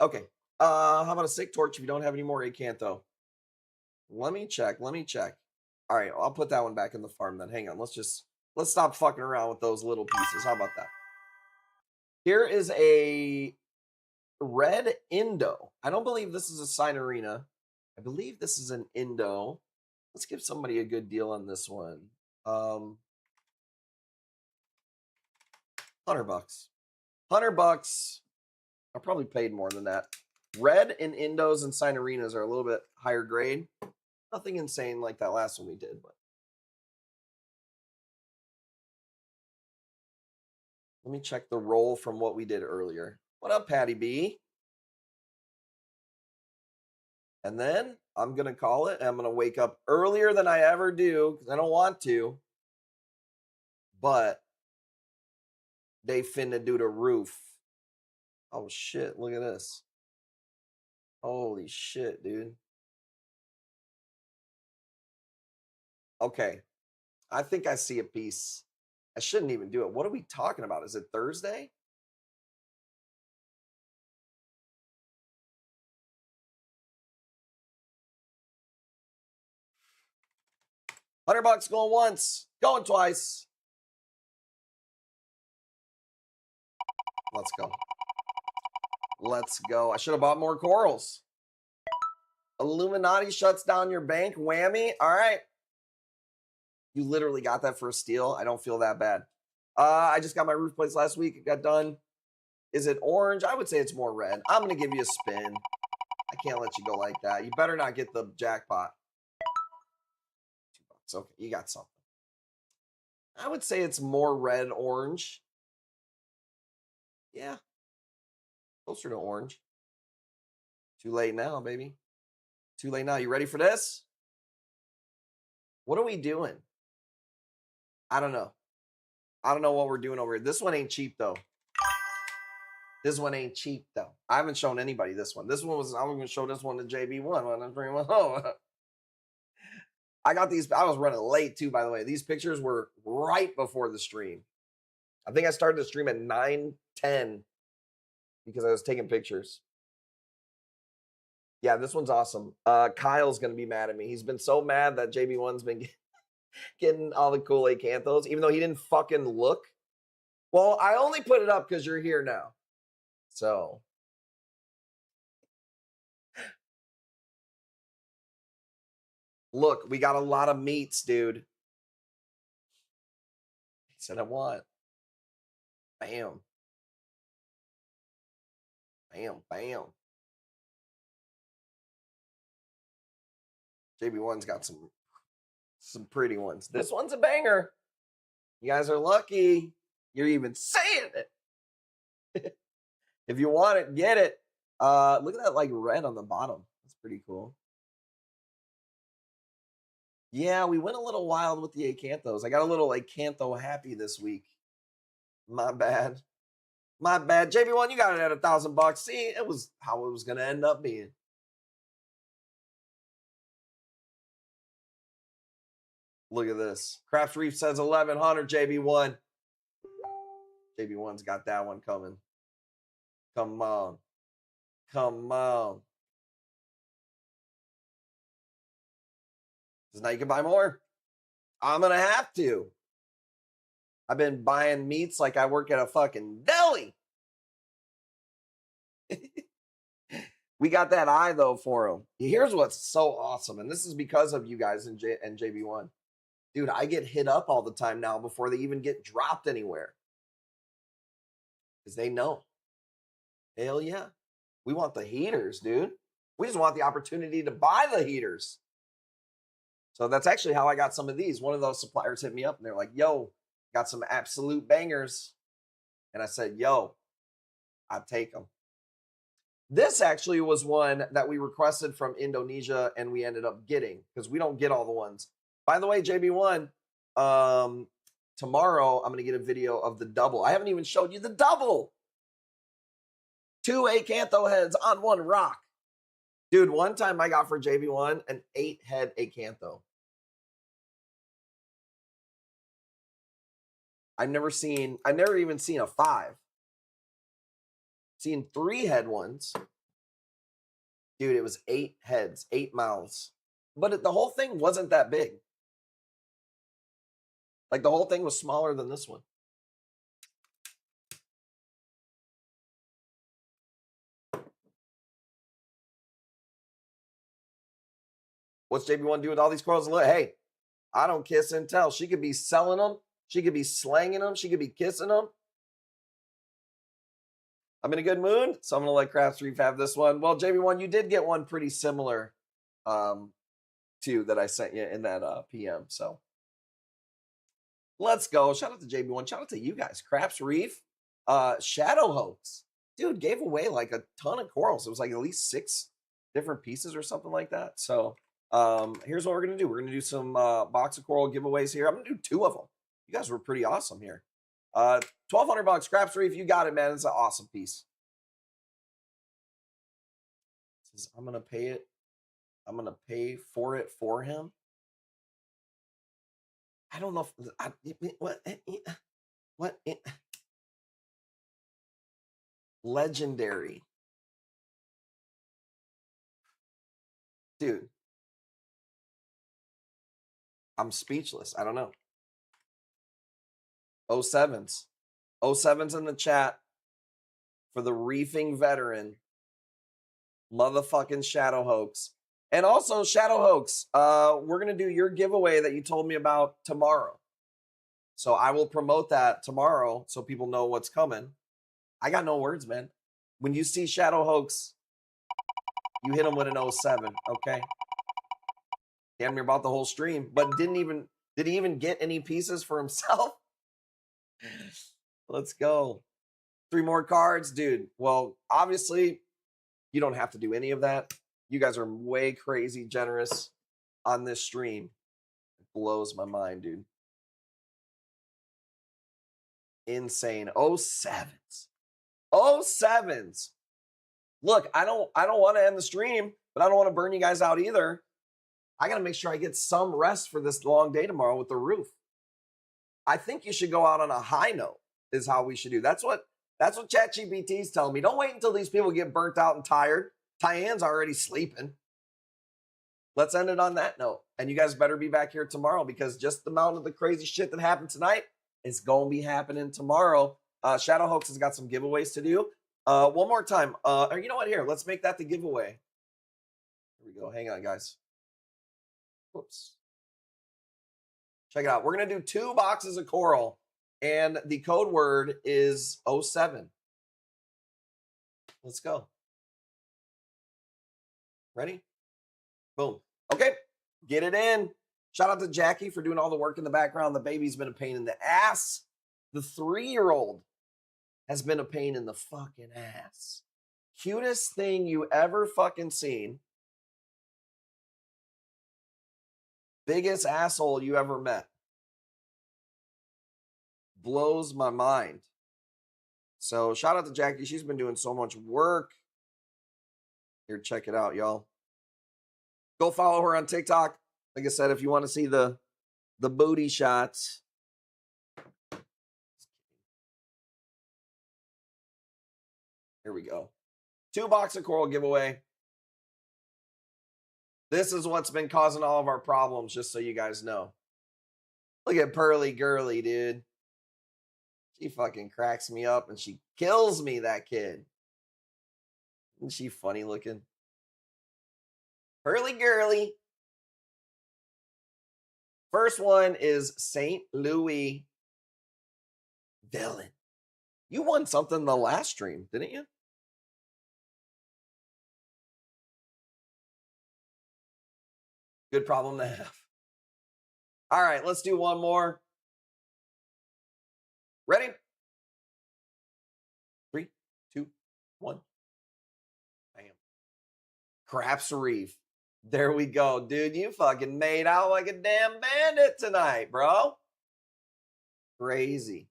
Okay. How about a sick torch if you don't have any more Acantho? Let me check. Let me check. All right, I'll put that one back in the farm then. Hang on. Let's stop fucking around with those little pieces. How about that? Here is a red Indo. I don't believe this is a Signorina. I believe this is an Indo. Let's give somebody a good deal on this one. $100. $100. I probably paid more than that. Red and Indos and Signorinas are a little bit higher grade. Nothing insane like that last one we did, but let me check the roll from what we did earlier. What up, Patty B? And then I'm going to call it. And I'm going to wake up earlier than I ever do because I don't want to. But they finna do the roof. Oh, shit. Look at this. Holy shit, dude. Okay. I think I see a piece. I shouldn't even do it. What are we talking about? Is it Thursday? $100 going once, going twice. Let's go. Let's go. I should have bought more corals. Illuminati shuts down your bank. Whammy. All right. You literally got that for a steal. I don't feel that bad. I just got my roof plates last week. It got done. Is it orange? I would say it's more red. I'm going to give you a spin. I can't let you go like that. You better not get the jackpot. $2. Okay, you got something. I would say it's more red orange. Yeah. Closer to orange. Too late now, baby. Too late now. You ready for this? What are we doing? I don't know. I don't know what we're doing over here. This one ain't cheap, though. This one ain't cheap, though. I haven't shown anybody this one. This one was, I was going to show this one to JB1 when I'm bringing one home. I got these, I was running late, too, by the way. These pictures were right before the stream. I think I started the stream at 9:10 because I was taking pictures. Yeah, this one's awesome. Kyle's going to be mad at me. He's been so mad that JB1's been getting all the cool Acanthos, even though he didn't fucking look. Well, I only put it up because you're here now. So. Look, we got a lot of meats, dude. He said I want. Bam. Bam, bam. JB1's got some pretty ones. This one's a banger. You guys are lucky. You're even saying it. If you want it, get it. Look at that like red on the bottom. That's pretty cool. Yeah, we went a little wild with the Acanthos. I got a little Acantho happy this week. My bad. My bad. JB1, you got it at $1,000. See, it was how it was going to end up being. Look at this. Craft Reef says 1,100, JB1. JB1's got that one coming. Come on. Come on. Because now you can buy more. I'm going to have to. I've been buying meats like I work at a fucking deli. We got that eye, though, for him. Here's what's so awesome, and this is because of you guys and JB1. Dude, I get hit up all the time now before they even get dropped anywhere. Because they know. Hell yeah. We want the heaters, dude. We just want the opportunity to buy the heaters. So that's actually how I got some of these. One of those suppliers hit me up, and they're like, yo, got some absolute bangers. And I said, yo, I'd take them. This actually was one that we requested from Indonesia, and we ended up getting, because we don't get all the ones. By the way, JB1, tomorrow I'm going to get a video of the double. I haven't even showed you the double. 2 acantho heads on 1 rock. Dude, one time I got for JB1 an 8-head acantho. I've never even seen a 5. Seen 3-head ones. Dude, it was 8 heads, 8 mouths. But the whole thing wasn't that big. Like the whole thing was smaller than this one. What's JB1 do with all these corals? Look, hey, I don't kiss and tell. She could be selling them. She could be slanging them. She could be kissing them. I'm in a good mood, so I'm going to let Crafts Reef have this one. Well, JB1, you did get one pretty similar to that I sent you in that PM. So let's go. Shout out to JB1. Shout out to you guys. Crafts Reef, Shadow Hoax. Dude, gave away like a ton of corals. It was like at least 6 different pieces or something like that. So here's what we're going to do. We're going to do some box of coral giveaways here. I'm going to do 2 of them. You guys were pretty awesome here. $1,200. Crafts Reef, you got it, man. It's an awesome piece. Says, I'm going to pay it. I'm going to pay for it for him. I don't know if what legendary. Dude. I'm speechless. I don't know. 07s. 07s in the chat for the reefing veteran. Motherfucking Shadow Hoax. And also, Shadow Hoax, we're going to do your giveaway that you told me about tomorrow. So I will promote that tomorrow so people know what's coming. I got no words, man. When you see Shadow Hoax, you hit him with an 07, okay? Damn near about the whole stream, but did he even get any pieces for himself? Let's go. 3 more cards, dude. Well, obviously, you don't have to do any of that. You guys are way crazy generous on this stream. It blows my mind, dude. Insane. 07s. 07s. Look, I don't want to end the stream, but I don't want to burn you guys out either. I got to make sure I get some rest for this long day tomorrow with the roof. I think you should go out on a high note is how we should do. That's what ChatGPT is telling me. Don't wait until these people get burnt out and tired. Tyann's already sleeping. Let's end it on that note. And you guys better be back here tomorrow because just the amount of the crazy shit that happened tonight is going to be happening tomorrow. Shadow Hoax has got some giveaways to do. One more time. Or you know what? Here, let's make that the giveaway. Here we go. Hang on, guys. Whoops. Check it out. We're going to do 2 boxes of coral, and the code word is 07. Let's go. Ready? Boom. Okay. Get it in. Shout out to Jackie for doing all the work in the background. The baby's been a pain in the ass. The 3-year-old has been a pain in the fucking ass. Cutest thing you ever fucking seen. Biggest asshole you ever met. Blows my mind. So shout out to Jackie. She's been doing so much work. Here, check it out, y'all. Go follow her on TikTok. Like I said, if you want to see the booty shots. Here we go. 2 box of coral giveaway. This is what's been causing all of our problems, just so you guys know. Look at Pearly Girly, dude. She fucking cracks me up and she kills me, that kid. Isn't she funny looking? Pearly Girly. First one is St. Louis Villain. You won something the last stream, didn't you? Good problem to have. All right, let's do one more. Ready? 3, 2, 1. Bam. Crafts Reef. There we go. Dude, you fucking made out like a damn bandit tonight, bro. Crazy.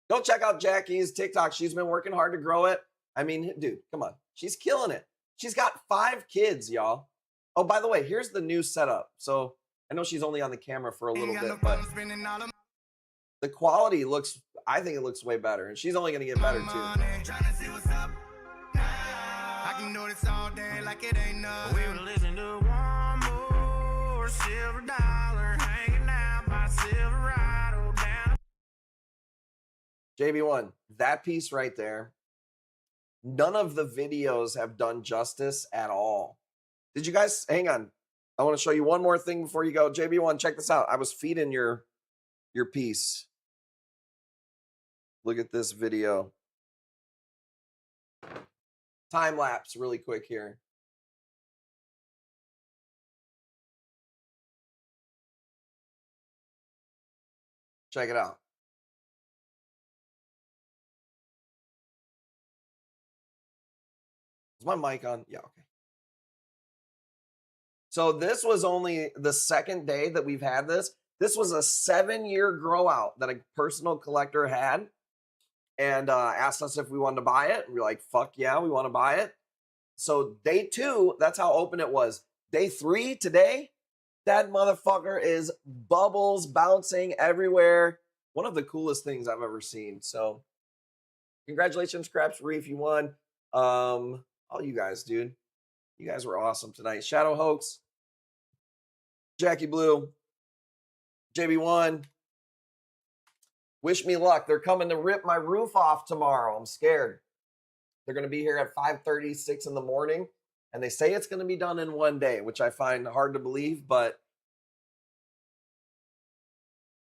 Go check out Jackie's TikTok. She's been working hard to grow it. I mean, dude, come on. She's killing it. She's got 5 kids, y'all. Oh, by the way, here's the new setup. So I know she's only on the camera for a little bit, but the quality looks, I think it looks way better. And she's only going to get better, too. JB1, that piece right there, none of the videos have done justice at all. Did you guys, hang on. I want to show you one more thing before you go. JB1, check this out. I was feeding your piece. Look at this video. Time lapse really quick here. Check it out. Is my mic on? Yeah, okay. So this was only the second day that we've had this. This was a 7-year grow out that a personal collector had and asked us if we wanted to buy it. We're like, fuck yeah, we want to buy it. So day 2, that's how open it was. Day 3 today, that motherfucker is bubbles bouncing everywhere. One of the coolest things I've ever seen. So congratulations, Craps Reef, you won. All you guys, dude. You guys were awesome tonight. Shadow Hoax, Jackie Blue, JB1. Wish me luck. They're coming to rip my roof off tomorrow. I'm scared. They're going to be here at 5:30, 6 in the morning. And they say it's going to be done in one day, which I find hard to believe, but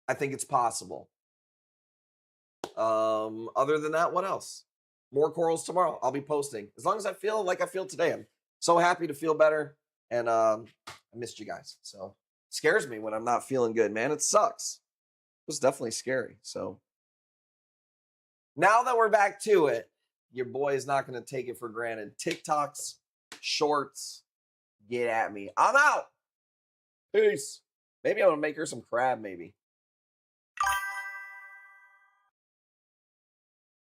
I think it's possible. Other than that, what else? More corals tomorrow. I'll be posting. As long as I feel like I feel today. I'm so happy to feel better. And I missed you guys. So it scares me when I'm not feeling good, man. It sucks. It was definitely scary. So now that we're back to it, your boy is not going to take it for granted. TikToks, shorts, get at me. I'm out. Peace. Maybe I'm going to make her some crab, maybe.